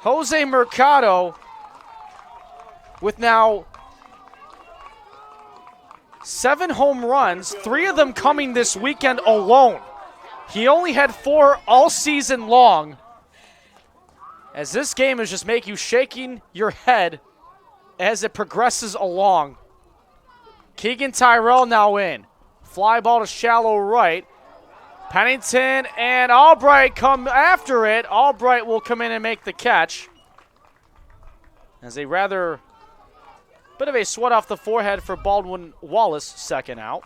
Jose Mercado with now 7 home runs, 3 of them coming this weekend alone. He only had 4 all season long. As this game is just making you shaking your head as it progresses along. Keegan Tyrell now in. Fly ball to shallow right. Pennington and Albright come after it. Albright will come in and make the catch. As a rather bit of a sweat off the forehead for Baldwin Wallace, second out.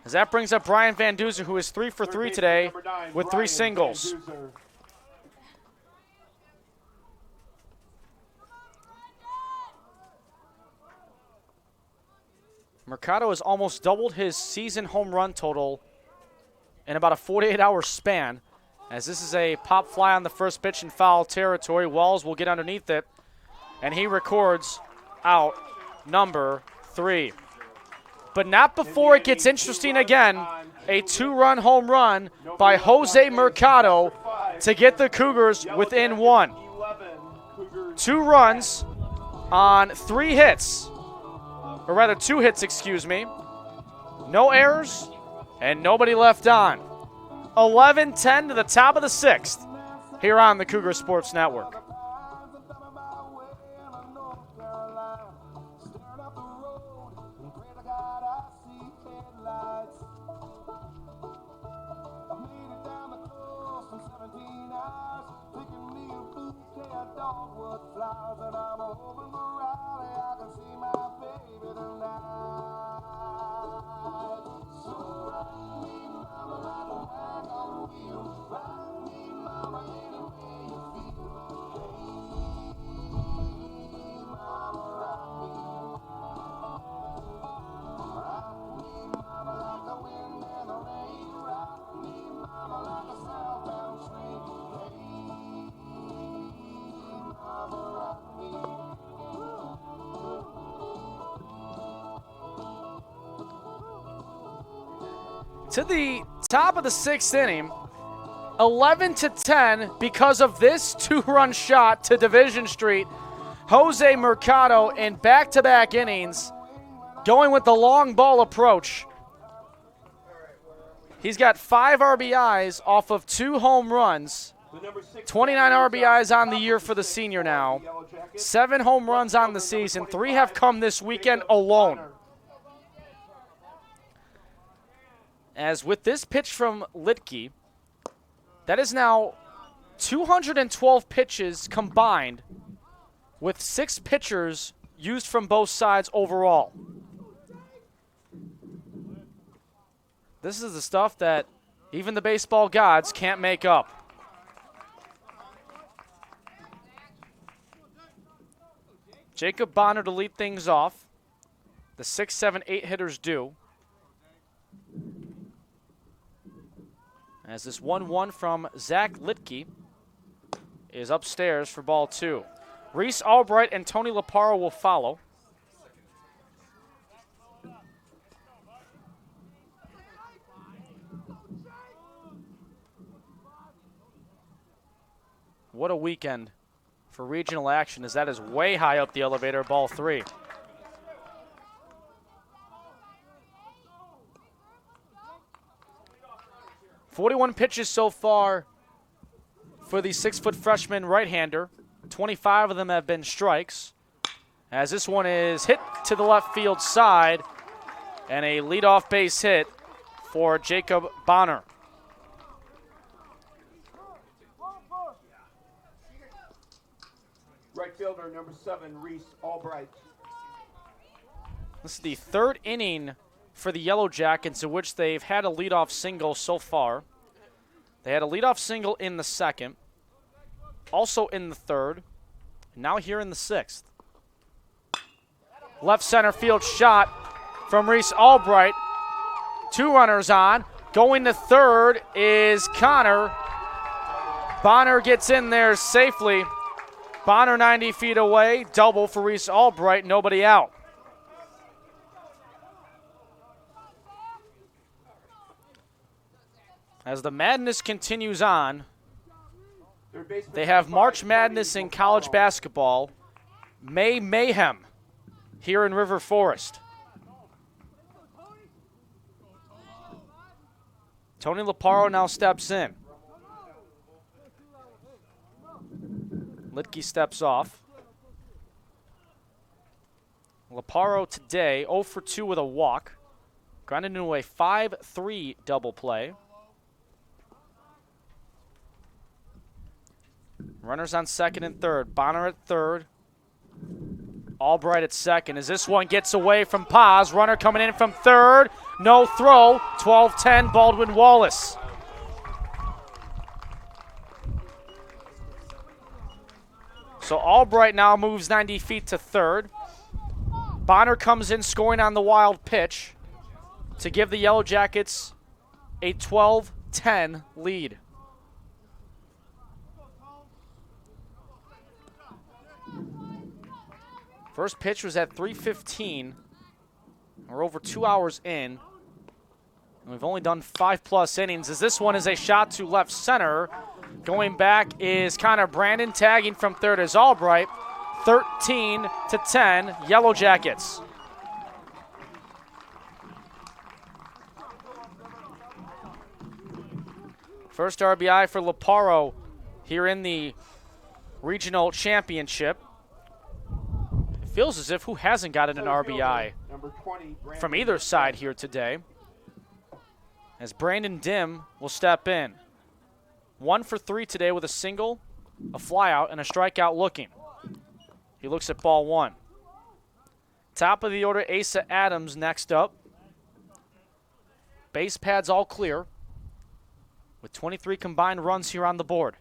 As that brings up Brian Van Duzer, who is 3 for 3 today with 3 singles. Mercado has almost doubled his season home run total in about a 48-hour span, as this is a pop fly on the first pitch in foul territory. Walls will get underneath it, and he records out number 3. But not before it gets interesting again. A 2-run home run by Jose Mercado to get the Cougars within 1. 2 runs on 3 hits. Or rather 2 hits, excuse me. No errors and nobody left on. 11-10 to the top of the 6th here on the Cougar Sports Network. To the top of the 6th inning, 11-10 because of this 2-run shot to Division Street. Jose Mercado in back-to-back innings, going with the long ball approach. He's got 5 RBIs off of 2 home runs. 29 RBIs on the year for the senior now. 7 home runs on the season. 3 have come this weekend alone. As with this pitch from Litke, that is now 212 pitches combined with 6 pitchers used from both sides overall. This is the stuff that even the baseball gods can't make up. Jacob Bonner to lead things off. The 6, 7, 8 hitters do. As this 1-1 from Zach Litke is upstairs for ball 2. Reese Albright and Tony Laparo will follow. What a weekend for regional action, as that is way high up the elevator, ball 3. .41 pitches so far for the 6-foot freshman right-hander. 25 of them have been strikes, as this one is hit to the left field side, and a leadoff base hit for Jacob Bonner. Right fielder, number 7, Reese Albright. This is the 3rd inning for the Yellow Jackets, in which they've had a leadoff single so far. They had a leadoff single in the 2nd, also in the 3rd, and now here in the 6th. Left center field shot from Reese Albright. 2 runners on. Going to 3rd is Connor. Bonner gets in there safely. Bonner 90 feet away. Double for Reese Albright. Nobody out. As the madness continues on, baseman They have number March 5, Madness Tony in college Loparo. basketball, May Mayhem here in River Forest. Tony Loparo now steps in. Litke steps off. Loparo today 0 for 2 with a walk. Grounded into a 5-3 double play. Runners on second and third. Bonner at third. Albright at second. As this one gets away from Paz. Runner coming in from third. No throw. 12-10 Baldwin Wallace. So Albright now moves 90 feet to third. Bonner comes in scoring on the wild pitch to give the Yellow Jackets a 12-10 lead. First pitch was at 3:15. We're over 2 hours in. And we've only done 5+ innings, as this one is a shot to left center. Going back is Connor Brandon, tagging from third is Albright. 13-10, Yellow Jackets. First RBI for Loparo here in the regional championship. It feels as if who hasn't gotten an RBI Number 20, Brandon from either side here today, as Brandon Dim will step in. 1 for 3 today with a single, a flyout, and a strikeout looking. He looks at ball one. Top of the order, Asa Adams next up. Base pads all clear, with 23 combined runs here on the board.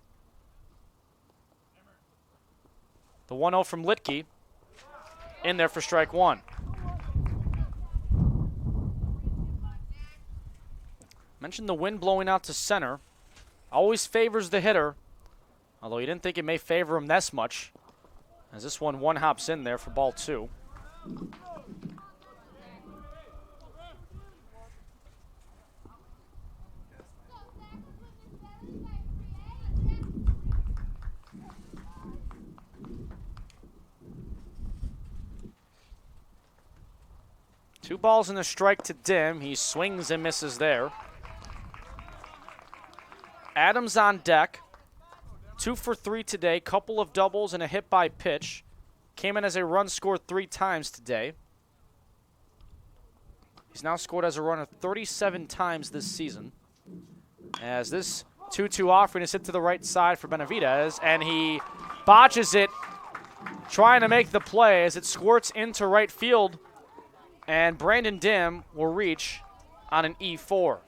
The 1-0 from Litke, in there for strike one. Mentioned the wind blowing out to center. Always favors the hitter, although you didn't think it may favor him this much, as this one hops in there for ball two. Two balls and a strike to Dim. He swings and misses there. Adams on deck. 2 for 3 today. Couple of doubles and a hit by pitch. Came in as a run scored 3 times today. He's now scored as a runner 37 times this season. As this 2-2 offering is hit to the right side for Benavidez, and he botches it, trying to make the play as it squirts into right field, and Brandon Dim will reach on an E4.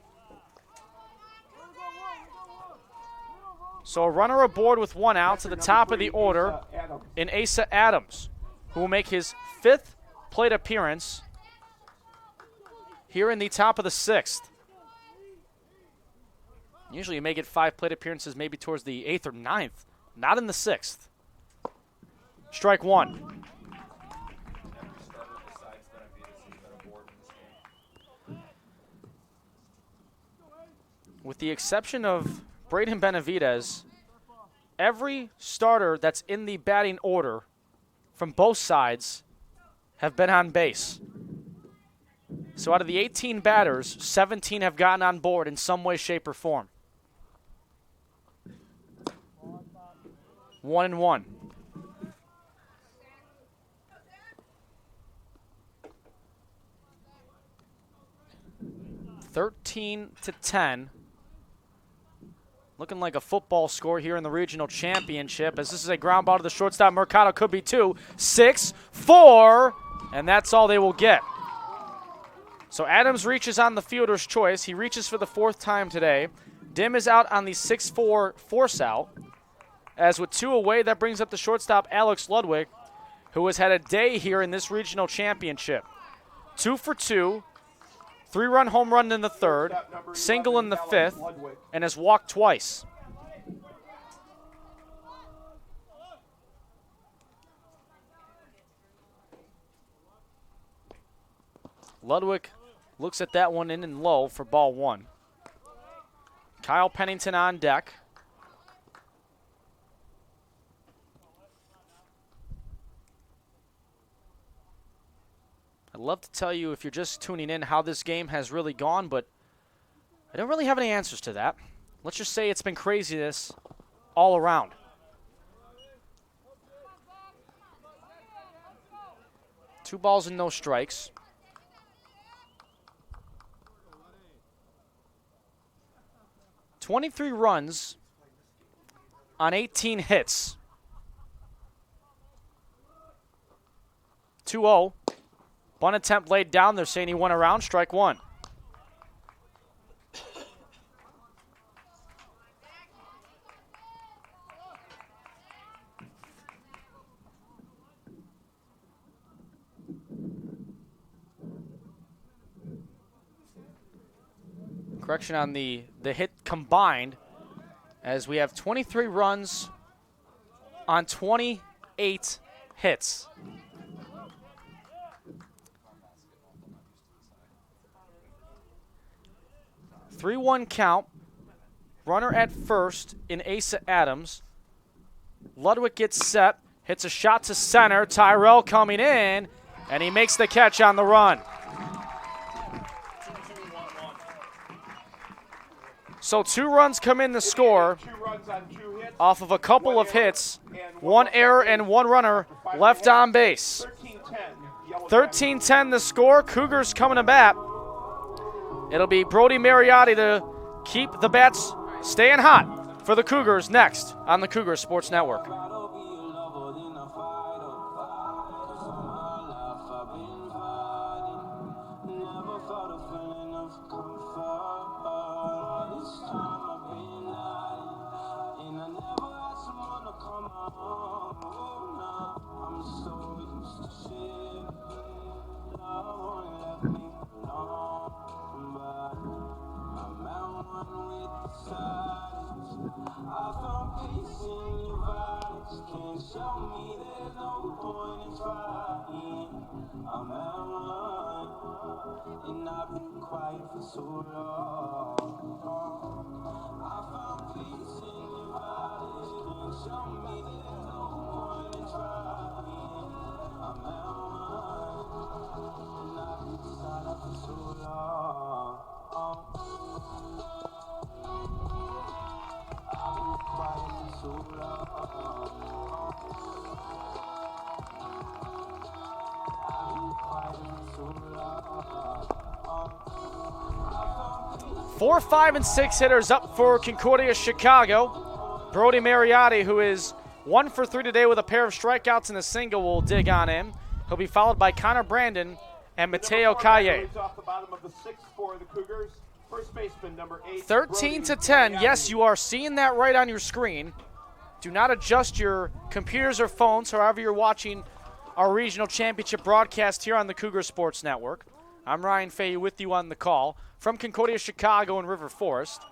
So a runner aboard with 1 out to the top of the order in Asa Adams, who will make his 5th plate appearance here in the top of the 6th. Usually you may get 5 plate appearances maybe towards the 8th or 9th, not in the 6th. Strike one. With the exception of Braden Benavidez, every starter that's in the batting order from both sides have been on base. So out of the 18 batters, 17 have gotten on board in some way, shape, or form. 1-1. (13-10). Looking like a football score here in the regional championship, as this is a ground ball to the shortstop. Mercado could be 2, 6, 4, and that's all they will get. So Adams reaches on the fielder's choice. He reaches for the 4th time today. Dim is out on the 6-4 force out. As with 2 away, that brings up the shortstop Alex Ludwig, who has had a day here in this regional championship. 2 for 2. 3-run home run in the 3rd, single in the 5th, and has walked twice. Ludwig looks at that one in and low for ball one. Kyle Pennington on deck. I'd love to tell you, if you're just tuning in, how this game has really gone, but I don't really have any answers to that. Let's just say it's been craziness all around. Two balls and no strikes. "23 runs on 18 hits. 2-0. Bunt attempt laid down. They're saying he went around. Strike one. Correction on the hit combined, as we have 23 runs on 28 hits. Three-one count. Runner at first in Asa Adams. Ludwig gets set, hits a shot to center. Tyrell coming in, and he makes the catch on the run. So 2 runs come in to score 2 runs on 2 hits. off of a couple of hits, 1 error and 1 runner left on base. 13-10 the score. Cougars coming to bat. It'll be Brody Mariotti to keep the bats staying hot for the Cougars next on the Cougar Sports Network. And I've been quiet for so long. I found peace in your body. Can't show me there's no point in trying. I'm at one, and I've been silent for so long. I've been quiet for so long. 4, 5, and 6 hitters up for Concordia Chicago. Brody Mariotti, who is 1 for 3 today with a pair of strikeouts and a single, will dig on in. He'll be followed by Connor Brandon and Mateo Calle. Off the bottom of the 6th for the Cougars. First baseman number 8. 13-10. Yes, you are seeing that right on your screen. Do not adjust your computers or phones, however you're watching our regional championship broadcast here on the Cougar Sports Network. I'm Ryan Fahey with you on the call from Concordia, Chicago, and River Forest.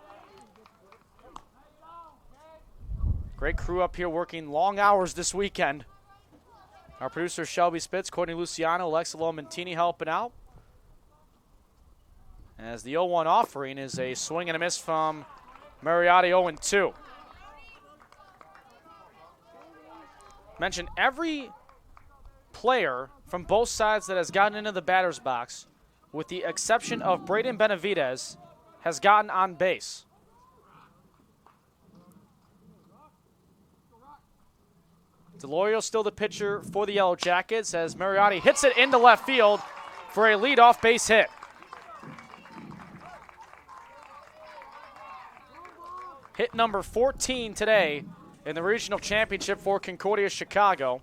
Great crew up here working long hours this weekend. Our producer Shelby Spitz, Courtney Luciano, Alexa Lomentini helping out. As the 0-1 offering is a swing and a miss from Mariotti. 0-2. Mentioned every player from both sides that has gotten into the batter's box, with the exception of Braden Benavidez, has gotten on base. Delorio still the pitcher for the Yellow Jackets as Mariotti hits it into left field for a leadoff base hit. Hit number 14 today in the regional championship for Concordia Chicago.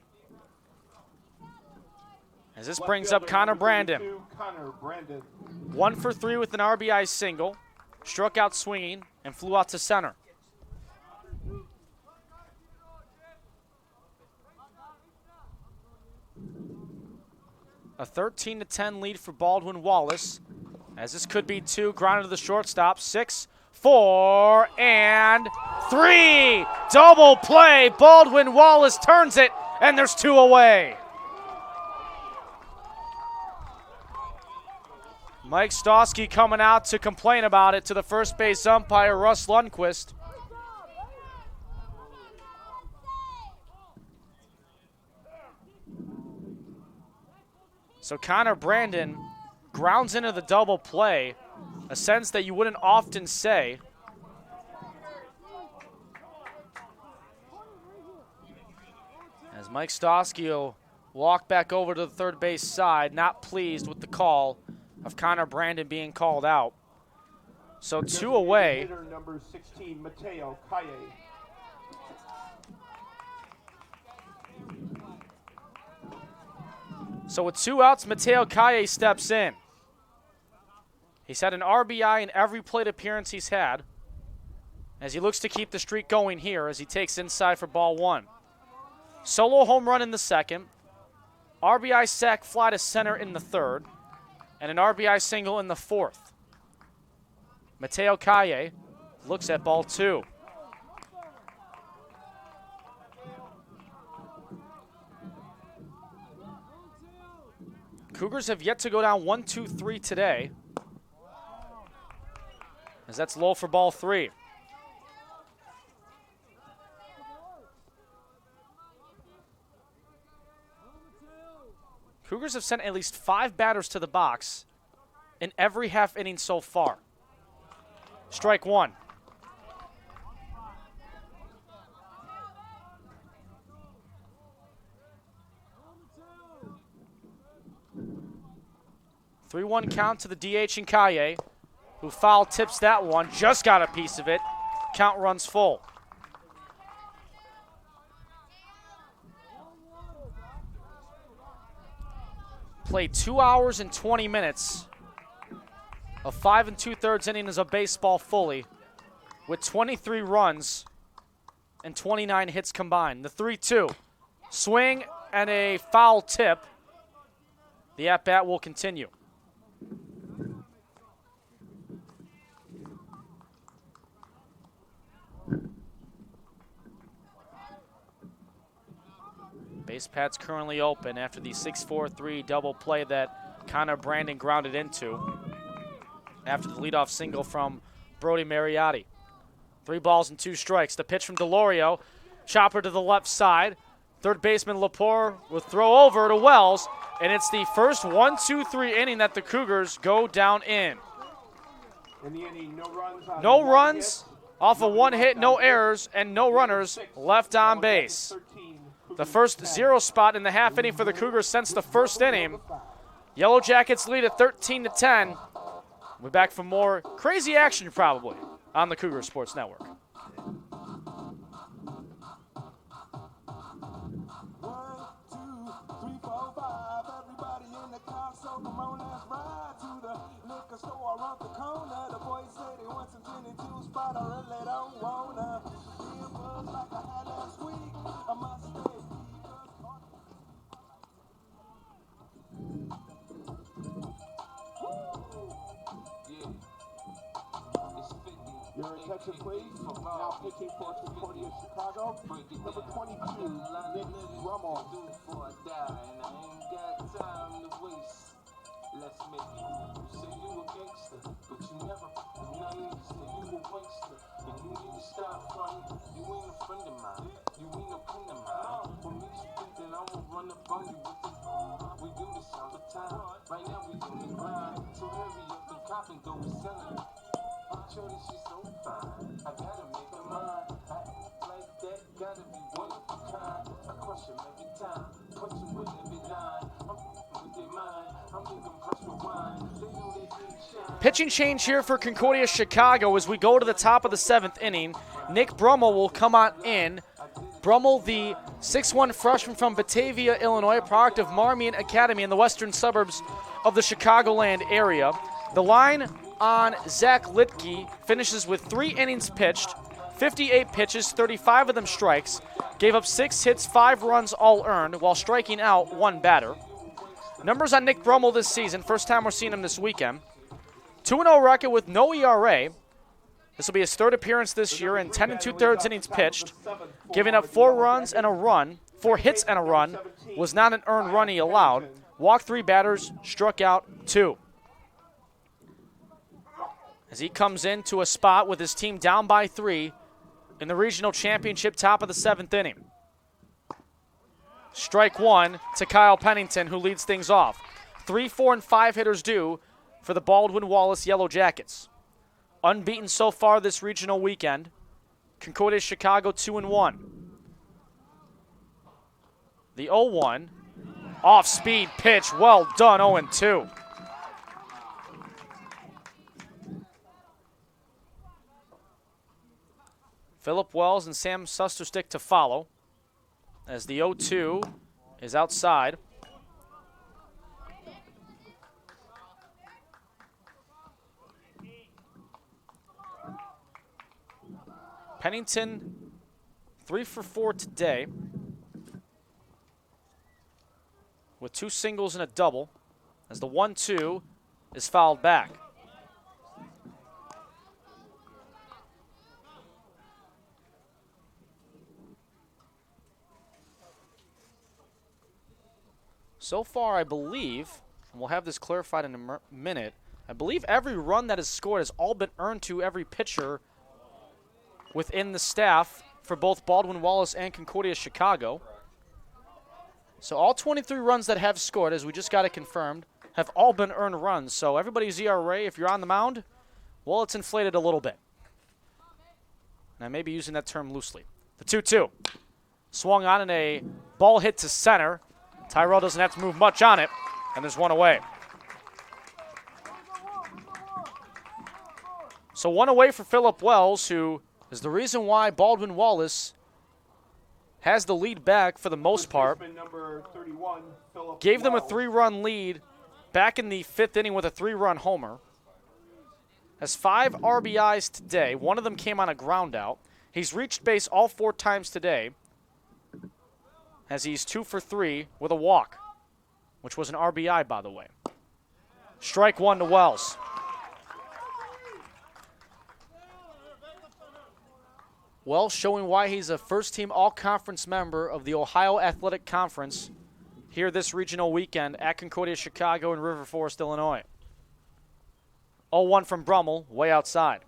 As this brings up Connor Brandon. 1 for 3 with an RBI single. Struck out swinging and flew out to center. A 13-10 lead for Baldwin Wallace, as this could be 2. Grounded to the shortstop. 6, 4, and 3. Double play. Baldwin Wallace turns it, and there's 2 away. Mike Stosky coming out to complain about it to the first base umpire, Russ Lundquist. So Connor Brandon grounds into the double play, a sense that you wouldn't often say. As Mike Stosky will walk back over to the third base side, not pleased with the call of Connor Brandon being called out. So 2 away. Hitter number 16, Mateo Calle. So with 2 outs, Mateo Calle steps in. He's had an RBI in every plate appearance he's had, as he looks to keep the streak going here as he takes inside for ball 1. Solo home run in the second, RBI sac fly to center in the third, and an RBI single in the fourth. Mateo Calle looks at ball 2. Cougars have yet to go down 1-2-3 today, as that's low for ball 3. Cougars have sent at least 5 batters to the box in every half inning so far. Strike 1. Three-one count to the DH and Calle, who foul tips that one, just got a piece of it. Count runs full. Played 2 hours and 20 minutes of 5 2/3 innings of baseball fully, with 23 runs and 29 hits combined. The 3-2 swing and a foul tip. The at-bat will continue. Base pad's currently open after the 6-4-3 double play that Connor Brandon grounded into after the leadoff single from Brody Mariotti. 3 balls and 2 strikes. The pitch from Delorio, chopper to the left side. Third baseman Lepore will throw over to Wells, and it's the first 1-2-3 inning that the Cougars go down in. In the inning, no runs on No one runs hit, off of 1 hit, no errors, and no runners left on base. The first 0 spot in the half inning for the Cougars since the first inning. Yellow Jackets lead at 13-10. We're back for more crazy action probably on the Cougar Sports Network. 1, 2, 3, 4, 5. Everybody in the car, so come on, let's ride to the liquor store around the corner. The boys say they want some gin and juice, but I really don't wanna. Feel buzz like I had last week. I must stay. Your attention, please. Now pitching for Concordia, Chicago. Number 22, Nick Rummel. Let's make it. You say you a gangster, but you never naive. Say you a waster, and you need to stop running. You ain't a friend of mine. You ain't a friend of mine. For me, you think that I'ma run up on you with the we do this all the time. Right now we on the grind. So hurry up and cop and go and sell it. Shorty, she's so fine. I gotta make her mine. I act like that, gotta be one of a kind. I crush him every time. Put you with every line. I'm with their mind. I'm thinking brush the wine. They know they can shine. Pitching change here for Concordia Chicago as we go to the top of the 7th inning. Nick Brummel will come on in. Brummel, the 6'1 freshman from Batavia, Illinois, product of Marmion Academy in the western suburbs of the Chicagoland area. The line on Zach Litke finishes with 3 innings pitched, 58 pitches, 35 of them strikes, gave up 6 hits, 5 runs all earned, while striking out 1 batter. Numbers on Nick Brummel this season, first time we're seeing him this weekend. 2-0 record with no ERA. This will be his 3rd appearance this year in 10 2/3 innings pitched, giving up 4 runs and a run, 4 hits and a run, was not an earned run he allowed, walked 3 batters, struck out 2. As he comes into a spot with his team down by 3 in the regional championship, top of the 7th inning. Strike 1 to Kyle Pennington, who leads things off. 3, 4, and 5 hitters do for the Baldwin Wallace Yellow Jackets. Unbeaten so far this regional weekend. Concordia Chicago 2-1. The 0-1. Off-speed pitch. Well done, 0-2. Philip Wells and Sam Susterstick to follow as the 0-2 is outside. Pennington 3 for 4 today with 2 singles and a double as the 1-2 is fouled back. So far, I believe, and we'll have this clarified in a minute, I believe every run that is scored has all been earned to every pitcher within the staff for both Baldwin Wallace and Concordia Chicago. So all 23 runs that have scored, as we just got it confirmed, have all been earned runs. So everybody's ERA, if you're on the mound, well, it's inflated a little bit. And I may be using that term loosely. The 2-2. Swung on and a ball hit to center. Tyrell doesn't have to move much on it, and there's one away. So one away for Philip Wells, who is the reason why Baldwin Wallace has the lead back for the most part. Number 31, Gave them a 3-run lead back in the 5th inning with a 3-run homer. Has 5 RBIs today. One of them came on a ground out. He's reached base all 4 times today, as he's 2 for 3 with a walk, which was an RBI, by the way. Strike 1 to Wells. Wells showing why he's a first-team all-conference member of the Ohio Athletic Conference here this regional weekend at Concordia Chicago and River Forest, Illinois. 0-1 from Brummel, way outside.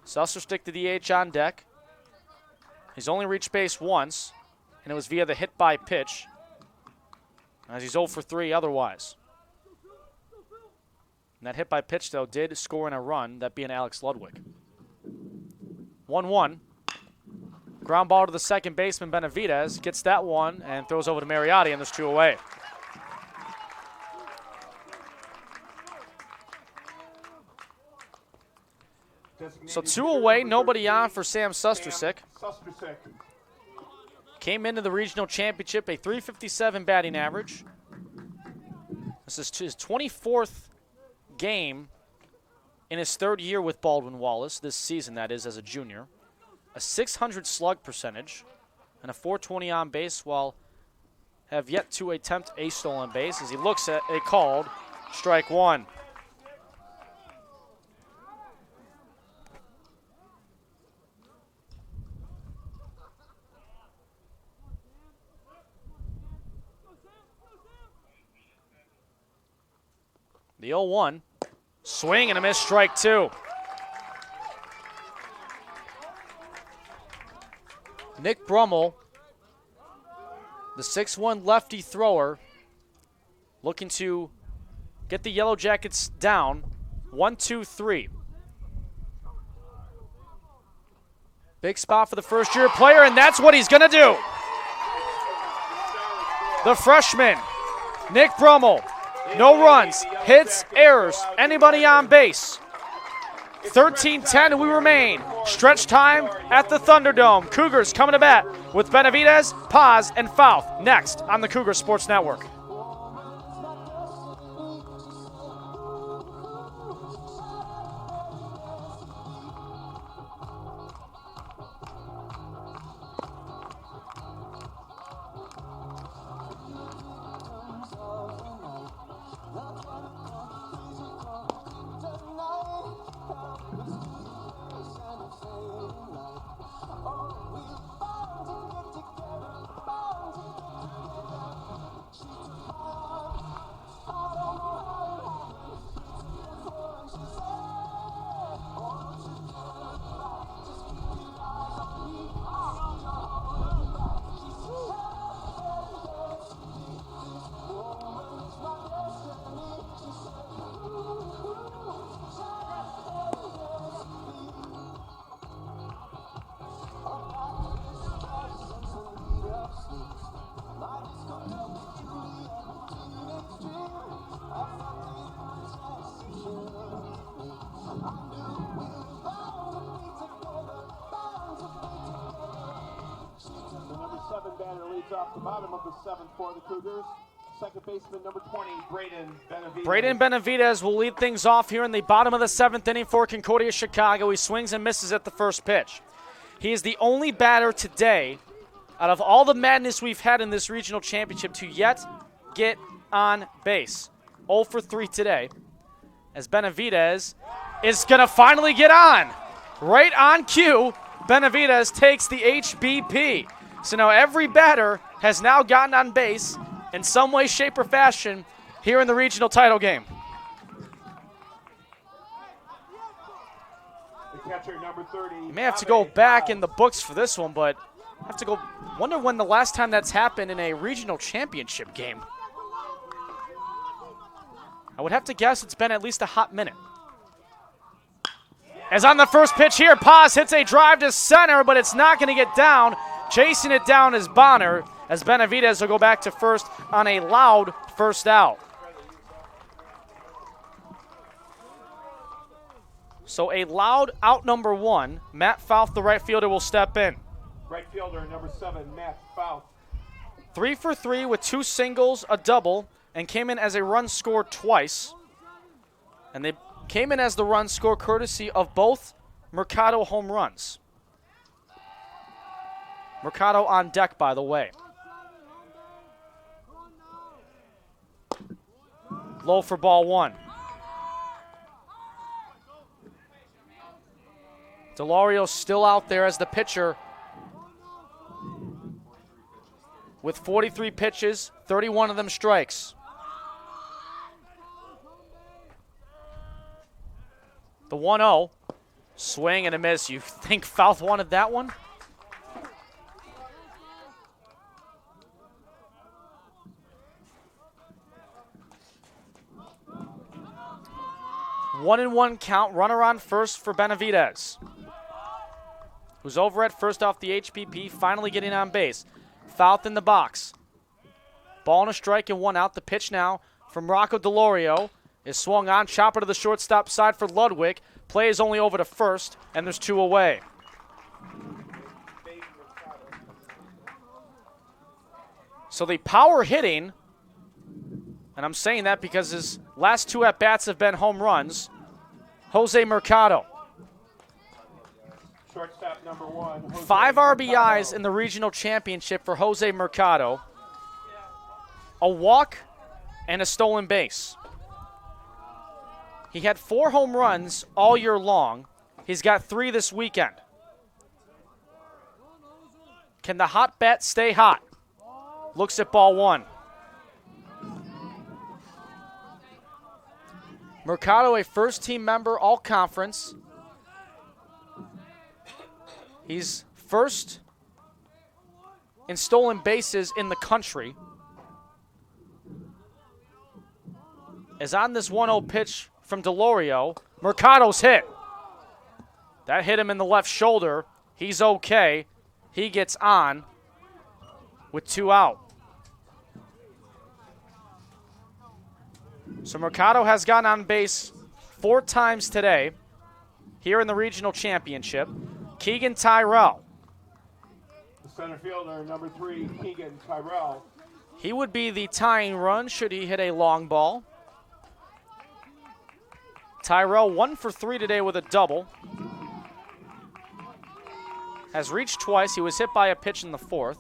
Susterstick to DH on deck. He's only reached base once, and it was via the hit by pitch, as he's 0 for 3 otherwise. And that hit by pitch, though, did score in a run, that being Alex Ludwig. 1-1. Ground ball to the second baseman, Benavidez. Gets that one and throws over to Mariotti, and there's 2 away. So 2 away, nobody on for Sam Susterstick. Came into the regional championship a .357 batting average. This is his 24th game in his 3rd year with Baldwin Wallace, this season that is, as a junior. A .600 slug percentage and a .420 on base, while have yet to attempt a stolen base as he looks at a called strike 1. The 0-1, swing and a miss, strike 2. Nick Brummel, the 6'1 lefty thrower, looking to get the Yellow Jackets down. 1-2-3. Big spot for the first-year player, and that's what he's going to do. The freshman, Nick Brummel. No runs, hits, errors, anybody on base. 13-10 we remain. Stretch time at the Thunderdome. Cougars coming to bat with Benavidez, Paz, and Fouth next on the Cougar Sports Network. leads off the bottom of the 7th for the Cougars. Second baseman, number 20, Braden Benavidez. Braden Benavidez will lead things off here in the bottom of the 7th inning for Concordia Chicago. He swings and misses at the first pitch. He is the only batter today out of all the madness we've had in this regional championship to yet get on base. 0 for 3 today, as Benavidez is going to finally get on. Right on cue, Benavidez takes the HBP. So now every batter has now gotten on base in some way, shape, or fashion here in the regional title game. The catcher, number 30. You may have to go back in the books for this one, but I have to go wonder when the last time that's happened in a regional championship game. I would have to guess it's been at least a hot minute. As on the first pitch here, Paz hits a drive to center, but it's not going to get down. Chasing it down is Bonner, as Benavidez will go back to first on a loud first out. So a loud out number 1. Matt Fouth, the right fielder, will step in. Right fielder, number 7, Matt Fouth. 3 for 3 with 2 singles, a double, and came in as a run scored twice. And they came in as the run score courtesy of both Mercado home runs. Mercado on deck, by the way. Low for ball 1. Delorio still out there as the pitcher with 43 pitches, 31 of them strikes. The 1-0, swing and a miss. You think Fouth wanted that one? One and one count, runner on first for Benavidez, who's over at first off the HPP, finally getting on base. Fouth in the box. Ball and a strike and 1 out. The pitch now from Rocco Delorio is swung on. Chopper to the shortstop side for Ludwig. Play is only over to first, and there's 2 away. So the power hitting, and I'm saying that because his last 2 at-bats have been home runs, Jose Mercado. Shortstop, number 1. 5 RBIs in the regional championship for Jose Mercado. A walk and a stolen base. He had 4 home runs all year long. He's got 3 this weekend. Can the hot bat stay hot? Looks at ball 1. Mercado, a first-team member, all-conference. He's first in stolen bases in the country. As on this 1-0 pitch from Delorio, Mercado's hit. That hit him in the left shoulder. He's okay. He gets on with 2 out. So Mercado has gotten on base 4 times today here in the regional championship. Keegan Tyrell. The center fielder, number 3, Keegan Tyrell. He would be the tying run should he hit a long ball. Tyrell 1 for 3 today with a double. Has reached twice. He was hit by a pitch in the 4th.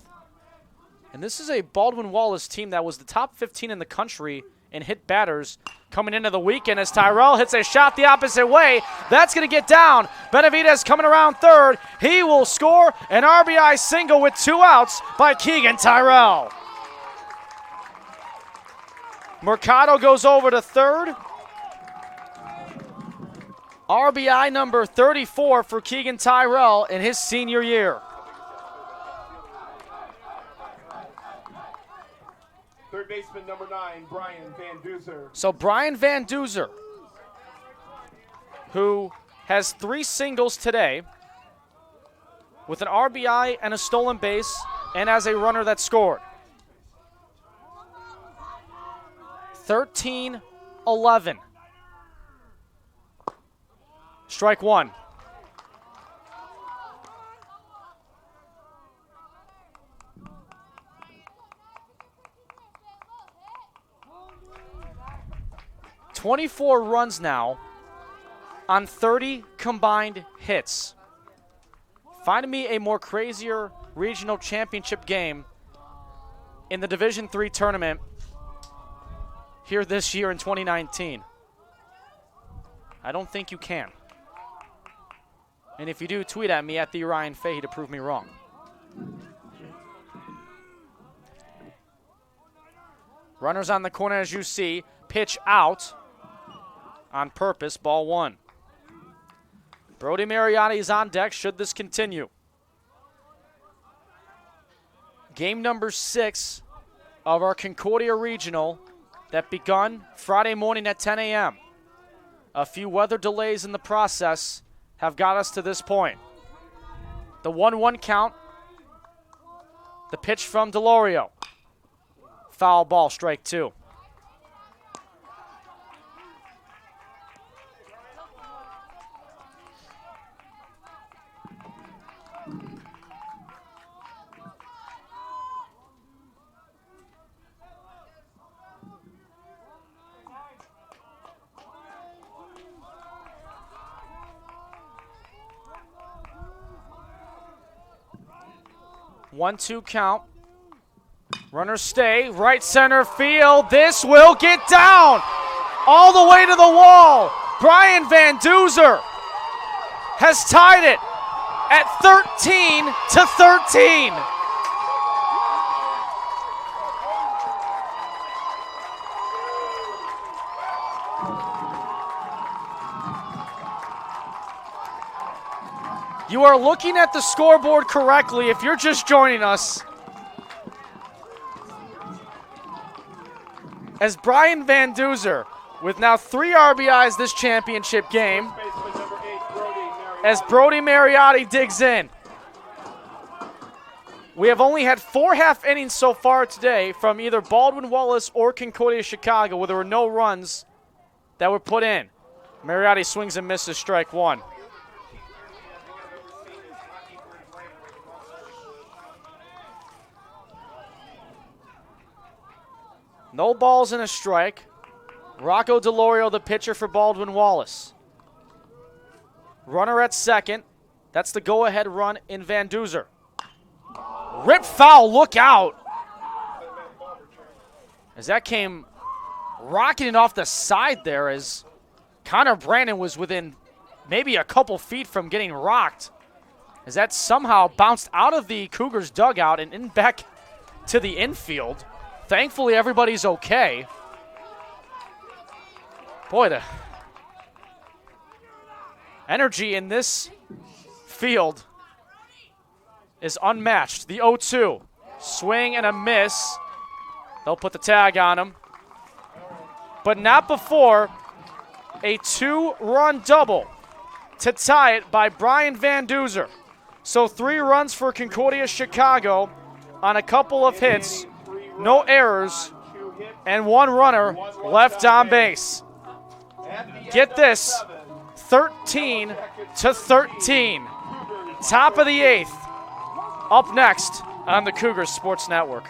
And this is a Baldwin Wallace team that was the top 15 in the country in hit batters coming into the weekend, as Tyrell hits a shot the opposite way. That's going to get down. Benavidez coming around third. He will score an RBI single with 2 outs by Keegan Tyrell. Mercado goes over to third. RBI number 34 for Keegan Tyrell in his senior year. Third baseman, number 9, Brian Van Duzer. So Brian Van Duzer, who has 3 singles today with an RBI and a stolen base and as a runner that scored. 13-11. Strike 1. 24 runs now on 30 combined hits. Find me a more crazier regional championship game in the Division III tournament here this year in 2019. I don't think you can. And if you do, tweet at me at the Ryan Fahey to prove me wrong. Runners on the corner as you see. Pitch out on purpose. Ball 1. Brody Mariotti is on deck should this continue. Game number 6 of our Concordia Regional that begun Friday morning at 10 a.m. A few weather delays in the process have got us to this point. The 1-1 count. The pitch from Delorio. Foul ball, strike 2. One-two count. Runners stay. Right center field. This will get down. All the way to the wall. Brian Van Duzer has tied it at 13-13. You are looking at the scoreboard correctly if you're just joining us. As Brian Van Duzer, with now 3 RBIs this championship game, as Brody Mariotti digs in. We have only had 4 half innings so far today from either Baldwin Wallace or Concordia Chicago, where there were no runs that were put in. Mariotti swings and misses, strike 1. No balls and a strike. Rocco Delorio, the pitcher for Baldwin Wallace. Runner at second. That's the go-ahead run in Van Duzer. Rip foul, look out. As that came rocketing off the side there as Connor Brandon was within maybe a couple feet from getting rocked. As that somehow bounced out of the Cougars dugout and in back to the infield. Thankfully, everybody's okay. Boy, the energy in this field is unmatched. The 0-2. Swing and a miss. They'll put the tag on him. But not before a 2-run double to tie it by Brian Van Duzer. So 3 runs for Concordia Chicago on a couple of hits. No errors, and 1 runner left on base. Get this, 13-13. Top of the 8th. Up next on the Cougars Sports Network.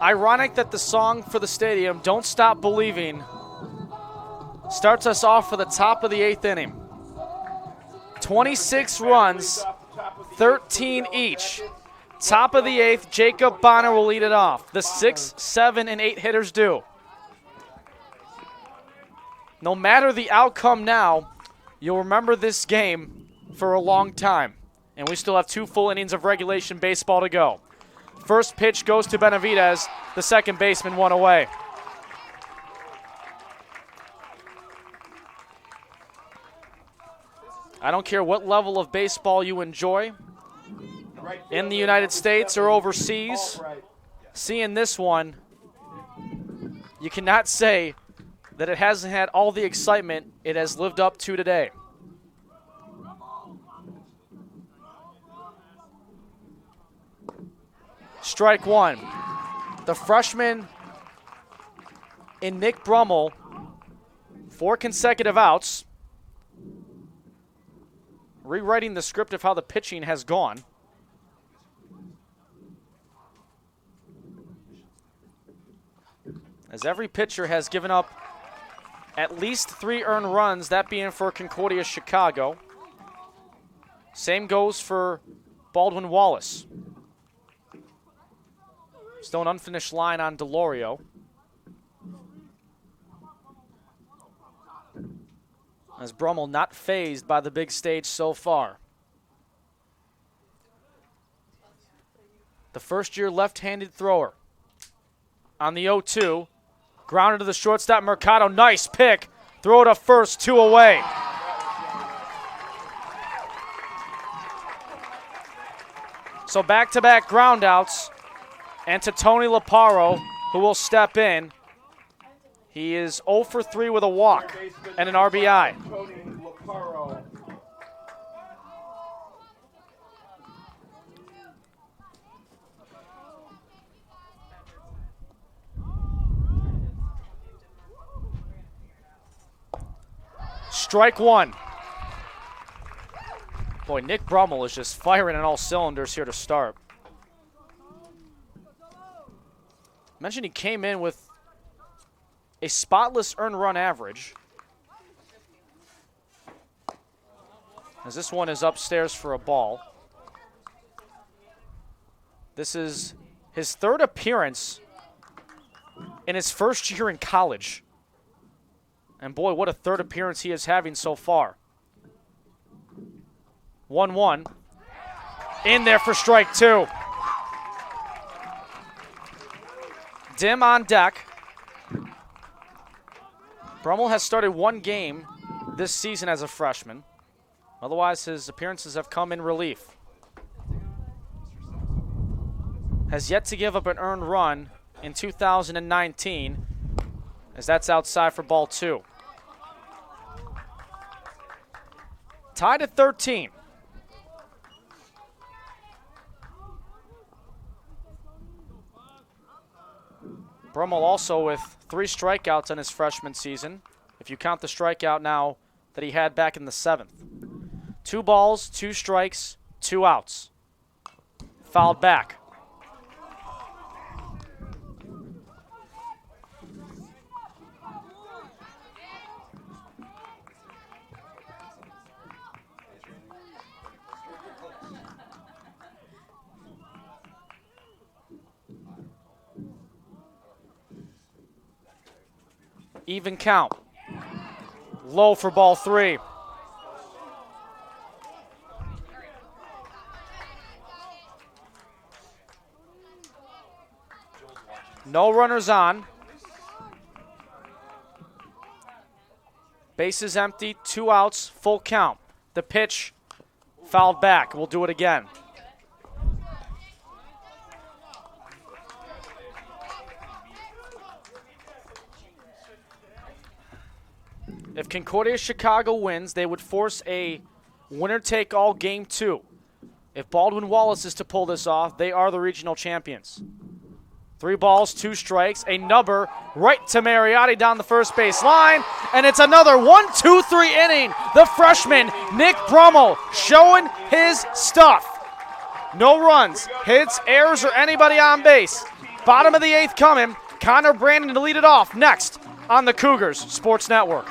Ironic that the song for the stadium, Don't Stop Believing, starts us off for the top of the 8th inning. 26 runs, 13 each. Top of the 8th, Jacob Bonner will lead it off. The 6, 7, and 8 hitters do. No matter the outcome now, you'll remember this game for a long time. And we still have 2 full innings of regulation baseball to go. First pitch goes to Benavidez. The second baseman one away. I don't care what level of baseball you enjoy, in the United States or overseas, seeing this one, you cannot say that it hasn't had all the excitement it has lived up to today. Strike one. The freshman in Nick Brummel, 4 consecutive outs, rewriting the script of how the pitching has gone. As every pitcher has given up at least 3 earned runs, that being for Concordia Chicago. Same goes for Baldwin Wallace. Still an unfinished line on Delorio. As Brummel not fazed by the big stage so far. The first-year left-handed thrower on the 0-2. Grounded to the shortstop, Mercado. Nice pick. Throw to first, 2 away. So back-to-back groundouts. And to Tony Laparo, who will step in. He is 0 for 3 with a walk and an RBI. Tony Laparo. Strike one. Boy, Nick Brummel is just firing on all cylinders here to start. Mentioned he came in with a spotless earned run average. As this one is upstairs for a ball. This is his 3rd appearance in his first year in college. And boy, what a 3rd appearance he is having so far. 1-1. In there for strike 2. Dim on deck. Brummel has started 1 game this season as a freshman. Otherwise, his appearances have come in relief. Has yet to give up an earned run in 2019, as that's outside for ball 2. Tied at 13. Brummel also with 3 strikeouts in his freshman season, if you count the strikeout now that he had back in the 7th. 2 balls, 2 strikes, 2 outs. Fouled back. Even count. Low for ball 3. No runners on. Bases empty, 2 outs, full count. The pitch fouled back. We'll do it again. If Concordia Chicago wins, they would force a winner-take-all game 2. If Baldwin Wallace is to pull this off, they are the regional champions. 3 balls, 2 strikes, a nubber right to Mariotti down the first base line, and it's another 1-2-3 inning. The freshman, Nick Brummel, showing his stuff. No runs, hits, errors, or anybody on base. Bottom of the 8th coming. Connor Brandon to lead it off next on the Cougars Sports Network.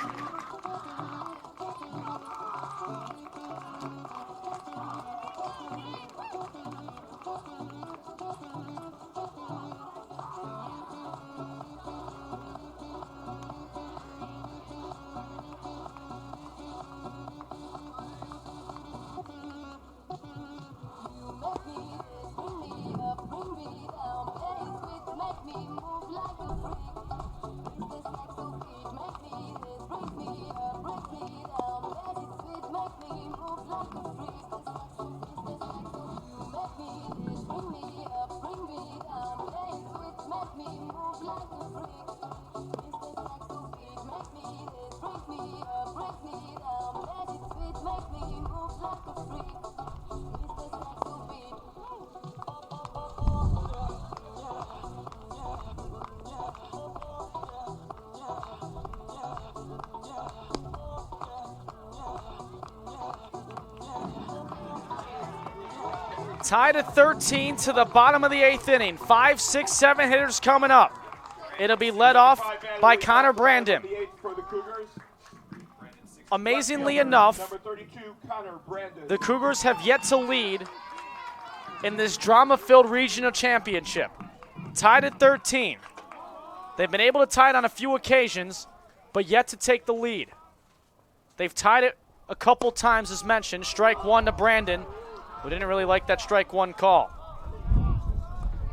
Tied at 13 to the bottom of the 8th inning. 5, 6, 7 hitters coming up. It'll be led off by Connor Brandon. Amazingly enough, the Cougars have yet to lead in this drama-filled regional championship. Tied at 13. They've been able to tie it on a few occasions, but yet to take the lead. They've tied it a couple times, as mentioned. Strike one to Brandon, who didn't really like that strike one call.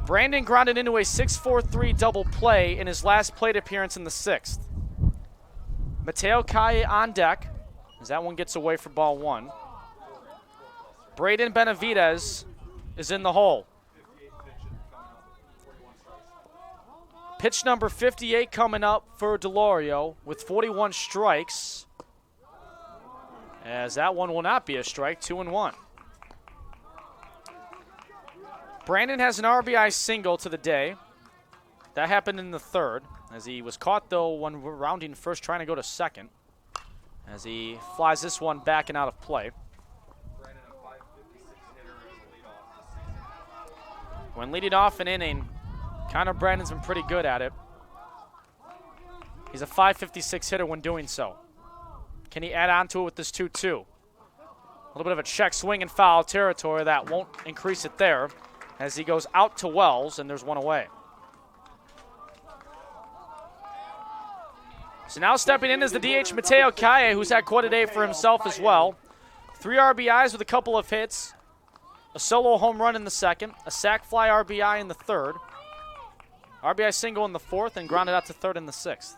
Brandon grounded into a 6-4-3 double play in his last plate appearance in the 6th. Mateo Calle on deck, as that one gets away for ball one. Braden Benavidez is in the hole. Pitch number 58 coming up for Delorio with 41 strikes. As that one will not be a strike, 2-1. Brandon has an RBI single to the day. That happened in the 3rd, as he was caught, though, when rounding first, trying to go to 2nd, as he flies this one back and out of play. When leading off an inning, Connor Brandon's been pretty good at it. He's a .556 hitter when doing so. Can he add on to it with this 2-2? A little bit of a check swing and foul territory. That won't increase it there, as he goes out to Wells, and there's one away. So now stepping in is the DH Mateo Calle, who's had quite a day for himself as well. 3 RBIs with a couple of hits, a solo home run in the 2nd, a sac fly RBI in the 3rd, RBI single in the 4th, and grounded out to 3rd in the 6th.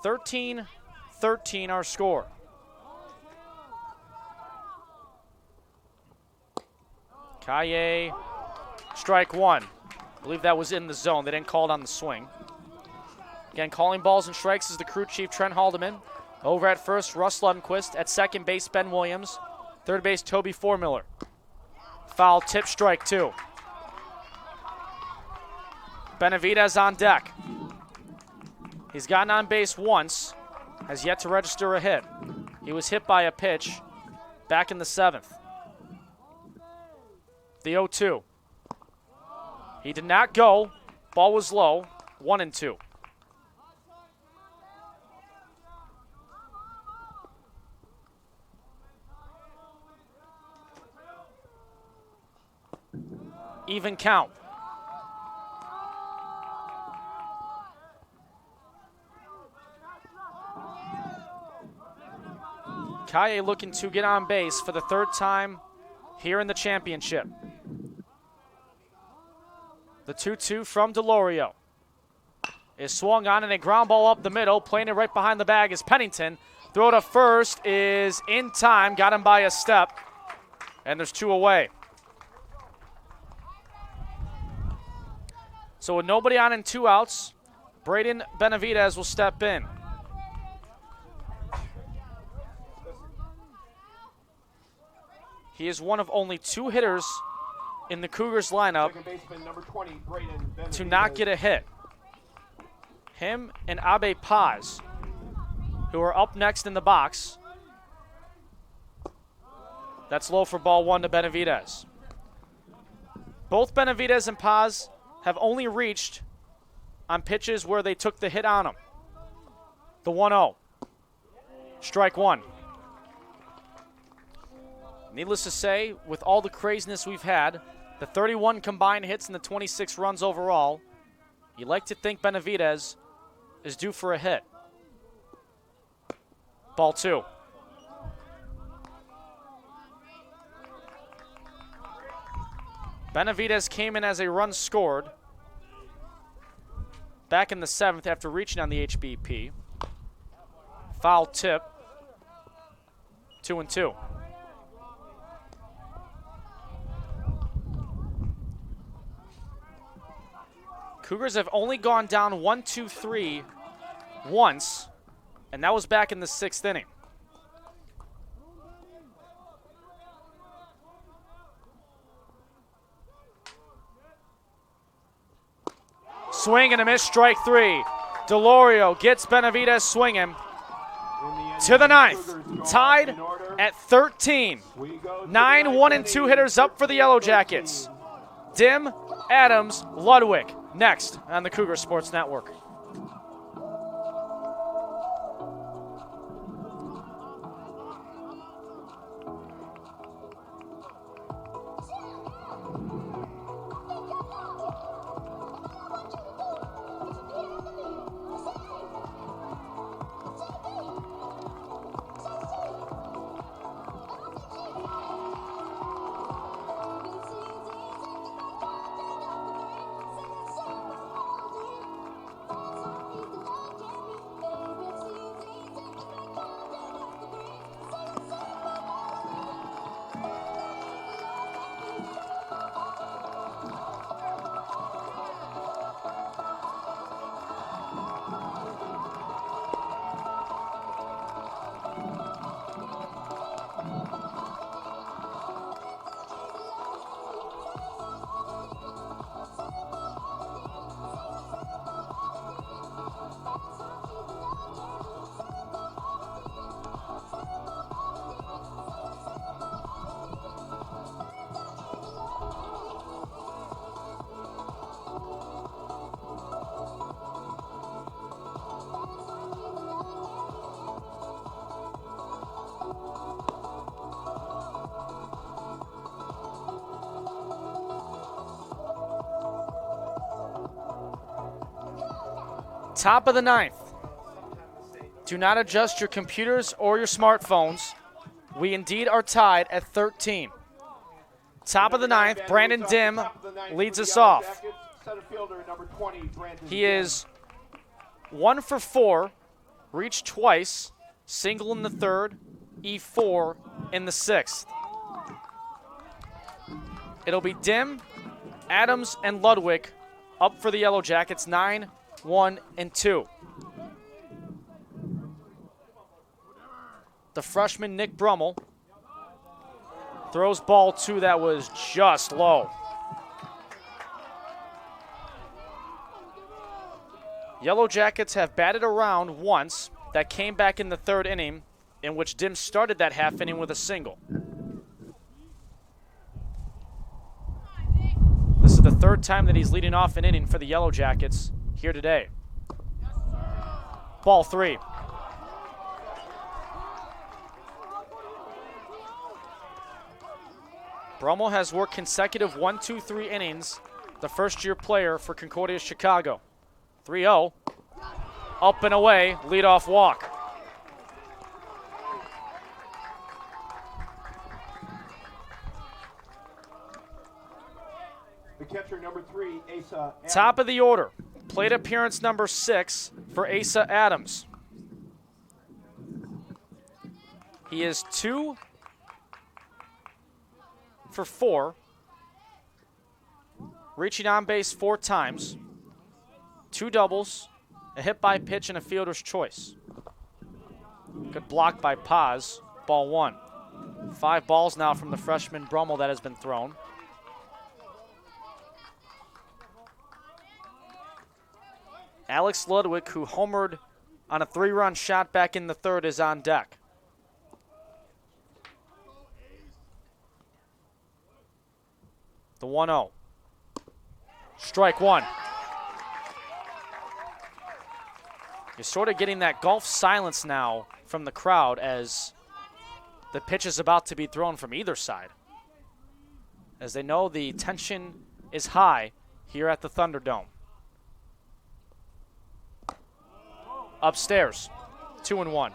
13-13 our score. Calle, strike one. I believe that was in the zone. They didn't call it on the swing. Again, calling balls and strikes is the crew chief, Trent Haldeman. Over at first, Russ Lundquist. At second base, Ben Williams. Third base, Toby Formiller. Foul tip, strike two. Benavidez on deck. He's gotten on base once, has yet to register a hit. He was hit by a pitch back in the 7th. The 0-2. He did not go. Ball was low. 1-2. Even count. Calle looking to get on base for the 3rd time here in the championship. The 2-2 from Delorio is swung on, and a ground ball up the middle. Playing it right behind the bag is Pennington. Throw to first is in time. Got him by a step. And there's 2 away. So with nobody on and 2 outs, Braden Benavidez will step in. He is one of only 2 hitters in the Cougars lineup to not get a hit. Him and Abe Paz, who are up next in the box. That's low for ball one to Benavidez. Both Benavidez and Paz have only reached on pitches where they took the hit on them. The 1-0. Strike one. Needless to say, with all the craziness we've had, the 31 combined hits and the 26 runs overall, you like to think Benavidez is due for a hit. Ball 2. Benavidez came in as a run scored back in the 7th after reaching on the HBP. Foul tip. 2-2. Cougars have only gone down 1-2-3 once, and that was back in the 6th inning. Swing and a miss, strike 3. Delorio gets Benavidez swinging. to the ninth. Tied at 13. 9 1 and 2 hitters up for the Yellow Jackets. Dim, Adams, Ludwig. Next on the Cougar Sports Network. Top of the ninth. Do not adjust your computers or your smartphones. We indeed are tied at 13. Top of the ninth, Brandon Dim leads us off. He is 1 for 4, reached twice, single in the third, E4 in the sixth. It'll be Dim, Adams, and Ludwig up for the Yellow Jackets, 9, 1, and 2. The freshman Nick Brummel throws ball 2 that was just low. Yellow Jackets have batted around once. That came back in the third inning, in which Dim started that half inning with a single. This is the third time that he's leading off an inning for the Yellow Jackets here today. Ball 3. Brummel has worked consecutive 1, 2, 3 innings, the first-year player for Concordia Chicago. 3-0, up and away, leadoff walk. The catcher, number 3, Asa Adams. Top of the order, plate appearance number 6 for Asa Adams. He is 2 for 4, reaching on base 4 times, 2 doubles, a hit by pitch, and a fielder's choice. Good block by Paz, ball 1. 5 balls now from the freshman Brummel that has been thrown. Alex Ludwig, who homered on a 3-run shot back in the third, is on deck. The 1-0. Strike 1. You're sort of getting that golf silence now from the crowd as the pitch is about to be thrown from either side, as they know the tension is high here at the Thunderdome. Upstairs, 2-1.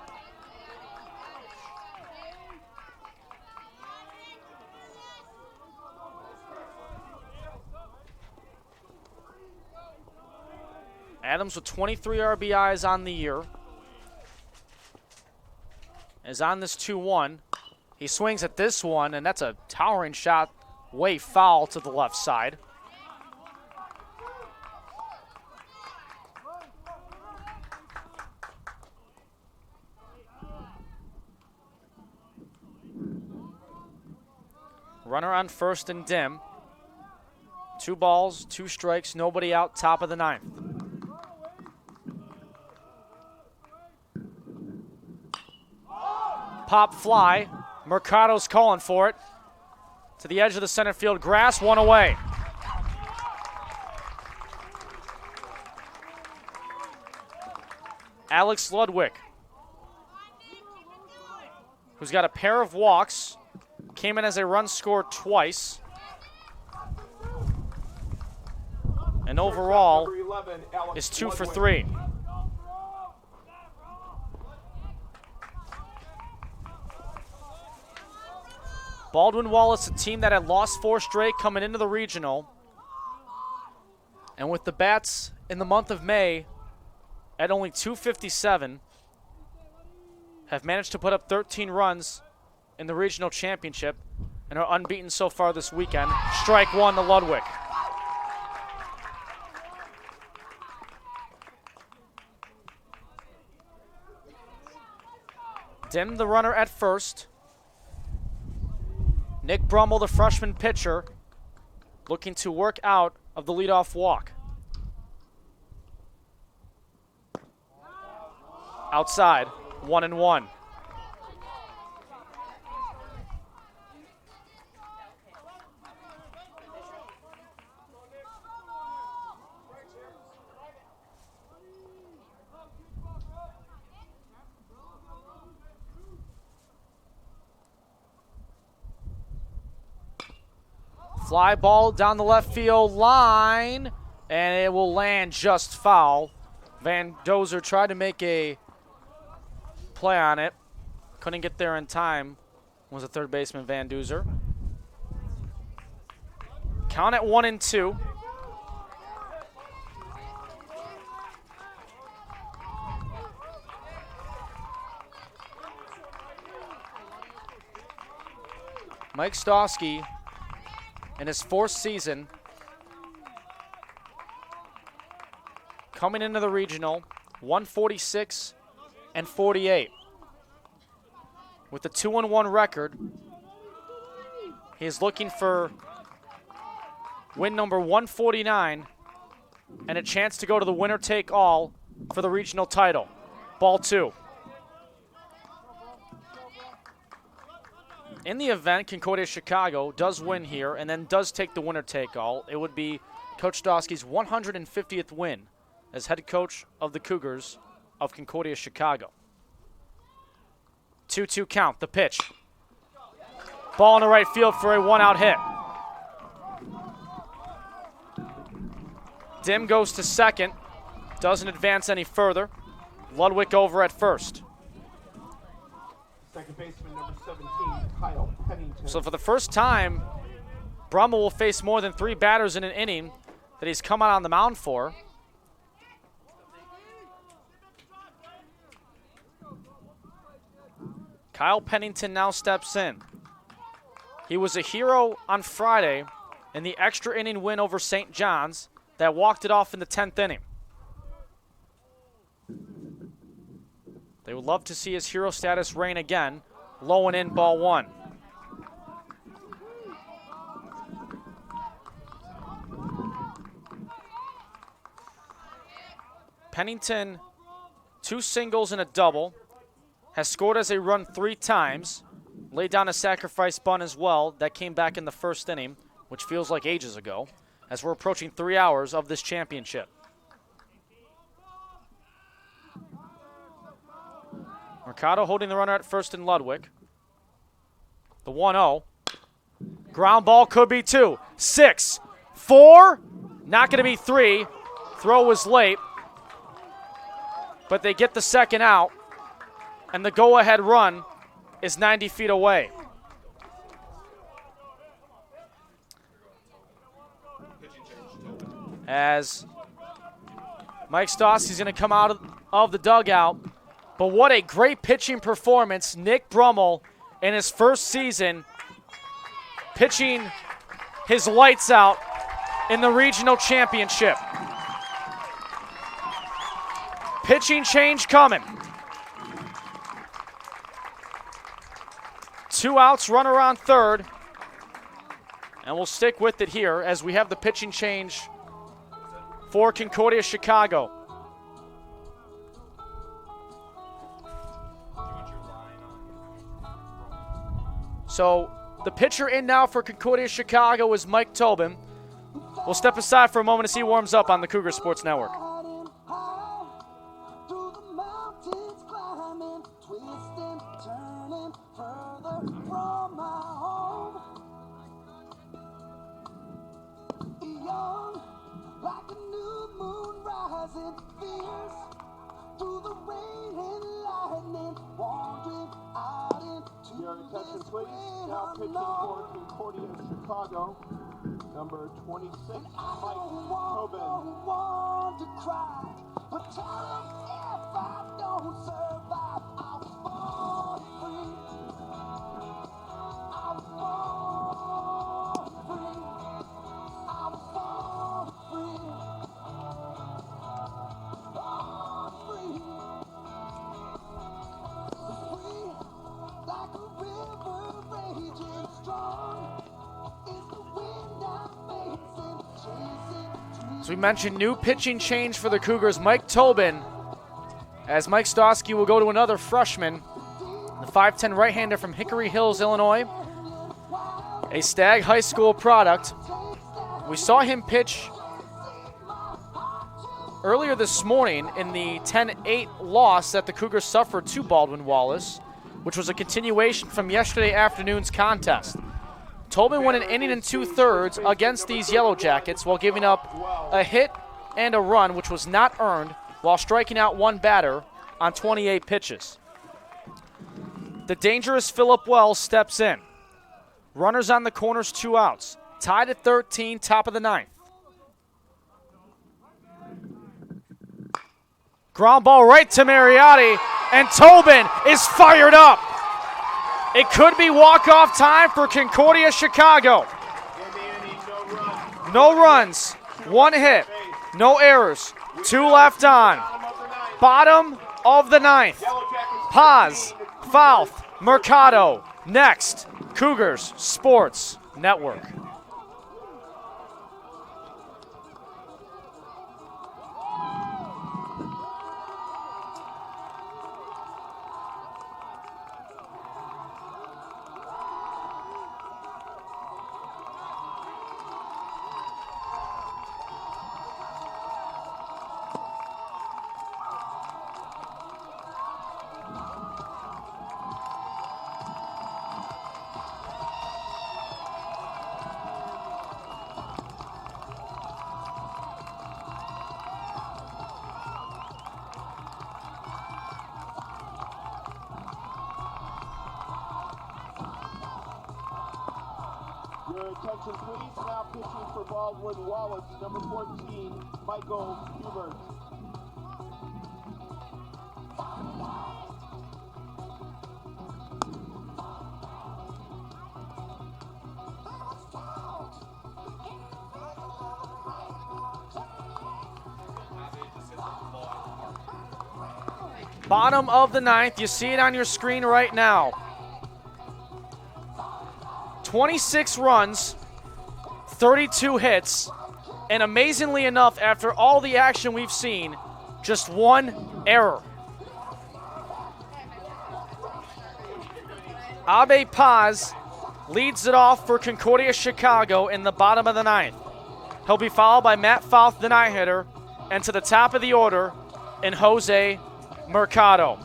Adams with 23 RBIs on the year is on this 2-1. He swings at this one, and that's a towering shot, way foul to the left side. Runner on first and Dim. 2 balls, 2 strikes, nobody out, top of the 9th. pop fly. Mercado's calling for it. To the edge of the center field grass, one away. Alex Ludwig, who's got a pair of walks, came in as a run scored twice. And overall Number 11, Alex is 2 for Ludwig. 3. Baldwin Wallace, a team that had lost 4 straight coming into the regional. And with the bats in the month of May at only 257, have managed to put up 13 runs in the regional championship and are unbeaten so far this weekend. Strike one to Ludwig. Dim, the runner at first. Nick Brummel, the freshman pitcher, looking to work out of the leadoff walk. Outside, 1-1. Fly ball down the left field line, and it will land just foul. Van Dozer tried to make a play on it. Couldn't get there in time. Was the third baseman Van Duzer. Count at 1-2. Mike Stosky, in his 4th season, coming into the regional, 146 and 48. With a 2-1 record, he is looking for win number 149 and a chance to go to the winner-take-all for the regional title. Ball 2. In the event Concordia Chicago does win here and then does take the winner-take-all, it would be Coach Stosky's 150th win as head coach of the Cougars of Concordia Chicago. 2-2 count, the pitch. Ball in the right field for a 1-out hit. Dim goes to second, doesn't advance any further. Ludwig over at first. Second baseman number 17, Kyle Pennington. So for the first time, Brummel will face more than 3 batters in an inning that he's come out on the mound for. Kyle Pennington now steps in. He was a hero on Friday in the extra inning win over St. John's that walked it off in the 10th inning. They would love to see his hero status reign again. Low and in, ball 1. Pennington, 2 singles and a double, has scored as a run 3 times, laid down a sacrifice bunt as well that came back in the 1st inning, which feels like ages ago, as we're approaching 3 hours of this championship. Mercado holding the runner at first in Ludwig. The 1-0. Ground ball could be 2. 6. 4. Not going to be 3. Throw was late. But they get the second out. And the go-ahead run is 90 feet away. As Mike Stosky's going to come out of the dugout. But what a great pitching performance. Nick Brummel in his 1st season pitching his lights out in the regional championship. Pitching change coming. 2 outs, runner on third. And we'll stick with it here as we have the pitching change for Concordia Chicago. So the pitcher in now for Concordia Chicago is Mike Tobin. We'll step aside for a moment as he warms up on the Cougar Sports Network. Through the mountains climbing, twisting, turning further from my home. Young, like a new moon rising, fierce through the rain and lightning, wandering out into Your attention, please. Now pitching for Concordia Chicago, number 26, Mike Tobin. want to cry, but tell them if I don't survive, I'll fall free. I'll fall free. I'll fall free. Fall free. Free like a river raging strong. It's the wind I'm facing, chasing. As we mentioned, new pitching change for the Cougars, Mike Tobin, as Mike Stosky will go to another freshman, the 5'10 right-hander from Hickory Hills, Illinois, a Stagg High School product. We saw him pitch earlier this morning in the 10-8 loss that the Cougars suffered to Baldwin Wallace, which was a continuation from yesterday afternoon's contest. Tobin went an inning and 2/3 against these Yellow Jackets while giving up a hit and a run, which was not earned, while striking out one batter on 28 pitches. The dangerous Phillip Wells steps in. Runners on the corners, 2 outs. Tied at 13, top of the 9th. Ground ball right to Mariotti, and Tobin is fired up. It could be walk-off time for Concordia Chicago. No runs, 1 hit, no errors, 2 left on. Bottom of the 9th. Paz, Fouth, Mercado. Next, Cougars Sports Network. Your attention, please. Now pitching for Baldwin Wallace, number 14, Michael Hubert. Bottom of the 9th. You see it on your screen right now. 26 runs, 32 hits, and amazingly enough, after all the action we've seen, just 1 error. Abe Paz leads it off for Concordia Chicago in the bottom of the 9th. He'll be followed by Matt Fouth, the 9-hitter, and to the top of the order in Jose Mercado.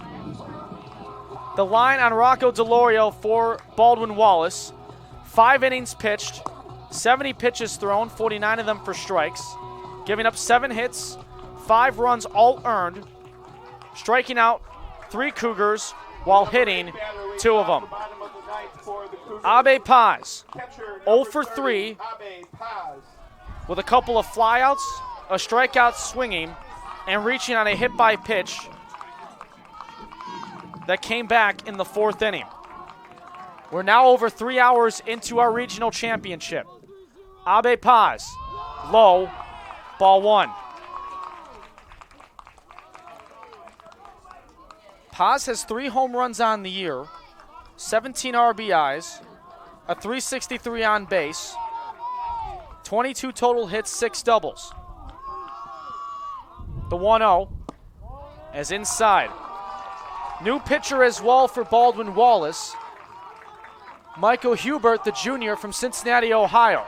The line on Rocco DeLorio for Baldwin Wallace: 5 innings pitched, 70 pitches thrown, 49 of them for strikes, giving up 7 hits, 5 runs all earned, striking out 3 Cougars while hitting 2 of them. Abe Paz, 0 for 3, with a couple of flyouts, a strikeout swinging, and reaching on a hit by pitch that came back in the 4th inning. We're now over 3 hours into our regional championship. Abe Paz, low, ball 1. Paz has 3 home runs on the year, 17 RBIs, a .363 on base, 22 total hits, 6 doubles. The 1-0 is inside. New pitcher as well for Baldwin Wallace. Michael Hubert, the junior from Cincinnati, Ohio.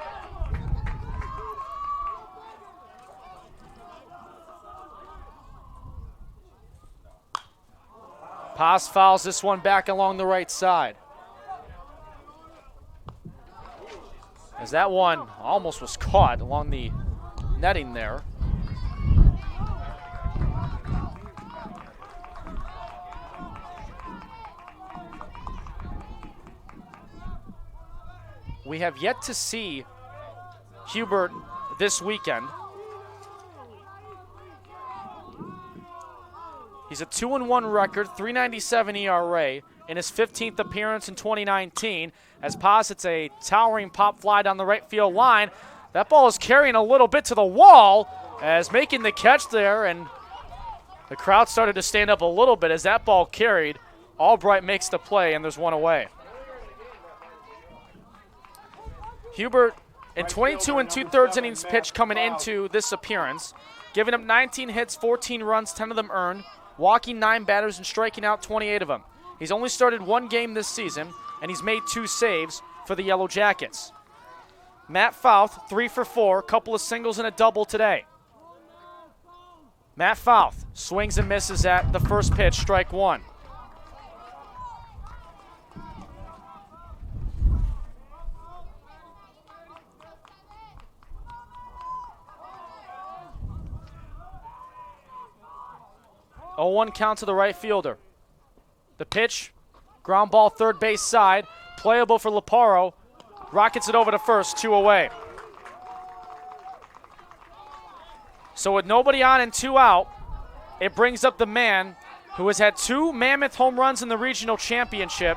Paz fouls this one back along the right side. As that one almost was caught along the netting there. We have yet to see Hubert this weekend. He's a 2-1 record, 3.97 ERA in his 15th appearance in 2019. As Paz hits a towering pop fly down the right field line. That ball is carrying a little bit to the wall as making the catch there, and the crowd started to stand up a little bit as that ball carried. Albright makes the play, and there's one away. Hubert in 22 2/3 innings pitched coming into this appearance, giving up 19 hits, 14 runs, 10 of them earned, walking 9 batters and striking out 28 of them. He's only started 1 game this season, and he's made 2 saves for the Yellow Jackets. Matt Fouth, 3 for 4, couple of singles and a double today. Matt Fouth swings and misses at the first pitch, strike 1. Oh, 1 count to the right fielder. The pitch, ground ball third base side, playable for Leparo. Rockets it over to first, 2 away. So with nobody on and 2 out, it brings up the man who has had 2 mammoth home runs in the regional championship,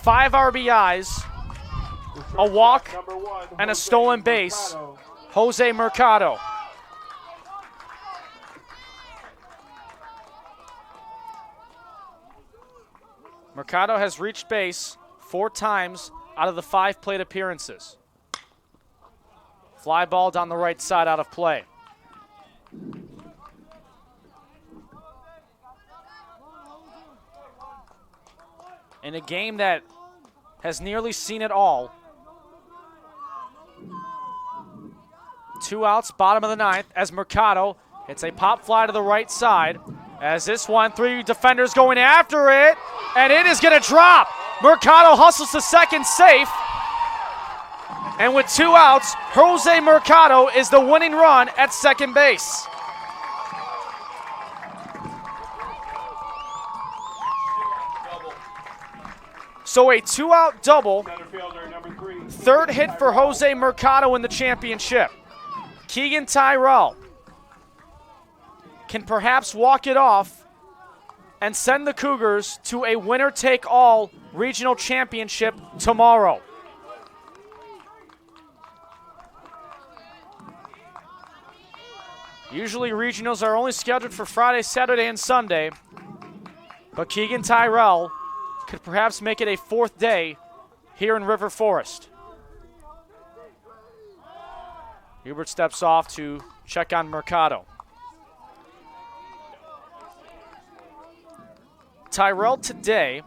5 RBIs, a walk, and a stolen base, Jose Mercado. Mercado has reached base 4 times out of the 5 plate appearances. Fly ball down the right side out of play. In a game that has nearly seen it all. 2 outs, bottom of the 9th, as Mercado hits a pop fly to the right side. As this one, 3 defenders going after it, and it is going to drop. Mercado hustles to second, safe. And with 2 outs, Jose Mercado is the winning run at second base. So a 2-out double, 3rd hit for Jose Mercado in the championship. Keegan Tyrell can perhaps walk it off and send the Cougars to a winner-take-all regional championship tomorrow. Usually regionals are only scheduled for Friday, Saturday, and Sunday, but Keegan Tyrell could perhaps make it a 4th day here in River Forest. Hubert steps off to check on Mercado. Tyrell today,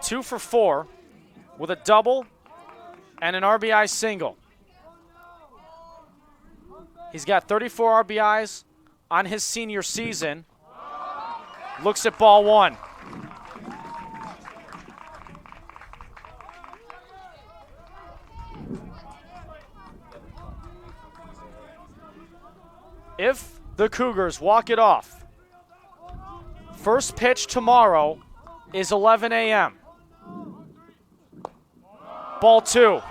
2 for 4 with a double and an RBI single. He's got 34 RBIs on his senior season. Looks at ball 1. If the Cougars walk it off, first pitch tomorrow is 11 a.m. Ball 2.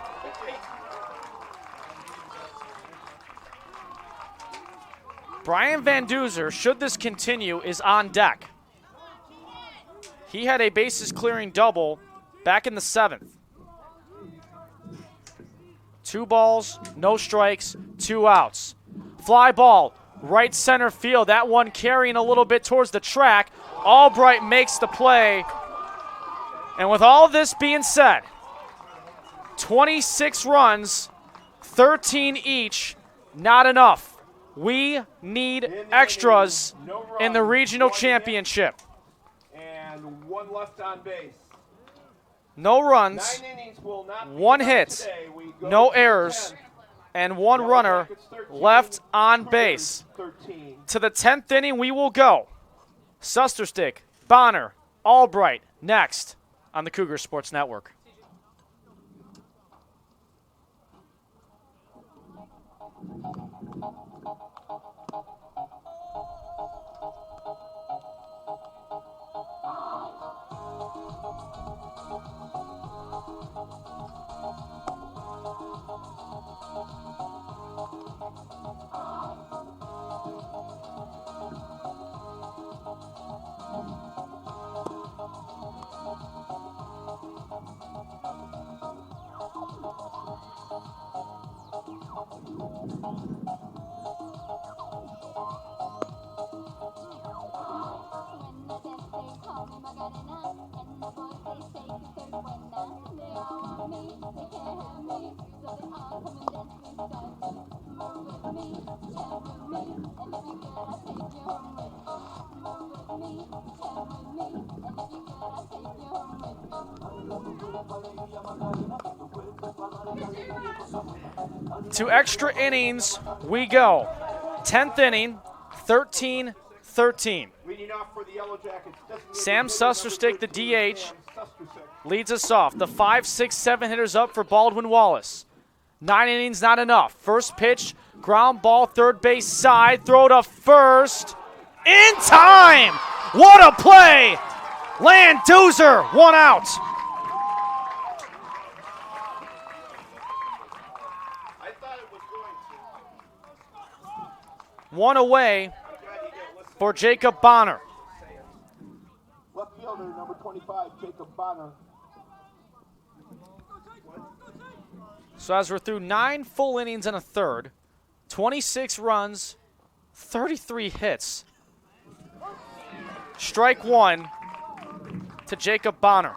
Brian Van Duzer, should this continue, is on deck. He had a bases clearing double back in the 7th. 2 balls, no strikes, 2 outs. Fly ball, right center field. That one carrying a little bit towards the track. Albright makes the play. And with all this being said, 26 runs, 13 each, not enough. We need extras in the regional championship. And 1 left on base. No runs, 9 innings will not be 1 enough hit, today. We go no to the errors, 10th. and 1 Yellow runner Jackets 13, left on Cougars base. 13. To the 10th inning we will go. Susterstick, Bonner, Albright, next on the Cougar Sports Network. To extra innings we go. 10th inning, 13-13. Leading off for the Yellow Jackets. Sam Susterstick, the DH, Sam Susterstick. leads us off. The 5, 6, 7 hitters up for Baldwin Wallace. 9 innings, not enough. First pitch, ground ball, third base side, throw to first. In time! What a play! Landuzer, 1 out. I thought it was going to. 1 away I'm glad he didn't listen. for Jacob Bonner. Left fielder, number 25, Jacob Bonner. So as we're through 9 full innings and a third, 26 runs, 33 hits. Strike 1 to Jacob Bonner.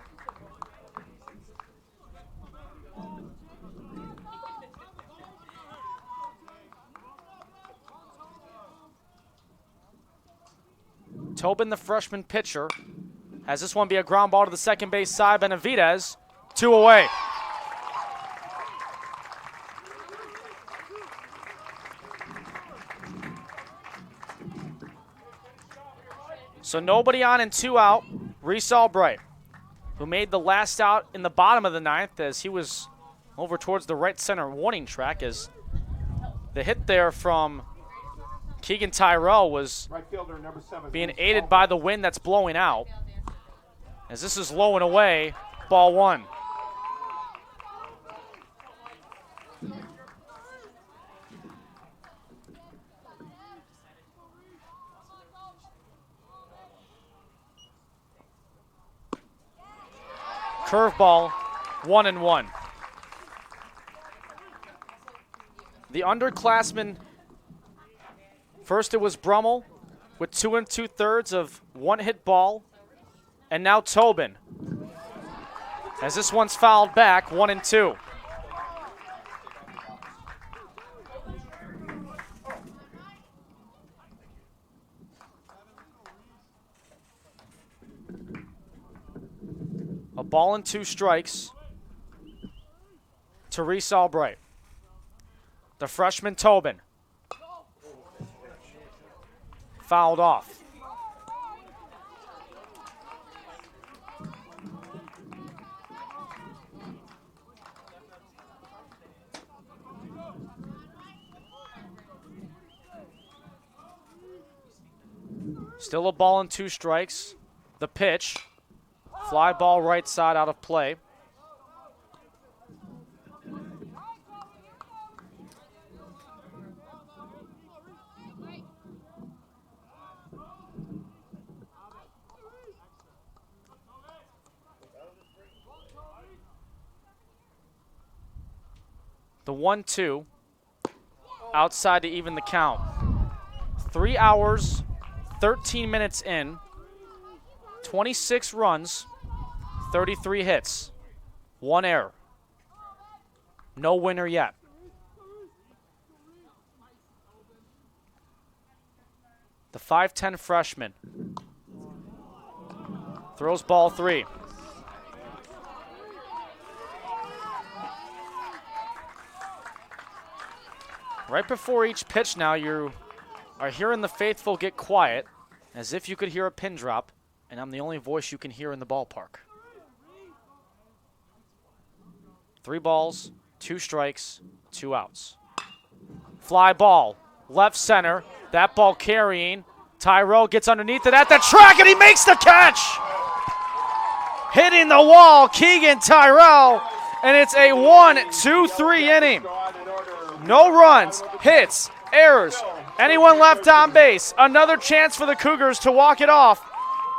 Tobin, the freshman pitcher, has this one be a ground ball to the second base side. Benavidez, 2 away. So nobody on and 2 out. Reese Albright, who made the last out in the bottom of the 9th as he was over towards the right center warning track, as the hit there from Keegan Tyrell was Right fielder, number 7. being aided by the wind that's blowing out. As this is low and away, ball 1. Curveball, 1-1. The underclassmen, first it was Brummel with 2 2/3 of 1 hit ball, and now Tobin. As this one's fouled back, 1-2. A ball and 2 strikes to Reese Albright. The freshman Tobin. Fouled off. Still a ball and 2 strikes. The pitch. Fly ball right side out of play. The 1-2 outside to even the count. 3 hours, 13 minutes in, 26 runs, 33 hits, 1 error. No winner yet. The 5'10 freshman throws ball 3. Right before each pitch now, you are hearing the faithful get quiet, as if you could hear a pin drop, and I'm the only voice you can hear in the ballpark. 3 balls, 2 strikes, 2 outs. Fly ball, left center. That ball carrying. Tyrell gets underneath it at the track, and he makes the catch! Hitting the wall, Keegan Tyrell, and it's a 1-2-3 inning. No runs, hits, errors, anyone left on base. Another chance for the Cougars to walk it off.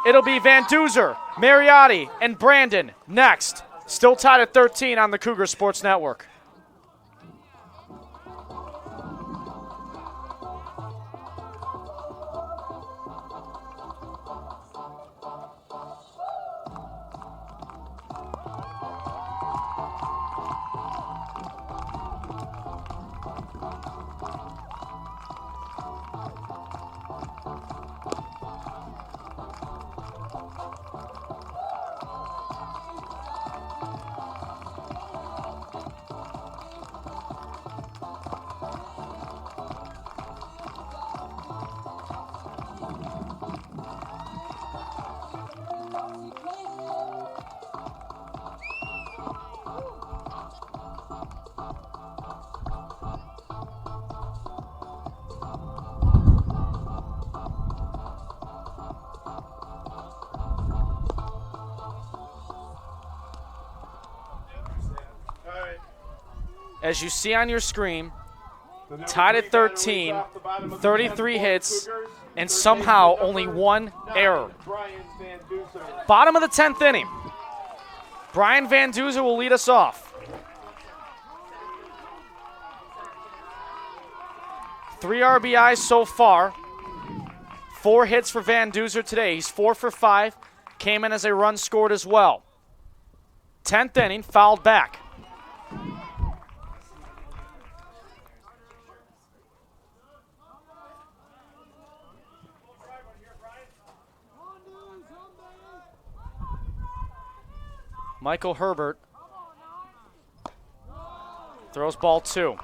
It'll be Van Duzer, Mariotti, and Brandon next. Still tied at 13 on the Cougar Sports Network. As you see on your screen, tied at 13, 33 hits, and somehow only 1 error. Bottom of the 10th inning. Brian Van Duzer will lead us off. 3 RBIs so far. 4 hits for Van Duzer today. He's 4 for 5. Came in as a run scored as well. 10th inning, fouled back. Michael Herbert throws ball 2.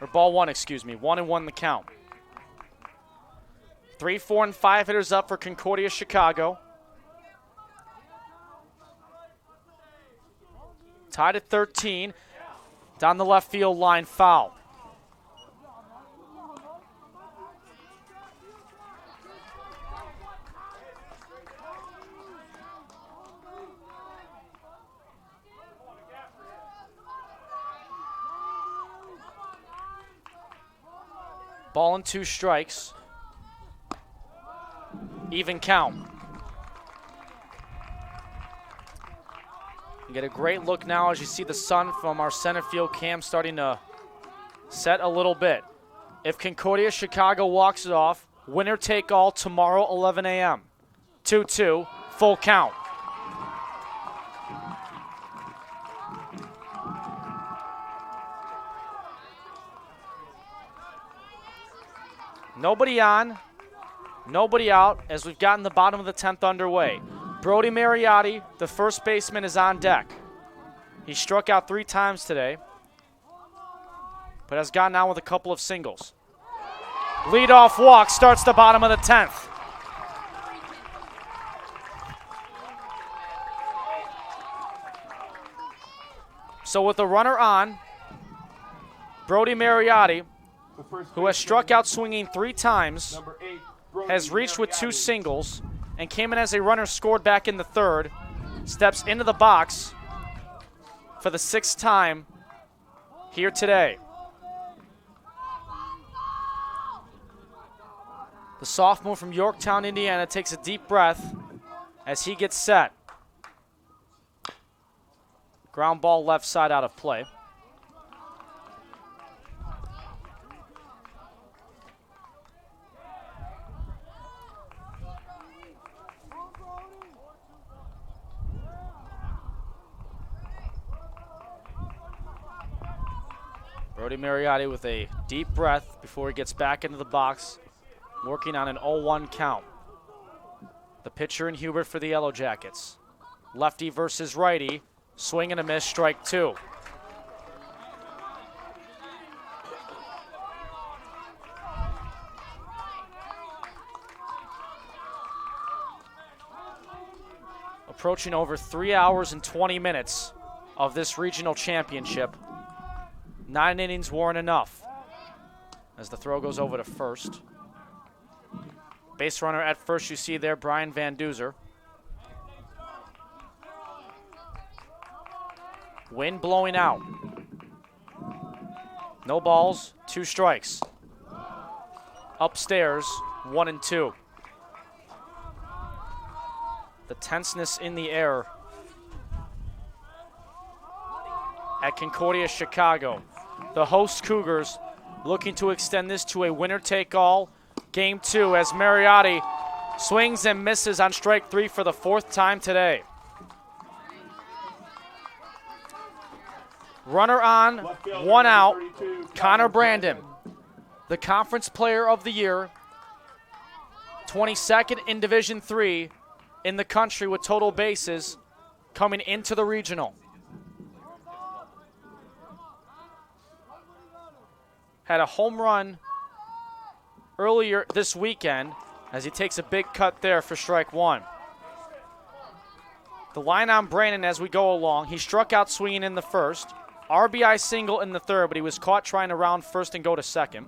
Or ball 1, excuse me. 1-1 the count. 3, 4, and 5 hitters up for Concordia Chicago. Tied at 13. Down the left field line, foul. Ball and 2 strikes. Even count. You get a great look now as you see the sun from our center field cam starting to set a little bit. If Concordia Chicago walks it off, winner take all tomorrow, 11 a.m. 2-2, full count. Nobody on, nobody out as we've gotten the bottom of the 10th underway. Brody Mariotti, the first baseman, is on deck. He struck out 3 times today, but has gotten out with a couple of singles. Leadoff walk starts the bottom of the 10th. So with the runner on, Brody Mariotti, who has struck out swinging 3 times, has reached with 2 singles, and came in as a runner scored back in the 3rd, steps into the box for the 6th time here today. The sophomore from Yorktown, Indiana, takes a deep breath as he gets set. Ground ball left side out of play. Brody Mariotti with a deep breath before he gets back into the box, working on an 0-1 count. The pitcher in Hubert for the Yellow Jackets. Lefty versus righty, swing and a miss, strike 2. approaching over 3 hours and 20 minutes of this regional championship. 9 innings weren't enough. As the throw goes over to first. Base runner at first, you see there, Brian Van Duzer. Wind blowing out. No balls, 2 strikes. Upstairs, 1 and 2. The tenseness in the air at Concordia, Chicago. The host Cougars looking to extend this to a winner-take-all game 2 as Mariotti swings and misses on strike 3 for the 4th time today. Runner on, 1 out, Connor Brandon, the Conference Player of the Year, 22nd in Division III in the country with total bases coming into the regional. Had a home run earlier this weekend as he takes a big cut there for strike 1. The line on Brandon as we go along, he struck out swinging in the first, RBI single in the third, but he was caught trying to round first and go to second.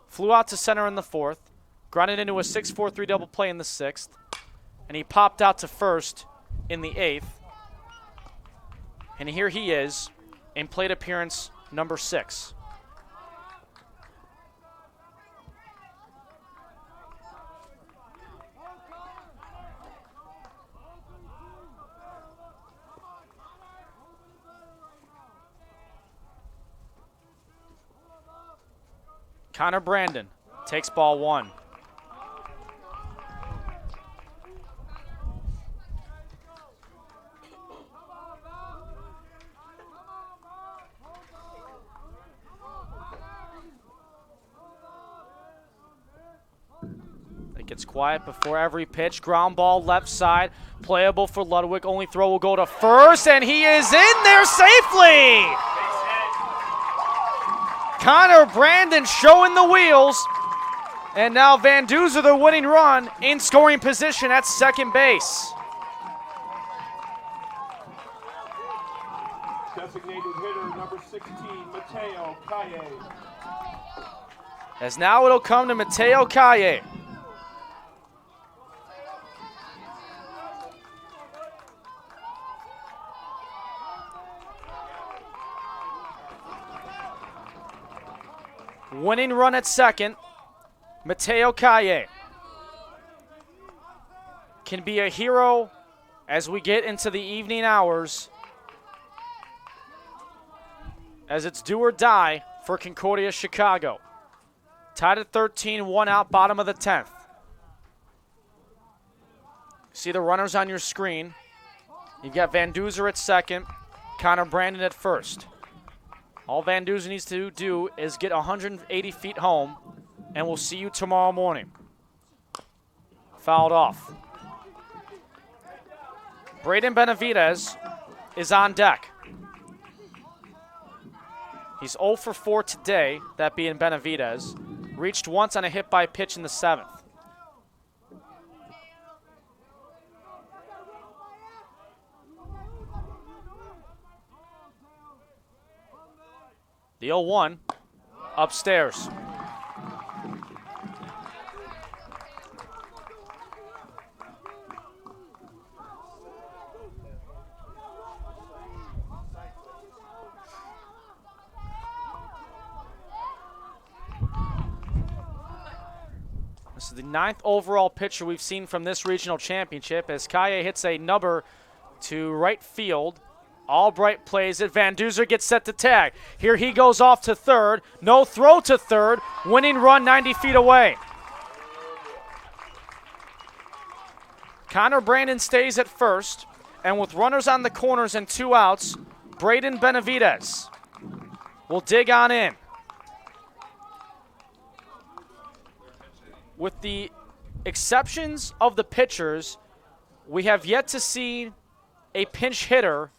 Flew out to center in the 4th, grounded into a 6-4-3 double play in the 6th, and he popped out to first in the 8th. And here he is in plate appearance number 6. Connor Brandon takes ball 1. It gets quiet before every pitch. Ground ball left side, playable for Ludwig. Only throw will go to first, and he is in there safely. Connor Brandon showing the wheels. And now Van Duzer, the winning run, in scoring position at second base. Designated hitter number 16, Mateo Calle. As now it'll come to Mateo Calle. Winning run at second, Mateo Calle can be a hero as we get into the evening hours, as it's do or die for Concordia, Chicago. Tied at 13, 1 out, bottom of the 10th. See the runners on your screen. You've got Van Duzer at second, Connor Brandon at first. All Van Duzer needs to do is get 180 feet home, and we'll see you tomorrow morning. Fouled off. Braden Benavidez is on deck. He's 0 for 4 today, that being Benavidez. Reached once on a hit by pitch in the 7th. The 0-1 upstairs. This is the 9th overall pitcher we've seen from this regional championship as Calle hits a number to right field. Albright plays it. Van Duzer gets set to tag. Here he goes off to third. No throw to third. Winning run 90 feet away. Connor Brandon stays at first. And with runners on the corners and 2 outs, Braden Benavidez will dig on in. With the exceptions of the pitchers, we have yet to see a pinch hitter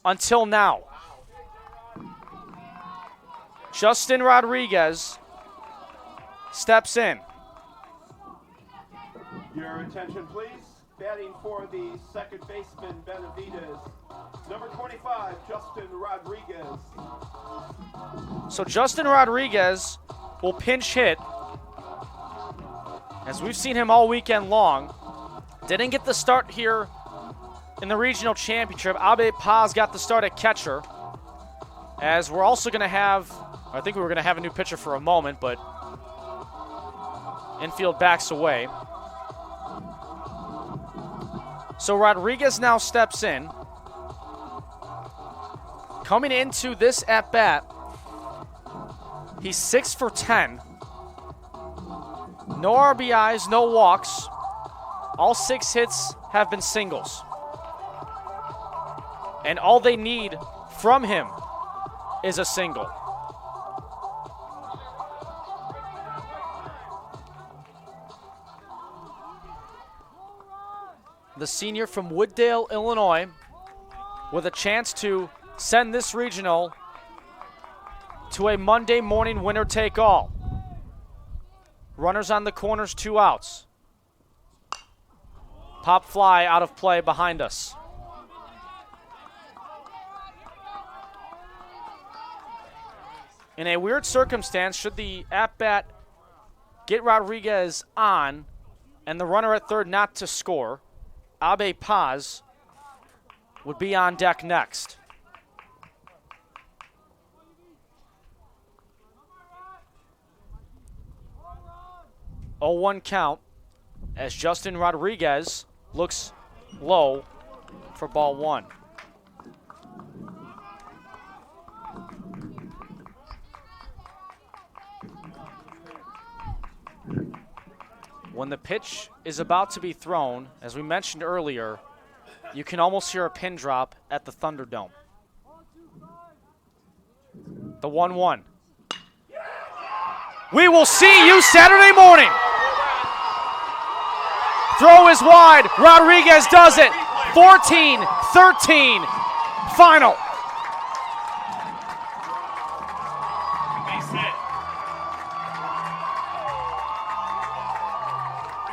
until now. Justin Rodriguez steps in. Your attention, please. Batting for the second baseman, Benavides. Number 25, Justin Rodriguez. So Justin Rodriguez will pinch hit, as we've seen him all weekend long. Didn't get the start here in the regional championship. Abe Paz got the start at catcher, as we're also going to have, I think we were going to have a new pitcher for a moment, but infield backs away. So Rodriguez now steps in. Coming into this at-bat, he's 6 for 10. No RBIs, no walks. All 6 hits have been singles. And all they need from him is a single. The senior from Wooddale, Illinois, with a chance to send this regional to a Monday morning winner-take-all. Runners on the corners, 2 outs. Pop fly out of play behind us. In a weird circumstance, should the at-bat get Rodriguez on and the runner at third not to score, Abe Paz would be on deck next. Oh, 1 count as Justin Rodriguez looks low for ball 1. When the pitch is about to be thrown, as we mentioned earlier, you can almost hear a pin drop at the Thunderdome. The 1-1. We will see you Saturday morning. Throw is wide. Rodriguez does it. 14-13 final.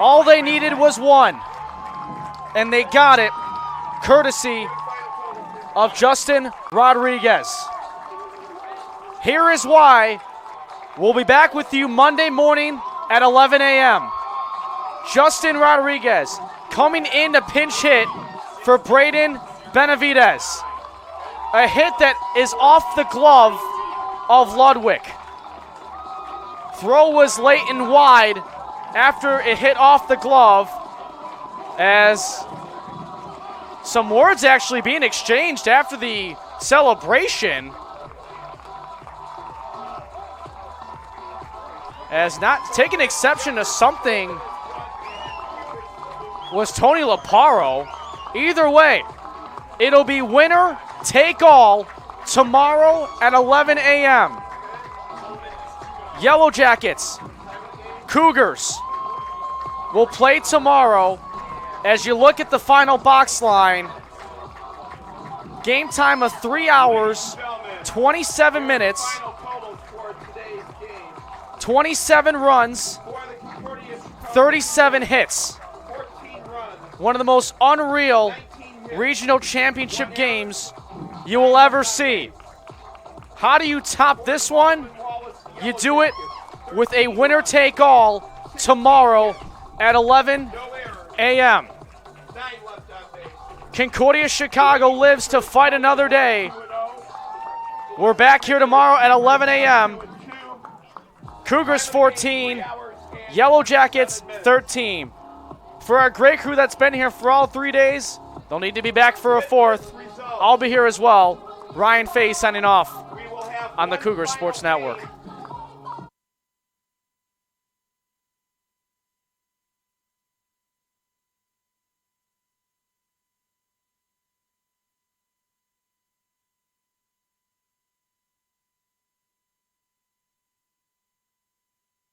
All they needed was 1, and they got it courtesy of Justin Rodriguez. Here is why. We'll be back with you Monday morning at 11 a.m. Justin Rodriguez coming in to pinch hit for Braden Benavides. A hit that is off the glove of Ludwig. Throw was late and wide after it hit off the glove, as some words actually being exchanged after the celebration. As not taking exception to something was Tony Laparo. Either way, it'll be winner take all tomorrow at 11 a.m. Yellow Jackets, Cougars will play tomorrow. As you look at the final box line, game time of 3 hours, 27 minutes, 27 runs, 37 hits. One of the most unreal regional championship games you will ever see. How do you top this one? You do it with a winner-take-all tomorrow at 11 a.m. Concordia Chicago lives to fight another day. We're back here tomorrow at 11 a.m. Cougars 14, Yellow Jackets 13. For our great crew that's been here for all 3 days, they'll need to be back for a 4th. I'll be here as well. Ryan Fay signing off on the Cougars Sports Network.